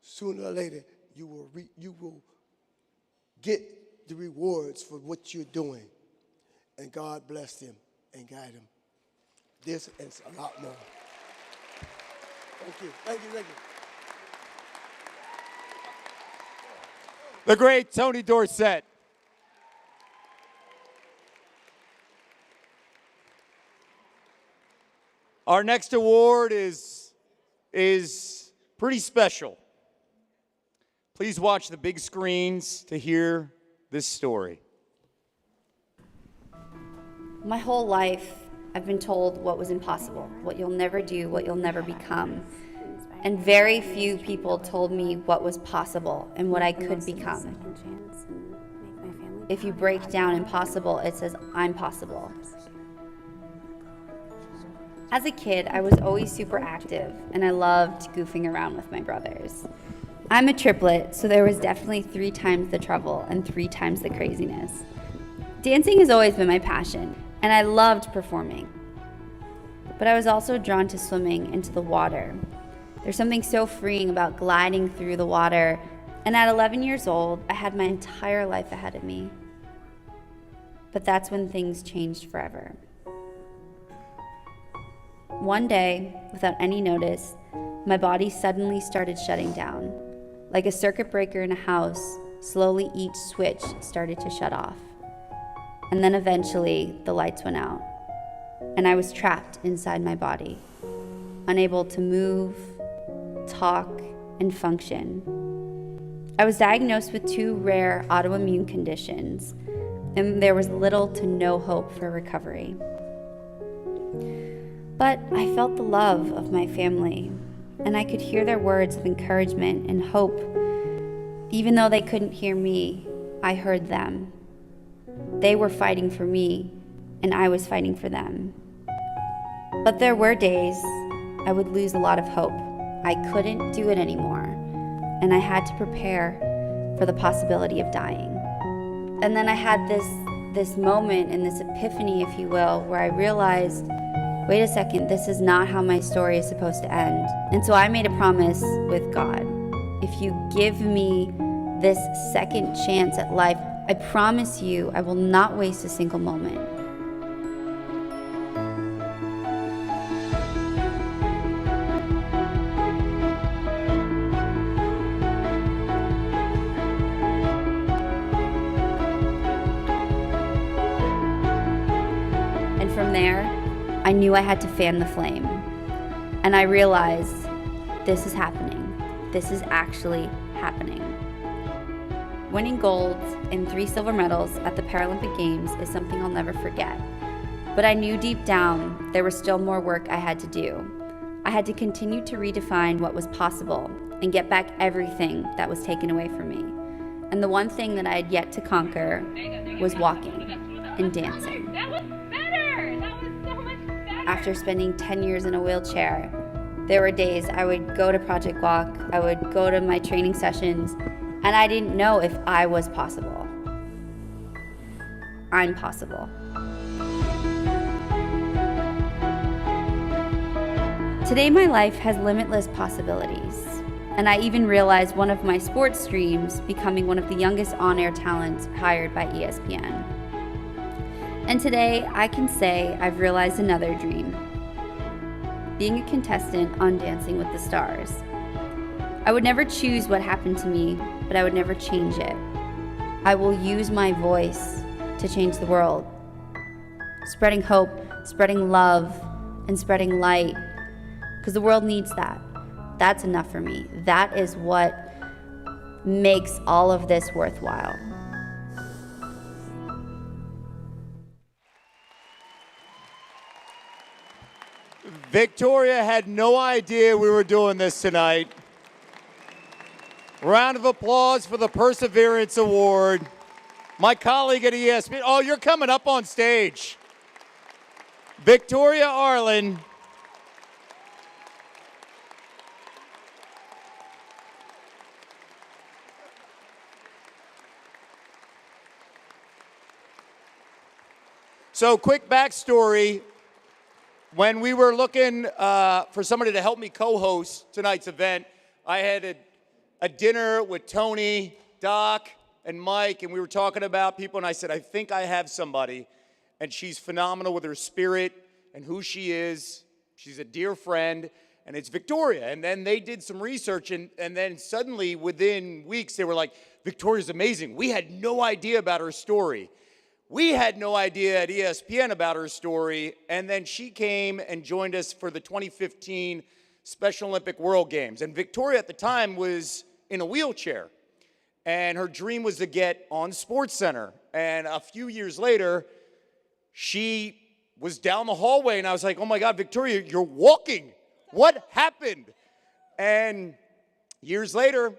sooner or later, you will get the rewards for what you're doing. And God blessed him and guided him. This is a lot more. Thank you. The great Tony Dorsett. Our next award is pretty special. Please watch the big screens to hear this story. My whole life, I've been told what was impossible, what you'll never do, what you'll never become. And very few people told me what was possible and what I could become. If you break down impossible, it says I'm possible. As a kid, I was always super active, and I loved goofing around with my brothers. I'm a triplet, so there was definitely 3 times the trouble and 3 times the craziness. Dancing has always been my passion, and I loved performing. But I was also drawn to swimming into the water. There's something so freeing about gliding through the water, and at 11 years old, I had my entire life ahead of me. But that's when things changed forever. One day, without any notice, my body suddenly started shutting down. Like a circuit breaker in a house, slowly each switch started to shut off. And then eventually, the lights went out, and I was trapped inside my body, unable to move, talk, and function. I was diagnosed with 2 rare autoimmune conditions, and there was little to no hope for recovery. But I felt the love of my family, and I could hear their words of encouragement and hope. Even though they couldn't hear me, I heard them. They were fighting for me, and I was fighting for them. But there were days I would lose a lot of hope. I couldn't do it anymore, and I had to prepare for the possibility of dying. And then I had this moment and this epiphany, if you will, where I realized, wait a second, this is not how my story is supposed to end. And so I made a promise with God. If you give me this second chance at life, I promise you I will not waste a single moment. And from there, I knew I had to fan the flame. And I realized this is happening. This is actually happening. Winning gold and 3 silver medals at the Paralympic Games is something I'll never forget. But I knew deep down there was still more work I had to do. I had to continue to redefine what was possible and get back everything that was taken away from me. And the one thing that I had yet to conquer was walking and dancing. That was better! That was so much better! After spending 10 years in a wheelchair, there were days I would go to Project Walk, I would go to my training sessions, and I didn't know if I was possible. I'm possible. Today my life has limitless possibilities, and I even realized one of my sports dreams becoming one of the youngest on-air talents hired by ESPN. And today I can say I've realized another dream, being a contestant on Dancing with the Stars. I would never choose what happened to me, but I would never change it. I will use my voice to change the world, spreading hope, spreading love, and spreading light, because the world needs that. That's enough for me. That is what makes all of this worthwhile. Victoria had no idea we were doing this tonight. Round of applause for the Perseverance Award. My colleague at ESPN, oh, you're coming up on stage. Victoria Arlen. So, quick backstory. When we were looking for somebody to help me co-host tonight's event, I had a dinner with Tony, Doc, and Mike, and we were talking about people, and I said, I think I have somebody, and she's phenomenal with her spirit and who she is. She's a dear friend, and it's Victoria. And then they did some research, and then suddenly, within weeks, they were like, Victoria's amazing. We had no idea about her story. We had no idea at ESPN about her story, and then she came and joined us for the 2015 Special Olympic World Games. And Victoria at the time was in a wheelchair, and her dream was to get on SportsCenter. And a few years later, she was down the hallway, and I was like, oh my God, Victoria, you're walking. What happened? And years later,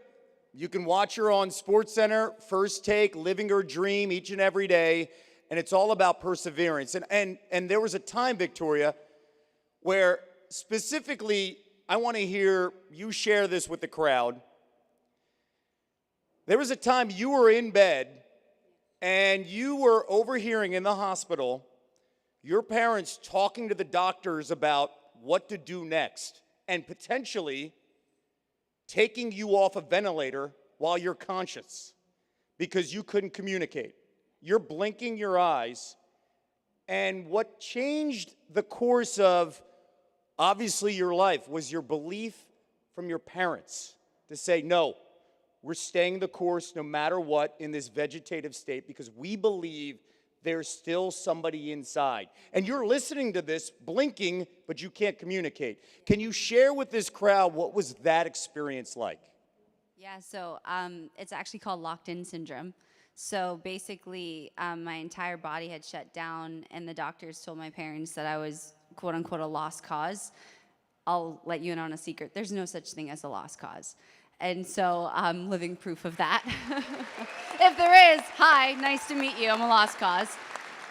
you can watch her on SportsCenter, First Take, living her dream each and every day, and it's all about perseverance. And there was a time, Victoria, where specifically, I want to hear you share this with the crowd. There was a time you were in bed and you were overhearing in the hospital your parents talking to the doctors about what to do next and potentially taking you off a ventilator while you're conscious because you couldn't communicate. You're blinking your eyes. And what changed the course of, obviously, your life was your belief from your parents to say, no, we're staying the course no matter what in this vegetative state because we believe there's still somebody inside. And you're listening to this, blinking, but you can't communicate. Can you share with this crowd what was that experience like? Yeah, so it's actually called locked-in syndrome. So basically, my entire body had shut down, and the doctors told my parents that I was, quote-unquote, a lost cause. I'll let you in on a secret. There's no such thing as a lost cause. And so I'm living proof of that. If there is, hi, nice to meet you. I'm a lost cause.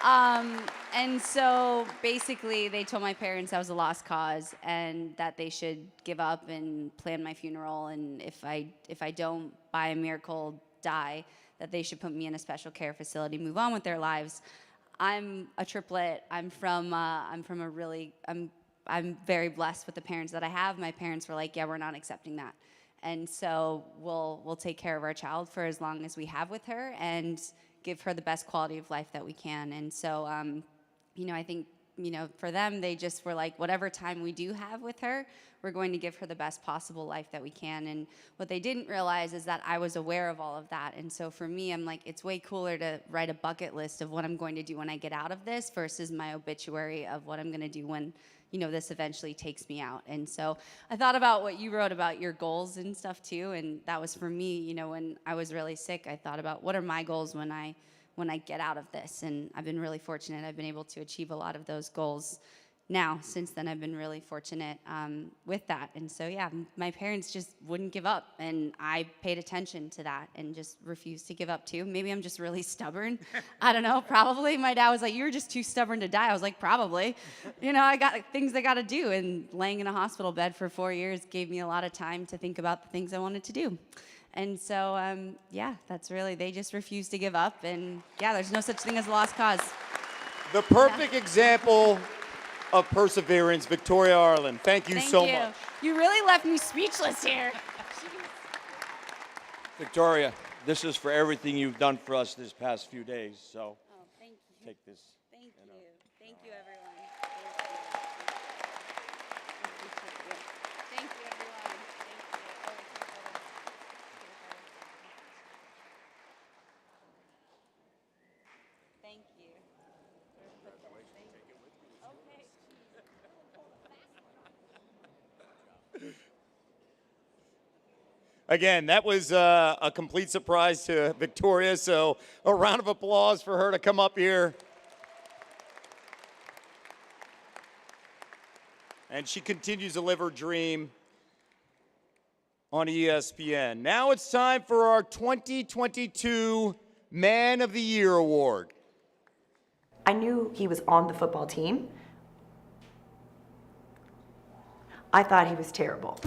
And so basically, they told my parents I was a lost cause and that they should give up and plan my funeral. And if I don't, by a miracle, die, that they should put me in a special care facility, move on with their lives. I'm a triplet. I'm very blessed with the parents that I have. My parents were like, yeah, we're not accepting that. And so we'll take care of our child for as long as we have with her and give her the best quality of life that we can. And so, I think, for them, they just were like, whatever time we do have with her, we're going to give her the best possible life that we can. And what they didn't realize is that I was aware of all of that. And so for me, I'm like, it's way cooler to write a bucket list of what I'm going to do when I get out of this versus my obituary of what I'm going to do when, this eventually takes me out. And so I thought about what you wrote about your goals and stuff too. And that was for me, when I was really sick, I thought about what are my goals when I get out of this. And I've been really fortunate. I've been able to achieve a lot of those goals now. Since then, I've been really fortunate with that. And so, yeah, my parents just wouldn't give up. And I paid attention to that and just refused to give up too. Maybe I'm just really stubborn. I don't know, probably. My dad was like, you're just too stubborn to die. I was like, probably. I got things I got to do. And laying in a hospital bed for 4 years gave me a lot of time to think about the things I wanted to do. And so, that's really, they just refused to give up. And yeah, there's no such thing as a lost cause. The perfect example of perseverance, Victoria Arlen. Thank you so much. You really left me speechless here. Victoria, this is for everything you've done for us this past few days. So thank you. Take this. Thank you. Thank you, everyone. Thank you, everyone. Thank you. Again, that was a complete surprise to Victoria, so a round of applause for her to come up here. And she continues to live her dream on ESPN. Now it's time for our 2022 Man of the Year Award. I knew he was on the football team. I thought he was terrible.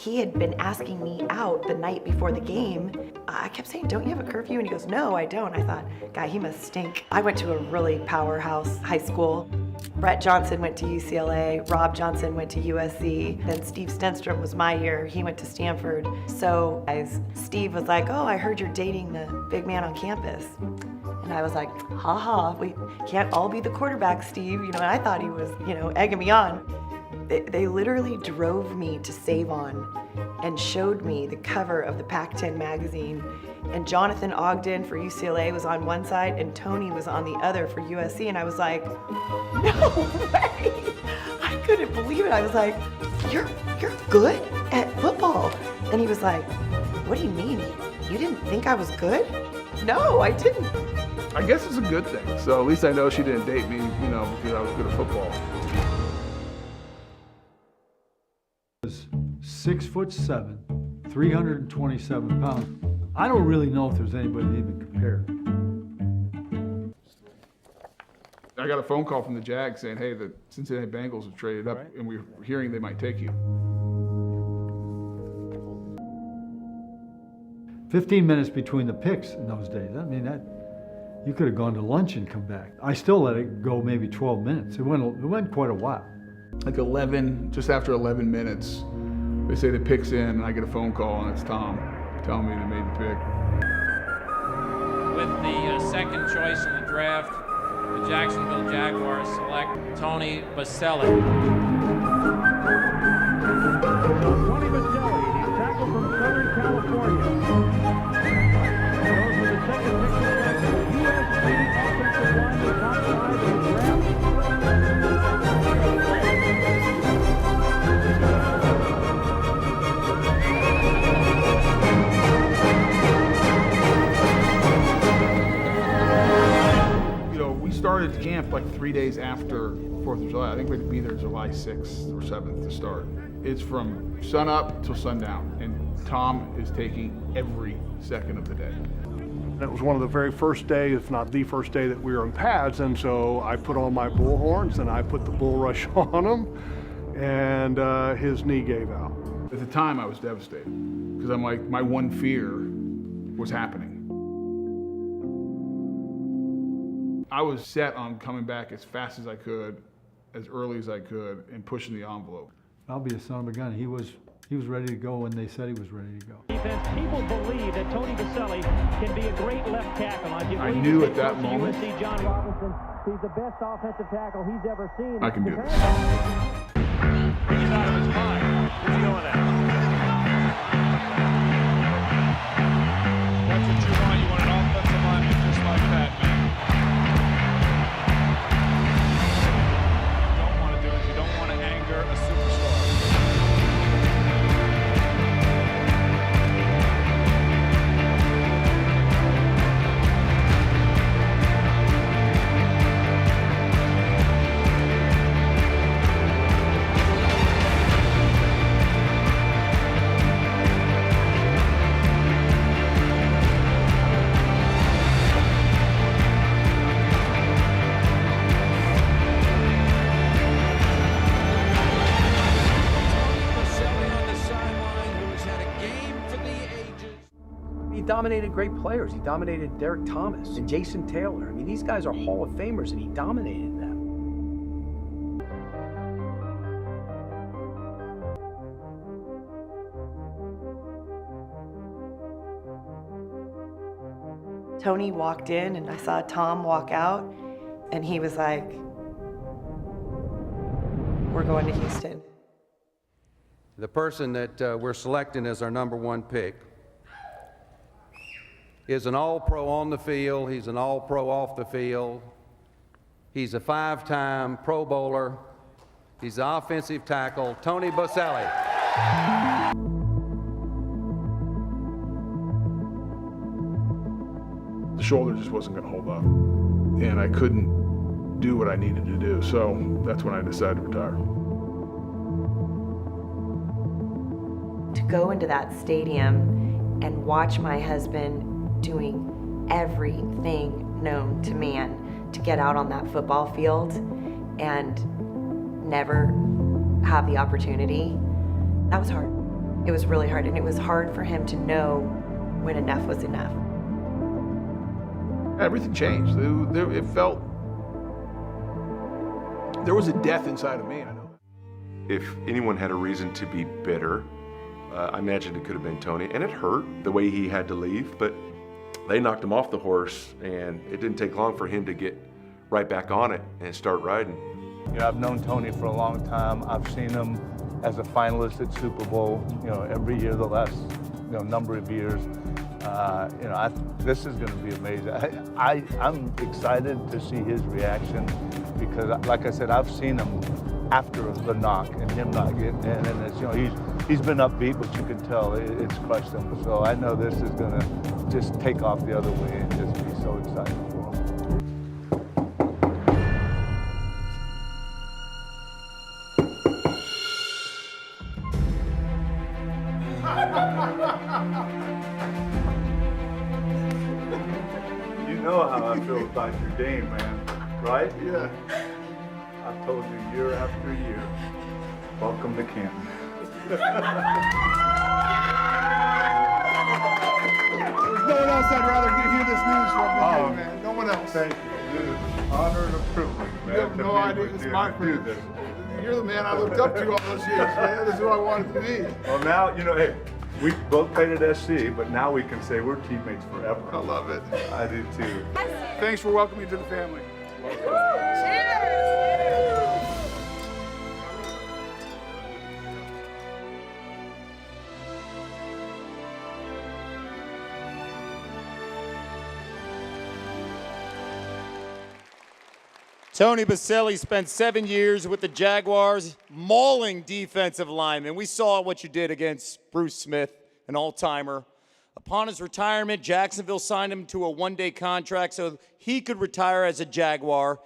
He had been asking me out the night before the game. I kept saying, don't you have a curfew? And he goes, no, I don't. I thought, God, he must stink. I went to a really powerhouse high school. Brett Johnson went to UCLA. Rob Johnson went to USC. Then Steve Stenstrom was my year. He went to Stanford. So as Steve was like, oh, I heard you're dating the big man on campus. And I was like, haha, we can't all be the quarterback, Steve. And I thought he was, egging me on. They literally drove me to Save On and showed me the cover of the Pac-10 magazine. And Jonathan Ogden for UCLA was on one side and Tony was on the other for USC. And I was like, no way. I couldn't believe it. I was like, you're good at football. And he was like, what do you mean? You didn't think I was good? No, I didn't. I guess it's a good thing. So at least I know she didn't date me, because I was good at football. 6'7", 327 pounds. I don't really know if there's anybody to even compare. I got a phone call from the Jags saying, hey, the Cincinnati Bengals have traded up, and we're hearing they might take you. 15 minutes between the picks in those days. I mean, that you could have gone to lunch and come back. I still let it go maybe 12 minutes. It went quite a while. Like 11, just after 11 minutes, they say the pick's in, and I get a phone call, and it's Tom telling me they made the pick. With the second choice in the draft, the Jacksonville Jaguars select Tony Boselli. Tony Boselli, he's tackled from Southern California. Goes with the second pick selected, USC offensive lineman, top 5 in the draft. We started camp like 3 days after 4th of July. I think we had to be there July 6th or 7th to start. It's from sun up till sundown, and Tom is taking every second of the day. That was one of the very first days, if not the first day, that we were in pads, and so I put on my bull horns and I put the bull rush on him, and his knee gave out. At the time, I was devastated because I'm like, my one fear was happening. I was set on coming back as fast as I could, as early as I could, and pushing the envelope. I'll be a son of a gun. He was ready to go when they said he was ready to go. Defense, people believe that Tony Boselli can be a great left tackle. I knew at that moment, USC John Robinson, he's the best offensive tackle he's ever seen. I can do this. He's out of his mind. He's going at. That's what you want. You want an offensive lineman just like that, man. What you don't want to do is you don't want to anger a superstar. He dominated great players. He dominated Derek Thomas and Jason Taylor. I mean, these guys are Hall of Famers, and he dominated them. Tony walked in and I saw Tom walk out, and he was like, "We're going to Houston." The person that we're selecting as our #1 pick is an All-Pro on the field. He's an All-Pro off the field. He's a 5-time Pro Bowler. He's the offensive tackle, Tony Boselli. The shoulder just wasn't going to hold up, and I couldn't do what I needed to do, so that's when I decided to retire. To go into that stadium and watch my husband doing everything known to man to get out on that football field and never have the opportunity, that was hard. It was really hard, and it was hard for him to know when enough was enough. Everything changed. It felt, there was a death inside of me, I know. If anyone had a reason to be bitter, I imagined it could have been Tony, and it hurt the way he had to leave, but they knocked him off the horse, and it didn't take long for him to get right back on it and start riding. You know, I've known Tony for a long time. I've seen him as a finalist at Super Bowl, every year the last, number of years. This is going to be amazing. I'm excited to see his reaction because, like I said, I've seen him after the knock and him not getting in, and it's, he's been upbeat, but you can tell it's crushed him. So I know this is going to just take off the other way and just be so exciting for him. You know how I feel about your game, man, right? Yeah. I've told you year after year, welcome to Canton. Thank you. It is an honor and a privilege, man. You have no idea. It's my privilege. You're the man I looked up to all those years, man. This is who I wanted to be. Well, now, hey, we both played at SC, but now we can say we're teammates forever. I love it. I do too. Thanks for welcoming me to the family. Tony Boselli spent 7 years with the Jaguars, mauling defensive linemen. We saw what you did against Bruce Smith, an all-timer. Upon his retirement, Jacksonville signed him to a one-day contract so he could retire as a Jaguar.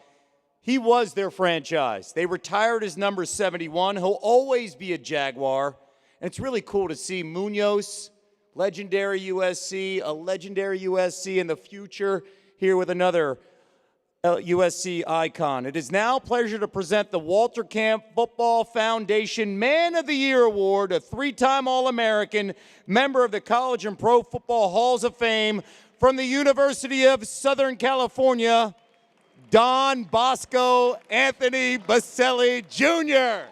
He was their franchise. They retired his number 71. He'll always be a Jaguar. And it's really cool to see Munoz, legendary USC, a legendary USC in the future, here with another USC icon. It is now a pleasure to present the Walter Camp Football Foundation Man of the Year Award, a three-time All-American, member of the College and Pro Football Halls of Fame from the University of Southern California, Don Bosco Anthony Boselli, Jr.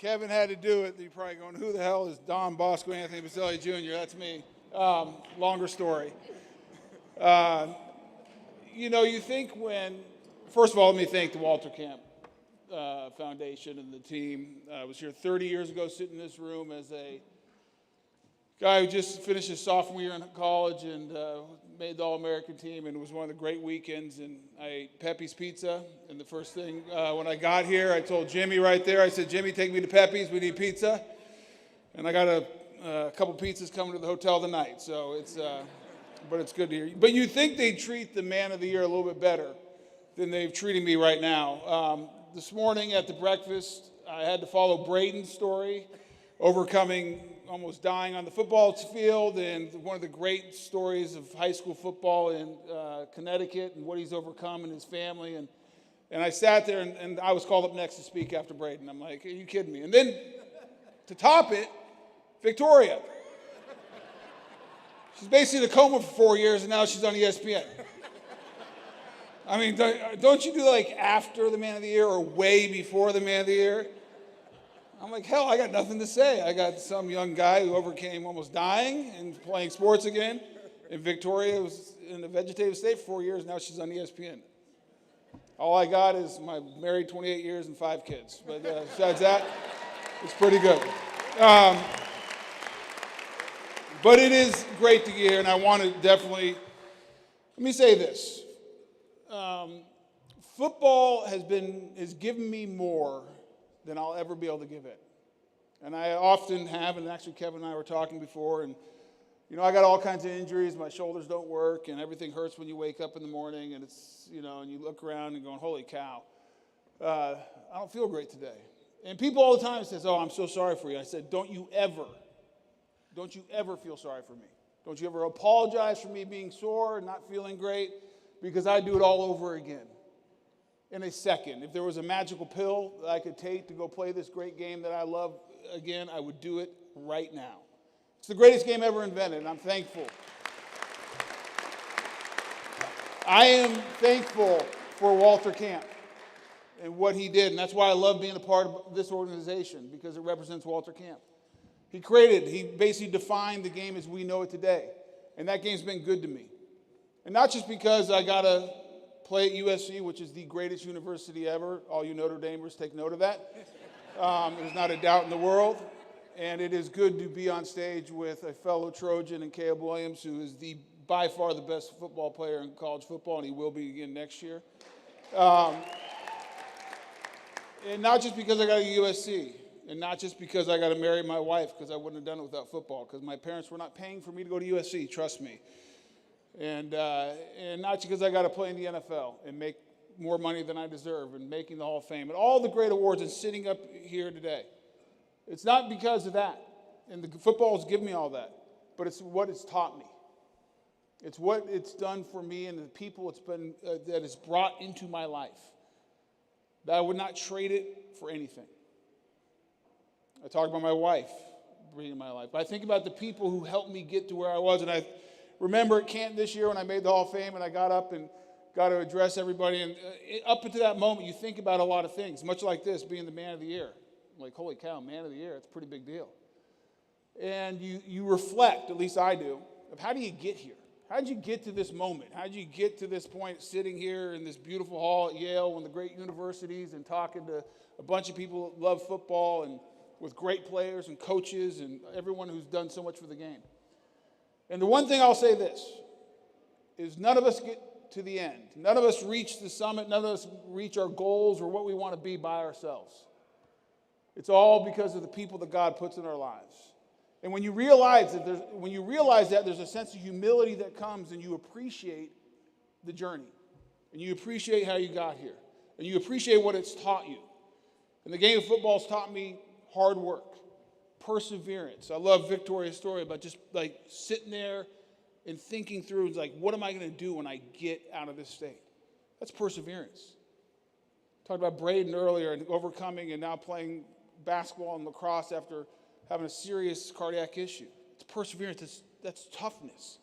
Kevin had to do it. You're probably going, who the hell is Don Bosco Anthony Boselli Jr.? That's me. Longer story. You think first of all, let me thank the Walter Camp Foundation and the team. I was here 30 years ago, sitting in this room as a guy who just finished his sophomore year in college and made the All-American team, and it was one of the great weekends. And I ate Pepe's Pizza, and the first thing when I got here, I told Jimmy right there, I said, Jimmy, take me to Pepe's, we need pizza. And I got a couple pizzas coming to the hotel tonight, so but it's good to hear. But you think they'd treat the Man of the Year a little bit better than they've treated me right now. This morning at the breakfast, I had to follow Braden's story, overcoming almost dying on the football field, and one of the great stories of high school football in Connecticut and what he's overcome in his family. And I sat there, and I was called up next to speak after Braden. I'm like, are you kidding me? And then to top it, Victoria. She's basically in a coma for 4 years, and now she's on ESPN. I mean, don't you do like after the Man of the Year or way before the Man of the Year? I'm like, hell, I got nothing to say. I got some young guy who overcame almost dying and playing sports again. And Victoria was in a vegetative state for 4 years. Now she's on ESPN. All I got is my married 28 years and 5 kids. But besides that, it's pretty good. But it is great to get here, and I want to definitely, let me say this. Football has given me more than I'll ever be able to give it. And I often have, and actually Kevin and I were talking before, and I got all kinds of injuries, my shoulders don't work, and everything hurts when you wake up in the morning, and it's, and you look around and going, holy cow, I don't feel great today. And people all the time say, oh, I'm so sorry for you. I said, don't you ever feel sorry for me. Don't you ever apologize for me being sore and not feeling great, because I do it all over again. In a second. If there was a magical pill that I could take to go play this great game that I love again, I would do it right now. It's the greatest game ever invented, and I'm thankful. I am thankful for Walter Camp and what he did, and that's why I love being a part of this organization, because it represents Walter Camp. He basically defined the game as we know it today, and that game's been good to me. And not just because I got to play at USC, which is the greatest university ever. All you Notre Damers take note of that. There's not a doubt in the world. And it is good to be on stage with a fellow Trojan and Caleb Williams, who is by far the best football player in college football, and he will be again next year. And not just because I got a USC, and not just because I got to marry my wife, because I wouldn't have done it without football, because my parents were not paying for me to go to USC, trust me. And not because I got to play in the NFL and make more money than I deserve and making the Hall of Fame and all the great awards and sitting up here today. It's not because of that. And the football has given me all that. But it's what it's taught me. It's what it's done for me and the people it's been that it's brought into my life. That I would not trade it for anything. I talk about my wife bringing my life. But I think about the people who helped me get to where I was. And I remember at Canton this year when I made the Hall of Fame and I got up and got to address everybody. And up until that moment, you think about a lot of things, much like this, being the Man of the Year. Like, holy cow, Man of the Year, it's a pretty big deal. And you reflect, at least I do, of how do you get here? How did you get to this moment? How did you get to this point sitting here in this beautiful hall at Yale, one of the great universities, and talking to a bunch of people that love football and with great players and coaches and everyone who's done so much for the game? And the one thing I'll say this is none of us get to the end. None of us reach the summit. None of us reach our goals or what we want to be by ourselves. It's all because of the people that God puts in our lives. And when you realize that, there's a sense of humility that comes, and you appreciate the journey, and you appreciate how you got here, and you appreciate what it's taught you. And the game of football has taught me hard work, perseverance. I love Victoria's story about just like sitting there and thinking through, like, what am I going to do when I get out of this state? That's perseverance. Talked about Braden earlier and overcoming and now playing basketball and lacrosse after having a serious cardiac issue. It's perseverance. That's toughness.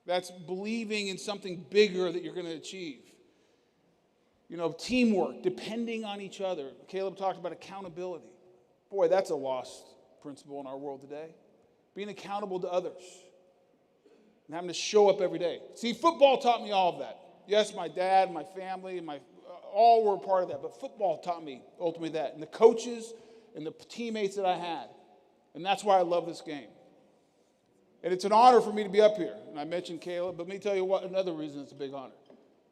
That's believing in something bigger that you're going to achieve. You know, teamwork, depending on each other. Caleb talked about accountability. Boy, that's a lost principle in our world today. Being accountable to others and having to show up every day. See, football taught me all of that. Yes, my dad, my family, all were a part of that, but football taught me ultimately that. And the coaches and the teammates that I had. And that's why I love this game. And it's an honor for me to be up here. And I mentioned Caleb, but let me tell you what another reason it's a big honor.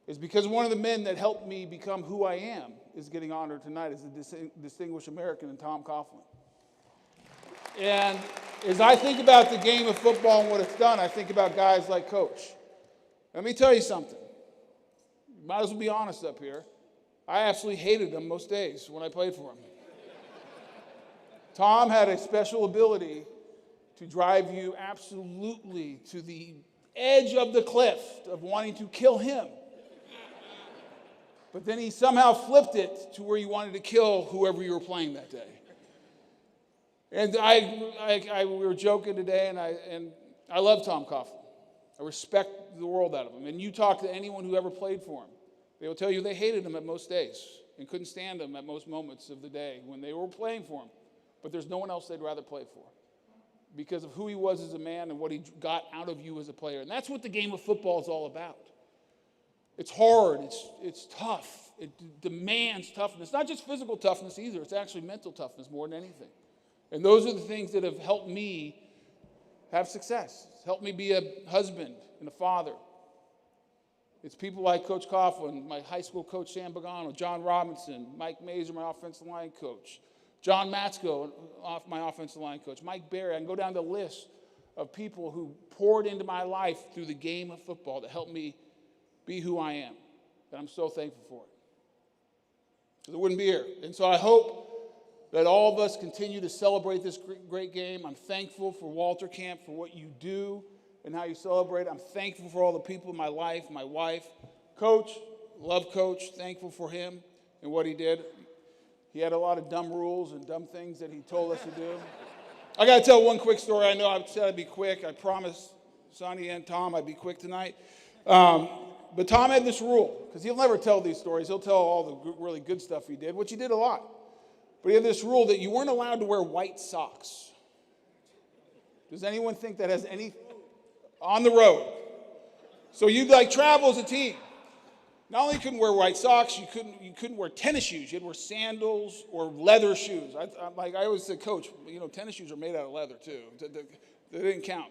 Is because one of the men that helped me become who I am is getting honored tonight as a distinguished American in Tom Coughlin. And as I think about the game of football and what it's done, I think about guys like Coach. Let me tell you something. You might as well be honest up here. I absolutely hated him most days when I played for him. Tom had a special ability to drive you absolutely to the edge of the cliff of wanting to kill him. But then he somehow flipped it to where you wanted to kill whoever you were playing that day. And we were joking today, and I love Tom Coughlin. I respect the world out of him. And you talk to anyone who ever played for him, they will tell you they hated him at most days and couldn't stand him at most moments of the day when they were playing for him. But there's no one else they'd rather play for because of who he was as a man and what he got out of you as a player. And that's what the game of football is all about. It's hard. It's tough. It demands toughness. Not just physical toughness either. It's actually mental toughness more than anything. And those are the things that have helped me have success. It's helped me be a husband and a father. It's people like Coach Coughlin, my high school coach Sam Pagano, John Robinson, Mike Mazer, my offensive line coach, John Matsko, my offensive line coach, Mike Berry. I can go down the list of people who poured into my life through the game of football to help me be who I am. And I'm so thankful for it. Because I wouldn't be here. And so I hope that all of us continue to celebrate this great game. I'm thankful for Walter Camp, for what you do and how you celebrate. I'm thankful for all the people in my life, my wife. Coach, love Coach, thankful for him and what he did. He had a lot of dumb rules and dumb things that he told us to do. I got to tell one quick story. I know I said I'd be quick. I promised Sonny and Tom I'd be quick tonight. But Tom had this rule, because he'll never tell these stories. He'll tell all the really good stuff he did, which he did a lot. But he had this rule that you weren't allowed to wear white socks. Does anyone think that has any on the road? So you'd travel as a team. Not only couldn't wear white socks, you couldn't wear tennis shoes. You had to wear sandals or leather shoes. I always said, Coach, tennis shoes are made out of leather too. They didn't count.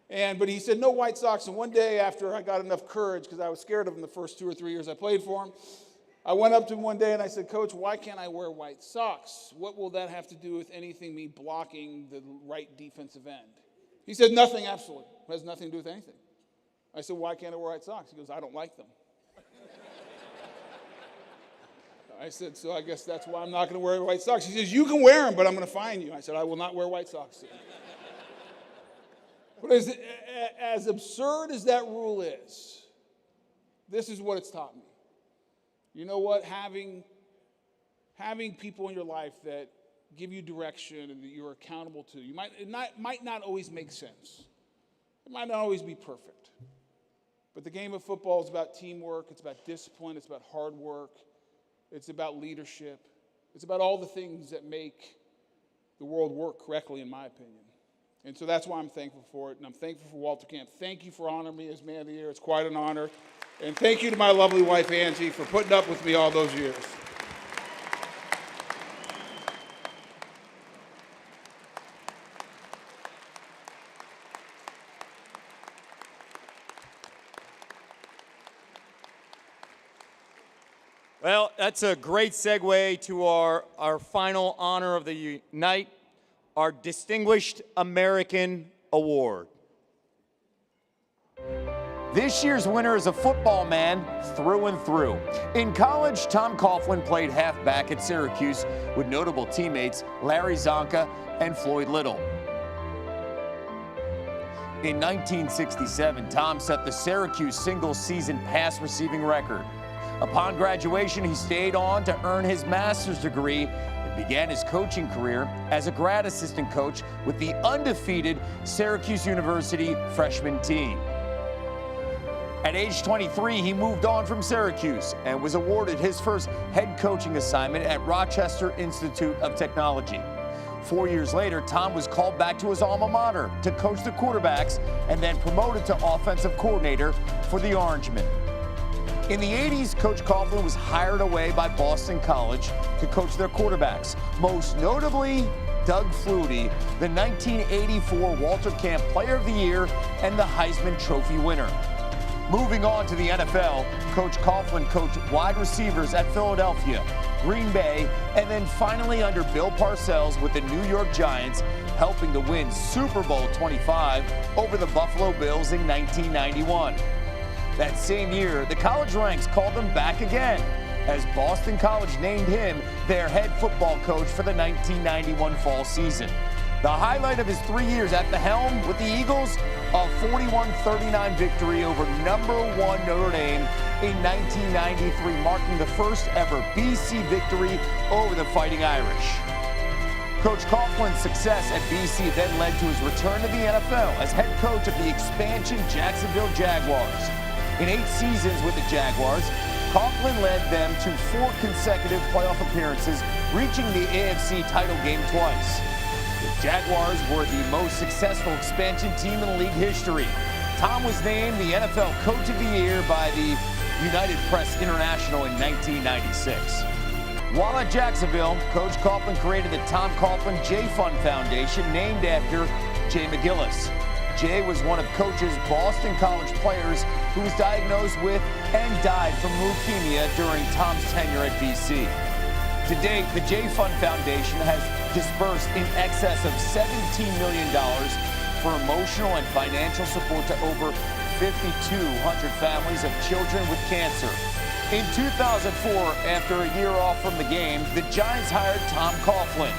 But he said no white socks. And one day after I got enough courage, because I was scared of him the first 2 or 3 years I played for him, I went up to him one day and I said, Coach, why can't I wear white socks? What will that have to do with anything me blocking the right defensive end? He said, nothing, absolutely. It has nothing to do with anything. I said, why can't I wear white socks? He goes, I don't like them. I said, so I guess that's why I'm not going to wear white socks. He says, you can wear them, but I'm going to fine you. I said, I will not wear white socks. But as absurd as that rule is, this is what it's taught me. You know what? Having people in your life that give you direction and that you're accountable to, might not always make sense. It might not always be perfect. But the game of football is about teamwork. It's about discipline. It's about hard work. It's about leadership. It's about all the things that make the world work correctly, in my opinion. And so that's why I'm thankful for it, and I'm thankful for Walter Camp. Thank you for honoring me as Man of the Year. It's quite an honor. And thank you to my lovely wife, Angie, for putting up with me all those years. Well, that's a great segue to our final honor of the night, our Distinguished American Award. This year's winner is a football man through and through. In college, Tom Coughlin played halfback at Syracuse with notable teammates Larry Zonka and Floyd Little. In 1967, Tom set the Syracuse single-season pass receiving record. Upon graduation, he stayed on to earn his master's degree and began his coaching career as a grad assistant coach with the undefeated Syracuse University freshman team. At age 23, he moved on from Syracuse and was awarded his first head coaching assignment at Rochester Institute of Technology. 4 years later, Tom was called back to his alma mater to coach the quarterbacks and then promoted to offensive coordinator for the Orangemen. In the 80s, Coach Coughlin was hired away by Boston College to coach their quarterbacks, most notably Doug Flutie, the 1984 Walter Camp Player of the Year and the Heisman Trophy winner. Moving on to the NFL, Coach Coughlin coached wide receivers at Philadelphia, Green Bay, and then finally under Bill Parcells with the New York Giants, helping to win Super Bowl 25 over the Buffalo Bills in 1991. That same year, the college ranks called him back again, as Boston College named him their head football coach for the 1991 fall season. The highlight of his 3 years at the helm with the Eagles, a 41-39 victory over #1 Notre Dame in 1993, marking the first ever BC victory over the Fighting Irish. Coach Coughlin's success at BC then led to his return to the NFL as head coach of the expansion Jacksonville Jaguars. In 8 seasons with the Jaguars, Coughlin led them to 4 consecutive playoff appearances, reaching the AFC title game twice. The Jaguars were the most successful expansion team in league history. Tom was named the NFL Coach of the Year by the United Press International in 1996. While at Jacksonville, Coach Coughlin created the Tom Coughlin J Fund Foundation, named after Jay McGillis. Jay was one of Coach's Boston College players who was diagnosed with and died from leukemia during Tom's tenure at BC. To date, the J Fund Foundation has dispersed in excess of $17 million for emotional and financial support to over 5,200 families of children with cancer. In 2004, after a year off from the game, the Giants hired Tom Coughlin.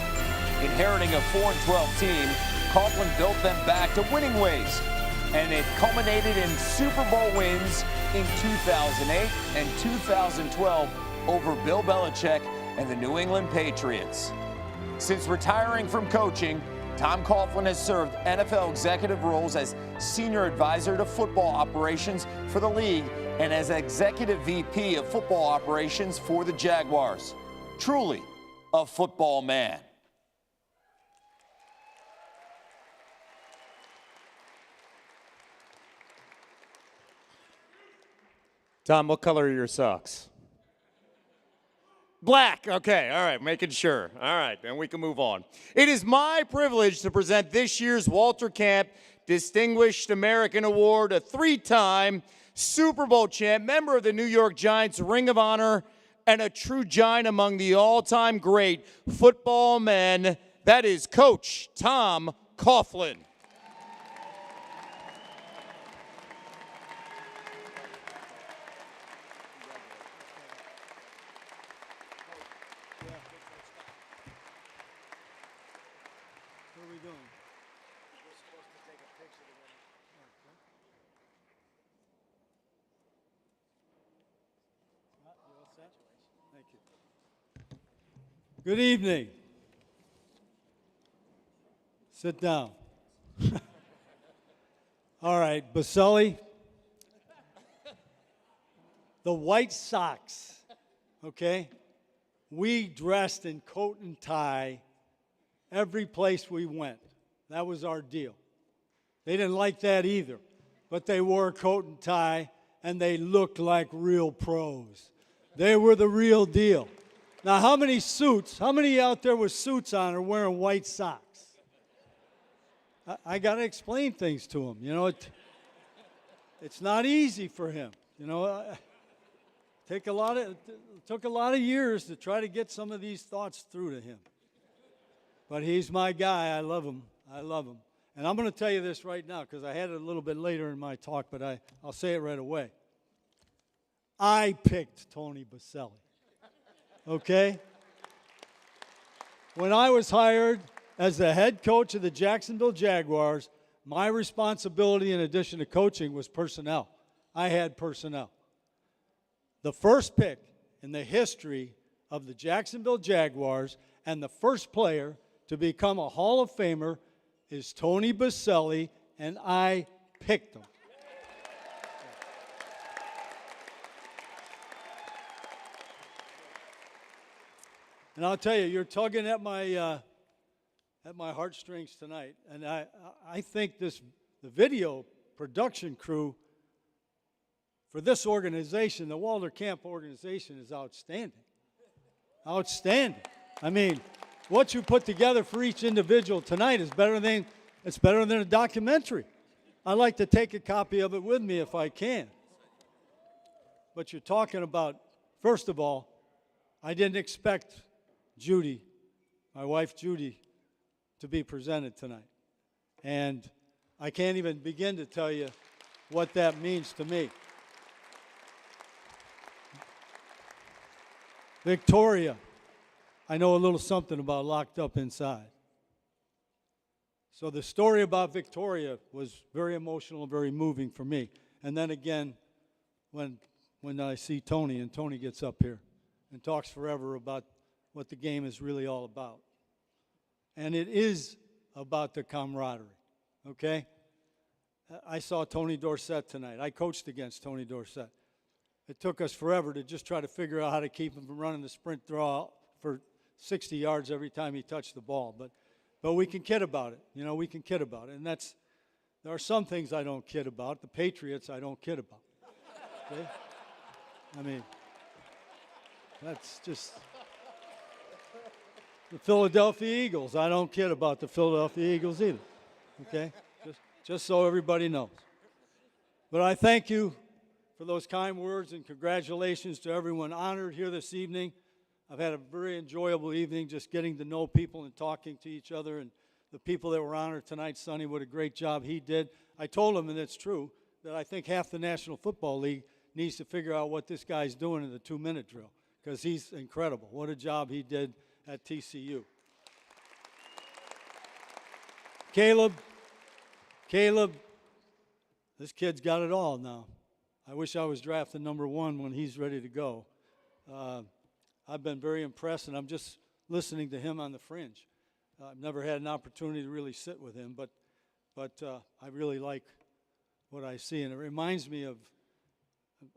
Inheriting a 4-12 team, Coughlin built them back to winning ways, and it culminated in Super Bowl wins in 2008 and 2012 over Bill Belichick and the New England Patriots. Since retiring from coaching, Tom Coughlin has served NFL executive roles as senior advisor to football operations for the league and as executive VP of football operations for the Jaguars. Truly a football man. Tom, what color are your socks? Black. Okay, all right, making sure. All right, then we can move on. It is my privilege to present this year's Walter Camp Distinguished American Award, a 3-time Super Bowl champ, member of the New York Giants Ring of Honor, and a true giant among the all-time great football men. That is Coach Tom Coughlin. What are we doing? We're supposed to take a picture together. Thank you. Good evening. Sit down. All right, Baselli. The White Sox, okay? We dressed in coat and tie every place we went. That was our deal. They didn't like that either, but they wore a coat and tie, and they looked like real pros. They were the real deal. Now, how many out there with suits on are wearing white socks? I got to explain things to him. You know, it's not easy for him. You know, it took a lot of years to try to get some of these thoughts through to him. But he's my guy. I love him. I love him. And I'm going to tell you this right now because I had it a little bit later in my talk, but I'll say it right away. I picked Tony Baselli. Okay? When I was hired as the head coach of the Jacksonville Jaguars, my responsibility in addition to coaching was personnel. I had personnel. The first pick in the history of the Jacksonville Jaguars and the first player to become a Hall of Famer is Tony Baselli, and I picked him. And I'll tell you, you're tugging at my heartstrings tonight, and I think the video production crew for this organization, the Walter Camp organization, is outstanding. Outstanding. I mean, what you put together for each individual tonight is better than a documentary. I'd like to take a copy of it with me if I can. But you're talking about, first of all, I didn't expect Judy, my wife Judy, to be presented tonight. And I can't even begin to tell you what that means to me. Victoria, I know a little something about Locked Up Inside. So the story about Victoria was very emotional and very moving for me. And then again, when I see Tony, and Tony gets up here and talks forever about what the game is really all about. And it is about the camaraderie, okay? I saw Tony Dorsett tonight. I coached against Tony Dorsett. It took us forever to just try to figure out how to keep him from running the sprint draw for 60 yards every time he touched the ball. But we can kid about it. You know, we can kid about it. And there are some things I don't kid about. The Patriots I don't kid about. Okay? I mean, that's just... The Philadelphia Eagles, I don't kid about the Philadelphia Eagles either, okay? Just so everybody knows. But I thank you for those kind words and congratulations to everyone honored here this evening. I've had a very enjoyable evening just getting to know people and talking to each other, and the people that were honored tonight, Sonny, what a great job he did. I told him, and it's true, that I think half the National Football League needs to figure out what this guy's doing in the 2-minute drill because he's incredible. What a job he did at TCU. Caleb, this kid's got it all now. I wish I was drafted number 1 when he's ready to go. I've been very impressed, and I'm just listening to him on the fringe. I've never had an opportunity to really sit with him, but I really like what I see. And it reminds me of,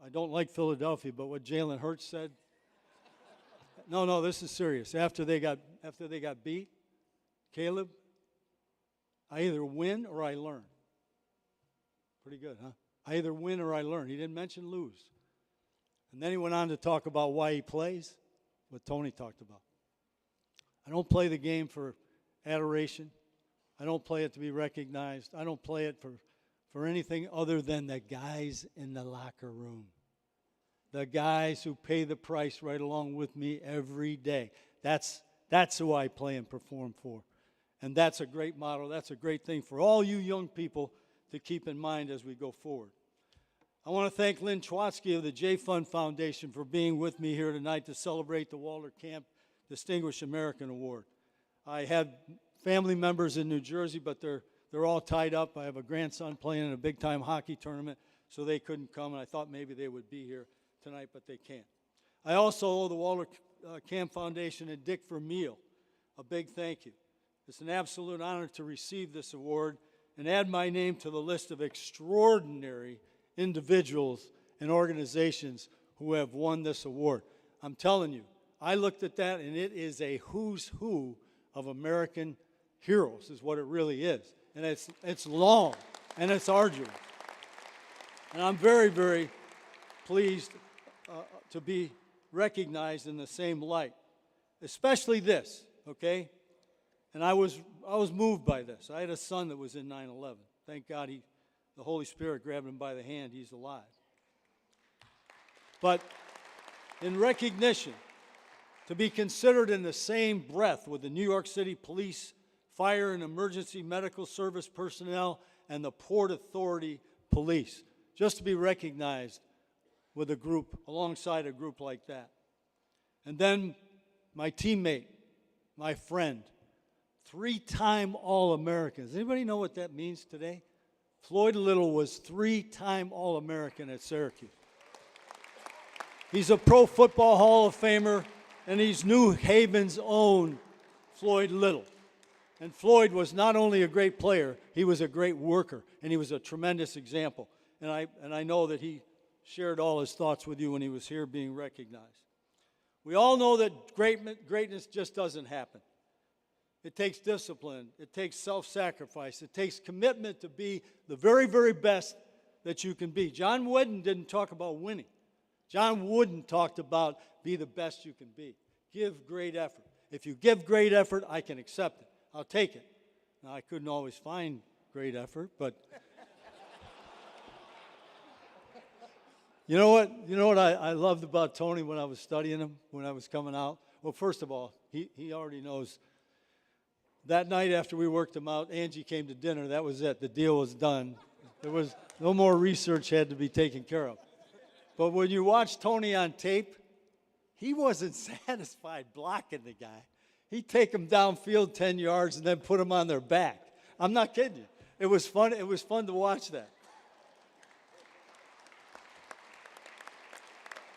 I don't like Philadelphia, but what Jalen Hurts said. No, this is serious. After they got beat, Caleb, I either win or I learn. Pretty good, huh? I either win or I learn. He didn't mention lose. And then he went on to talk about why he plays, what Tony talked about. I don't play the game for adoration. I don't play it to be recognized. I don't play it for anything other than the guys in the locker room. The guys who pay the price right along with me every day. That's who I play and perform for. And that's a great model. That's a great thing for all you young people to keep in mind as we go forward. I want to thank Lynn Chwatsky of the J Fund Foundation for being with me here tonight to celebrate the Walter Camp Distinguished American Award. I have family members in New Jersey, but they're all tied up. I have a grandson playing in a big-time hockey tournament, so they couldn't come, and I thought maybe they would be here tonight, but they can't. I also owe the Walter Camp Foundation and Dick Vermeil a big thank you. It's an absolute honor to receive this award and add my name to the list of extraordinary individuals and organizations who have won this award. I'm telling you, I looked at that and it is a who's who of American heroes is what it really is. And it's long and it's arduous. And I'm very, very pleased to be recognized in the same light, especially this, okay? And I was moved by this. I had a son that was in 9/11. Thank God the Holy Spirit grabbed him by the hand. He's alive. But in recognition, to be considered in the same breath with the New York City Police, Fire and Emergency Medical Service personnel, and the Port Authority Police, just to be recognized with a group, alongside a group like that. And then my teammate, my friend, 3-time All-American. Does anybody know what that means today? Floyd Little was 3-time All-American at Syracuse. He's a Pro Football Hall of Famer, and he's New Haven's own Floyd Little. And Floyd was not only a great player, he was a great worker, and he was a tremendous example. And I know that he shared all his thoughts with you when he was here being recognized. We all know that greatness just doesn't happen. It takes discipline. It takes self-sacrifice. It takes commitment to be the very, very best that you can be. John Wooden didn't talk about winning. John Wooden talked about be the best you can be. Give great effort. If you give great effort, I can accept it. I'll take it. Now, I couldn't always find great effort, but you know what I loved about Tony when I was studying him, when I was coming out? Well, first of all, he already knows. That night after we worked him out, Angie came to dinner. That was it. The deal was done. There was no more research had to be taken care of. But when you watch Tony on tape, he wasn't satisfied blocking the guy. He'd take them downfield 10 yards and then put them on their back. I'm not kidding you. It was fun. It was fun to watch that.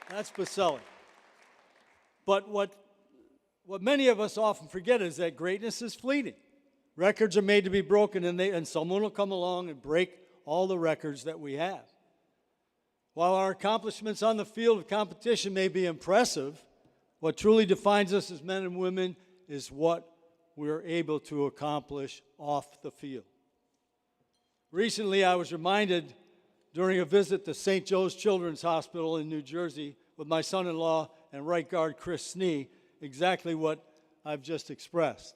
That's Baselli. But what many of us often forget is that greatness is fleeting. Records are made to be broken, and someone will come along and break all the records that we have. While our accomplishments on the field of competition may be impressive, what truly defines us as men and women is what we're able to accomplish off the field. Recently, I was reminded during a visit to St. Joe's Children's Hospital in New Jersey with my son-in-law and right guard Chris Snee, exactly what I've just expressed.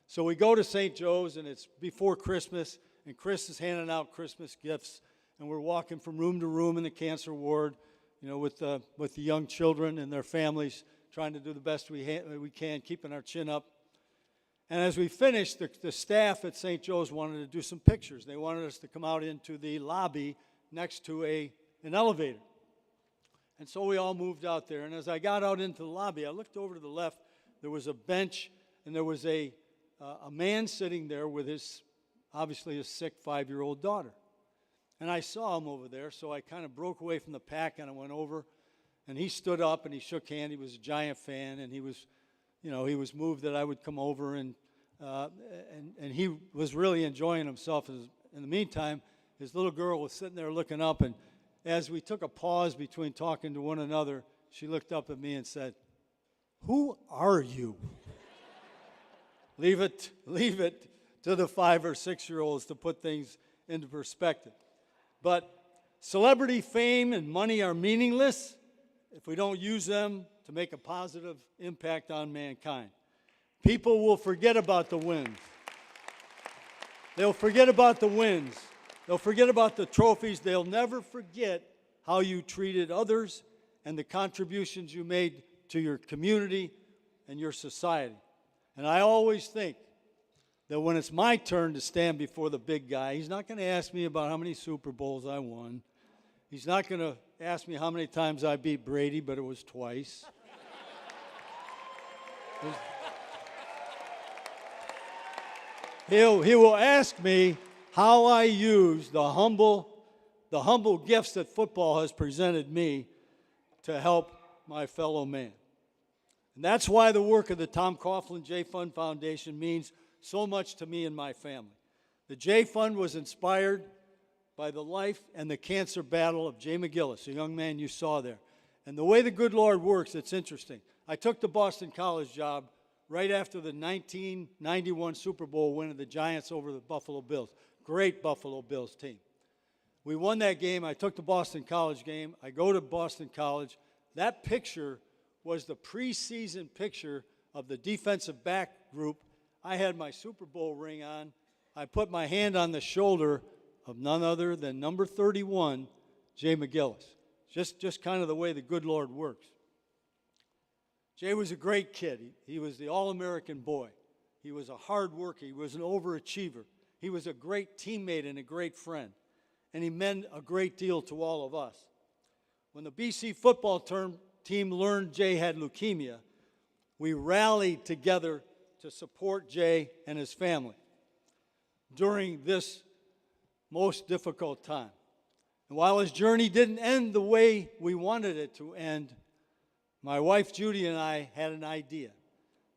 So we go to St. Joe's, and it's before Christmas, and Chris is handing out Christmas gifts, and we're walking from room to room in the cancer ward, with the young children and their families, trying to do the best we can, keeping our chin up. And as we finished, the staff at St. Joe's wanted to do some pictures. They wanted us to come out into the lobby next to an elevator. And so we all moved out there. And as I got out into the lobby, I looked over to the left. There was a bench, and there was a man sitting there with obviously his sick 5-year-old daughter. And I saw him over there, so I kind of broke away from the pack, and I went over. And he stood up, and he shook hands. He was a Giant fan, and he was moved that I would come over, and he was really enjoying himself. In the meantime, his little girl was sitting there looking up, and as we took a pause between talking to one another, she looked up at me and said, "Who are you?" Leave it to the 5 or 6-year-olds to put things into perspective. But celebrity, fame, and money are meaningless if we don't use them to make a positive impact on mankind. People will forget about the wins. They'll forget about the wins. They'll forget about the trophies. They'll never forget how you treated others and the contributions you made to your community and your society. And I always think that when it's my turn to stand before the big guy, he's not going to ask me about how many Super Bowls I won. He's not going to ask me how many times I beat Brady, but it was twice. He will ask me how I use the humble gifts that football has presented me to help my fellow man. And that's why the work of the Tom Coughlin J Fund Foundation means so much to me and my family. The J Fund was inspired by the life and the cancer battle of Jay McGillis, a young man you saw there. And the way the good Lord works, it's interesting. I took the Boston College job right after the 1991 Super Bowl win of the Giants over the Buffalo Bills. Great Buffalo Bills team. We won that game. I took the Boston College game. I go to Boston College. That picture was the preseason picture of the defensive back group. I had my Super Bowl ring on. I put my hand on the shoulder of none other than number 31, Jay McGillis. Just kind of the way the good Lord works. Jay was a great kid. He was the all-American boy. He was a hard worker. He was an overachiever. He was a great teammate and a great friend. And he meant a great deal to all of us. When the BC football team learned Jay had leukemia, we rallied together to support Jay and his family during this most difficult time. And while his journey didn't end the way we wanted it to end, my wife Judy and I had an idea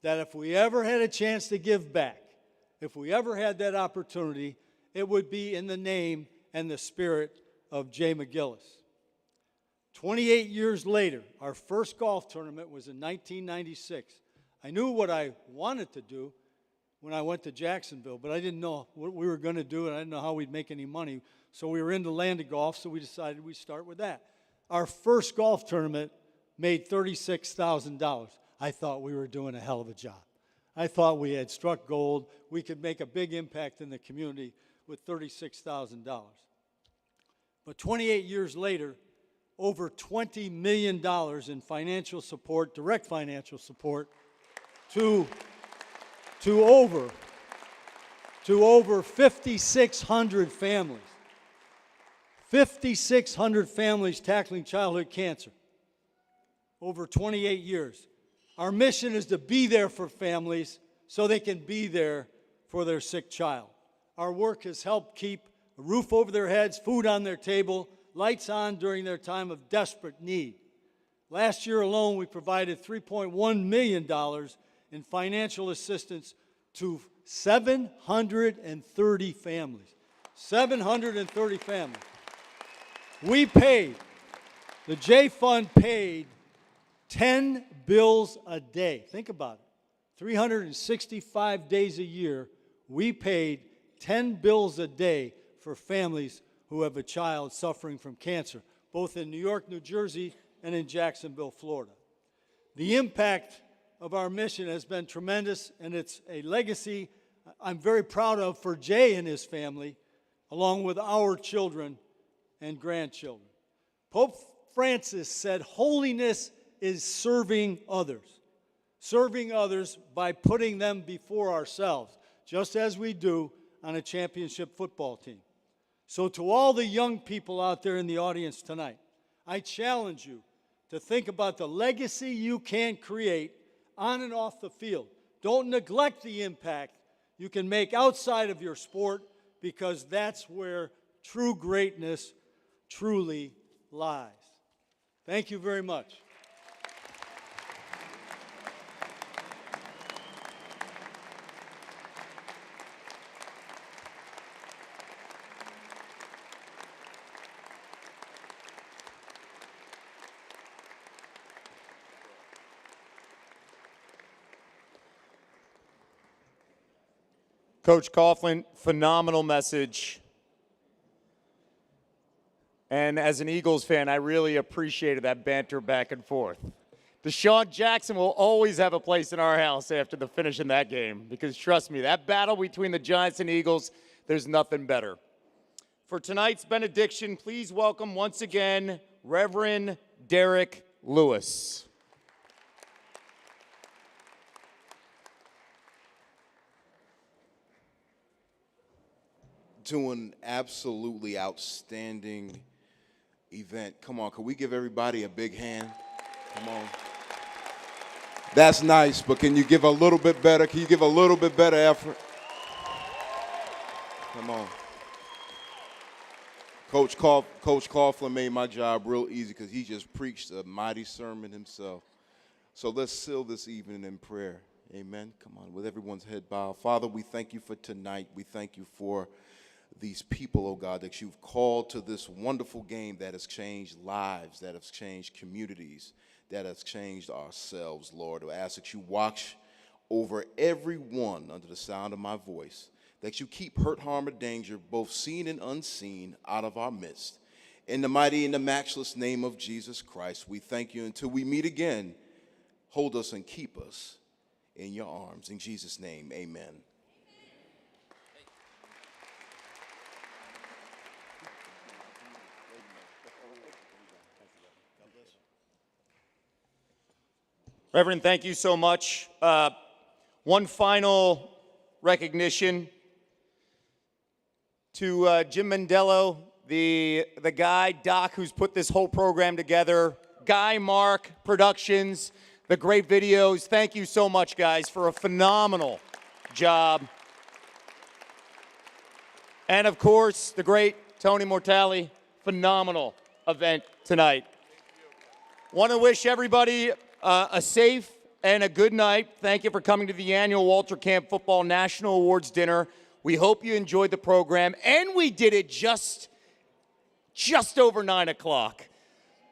that if we ever had a chance to give back, if we ever had that opportunity, it would be in the name and the spirit of Jay McGillis. 28 years later, our first golf tournament was in 1996. I knew what I wanted to do when I went to Jacksonville, but I didn't know what we were going to do, and I didn't know how we'd make any money. So we were into land of golf, so we decided we'd start with that. Our first golf tournament made $36,000. I thought we were doing a hell of a job. I thought we had struck gold. We could make a big impact in the community with $36,000. But 28 years later, over $20 million in financial support, direct financial support, to over 5,600 families. 5,600 families tackling childhood cancer over 28 years. Our mission is to be there for families so they can be there for their sick child. Our work has helped keep a roof over their heads, food on their table, lights on during their time of desperate need. Last year alone, we provided $3.1 million in financial assistance to 730 families. 730 families. We paid, the J Fund paid 10 bills a day. Think about it. 365 days a year, we paid 10 bills a day for families who have a child suffering from cancer, both in New York, New Jersey, and in Jacksonville, Florida. The impact of our mission has been tremendous, and it's a legacy I'm very proud of for Jay and his family, along with our children and grandchildren. Pope Francis said, holiness is serving others by putting them before ourselves, just as we do on a championship football team. So to all the young people out there in the audience tonight, I challenge you to think about the legacy you can create on and off the field. Don't neglect the impact you can make outside of your sport, because that's where true greatness truly lies. Thank you very much. Coach Coughlin, phenomenal message. And as an Eagles fan, I really appreciated that banter back and forth. Deshaun Jackson will always have a place in our house after the finish in that game, because trust me, that battle between the Giants and Eagles, there's nothing better. For tonight's benediction, please welcome once again Reverend Derek Lewis. Doing absolutely outstanding event. Come on, can we give everybody a big hand? Come on. That's nice, but can you give a little bit better? Can you give a little bit better effort? Come on. Coach Coughlin made my job real easy because he just preached a mighty sermon himself. So let's seal this evening in prayer. Amen. Come on, with everyone's head bowed. Father, we thank you for tonight. We thank you for these people, oh God, that you've called to this wonderful game that has changed lives, that has changed communities, that has changed ourselves, Lord. I ask that you watch over everyone under the sound of my voice, that you keep hurt, harm, or danger, both seen and unseen, out of our midst. In the mighty and the matchless name of Jesus Christ, we thank you. Until we meet again, hold us and keep us in your arms. In Jesus' name, amen. Reverend, thank you so much. One final recognition to Jim Mandello, the guy, Doc, who's put this whole program together, Guy Mark Productions, the great videos. Thank you so much, guys, for a phenomenal job. And, of course, the great Tony Mortale, phenomenal event tonight. Want to wish everybody a safe and a good night. Thank you for coming to the annual Walter Camp Football National Awards Dinner. We hope you enjoyed the program, and we did it just over 9 o'clock.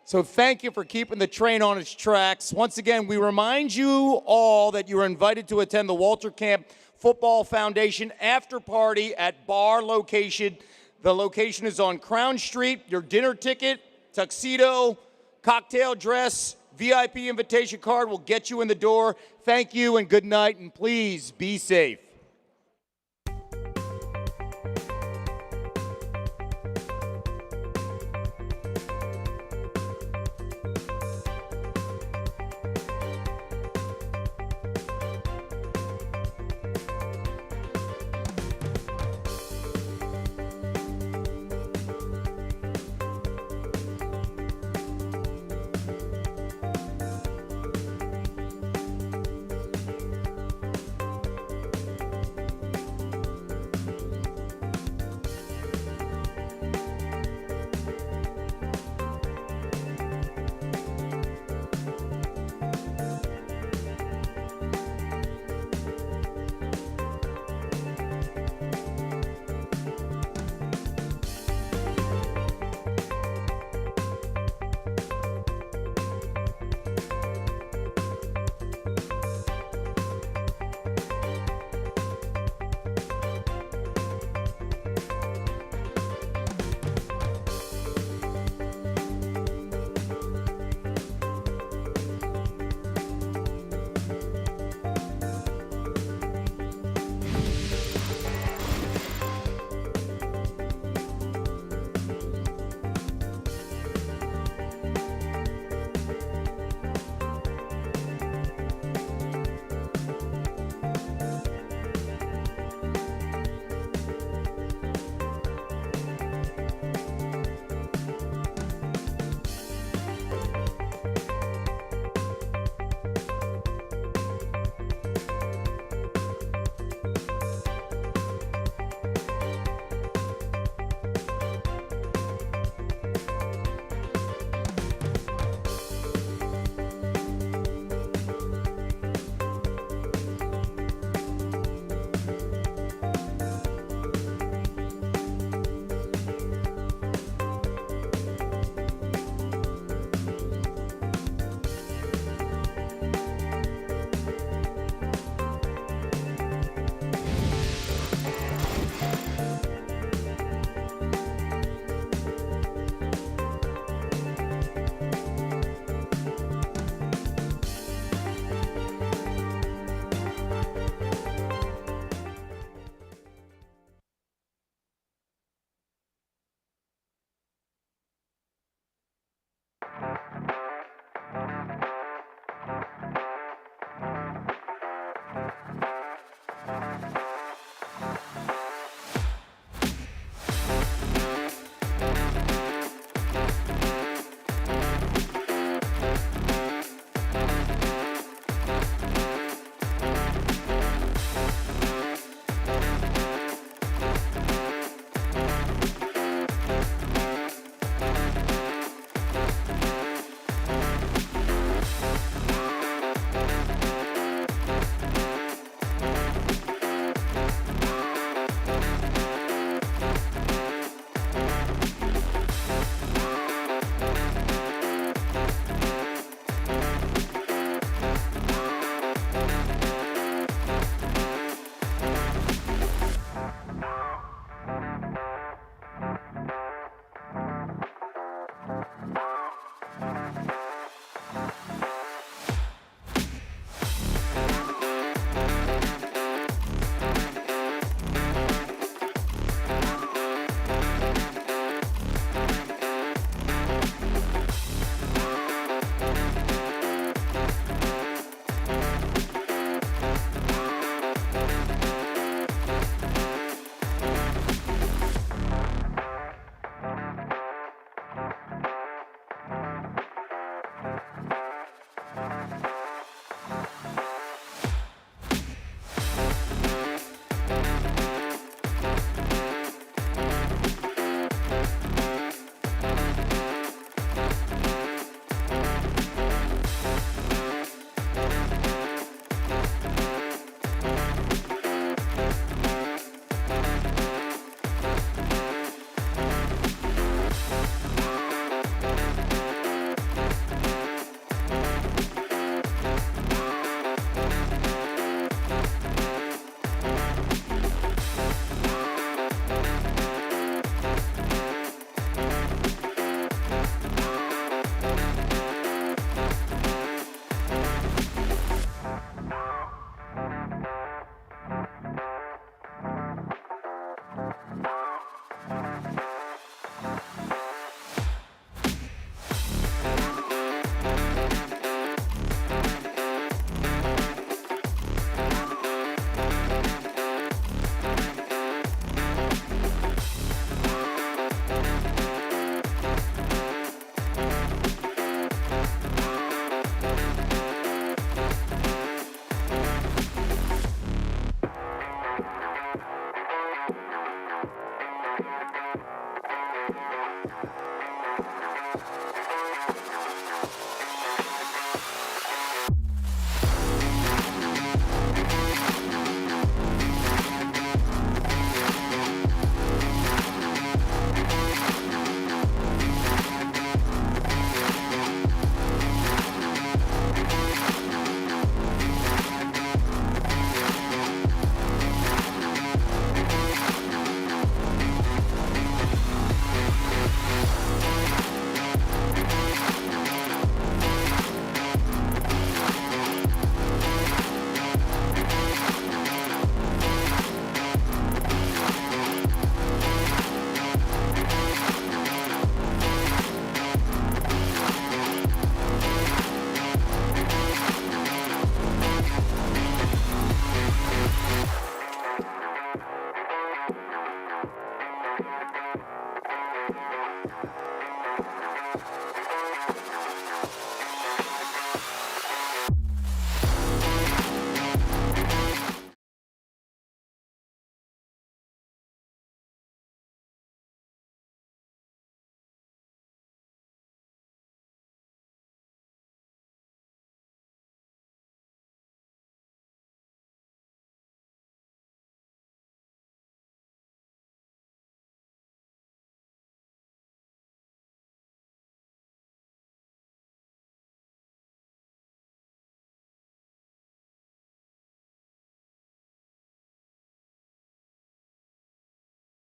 So thank you for keeping the train on its tracks. Once again, we remind you all that you are invited to attend the Walter Camp Football Foundation after party at bar location. The location is on Crown Street. Your dinner ticket, tuxedo, cocktail dress, VIP invitation card will get you in the door. Thank you and good night, and please be safe.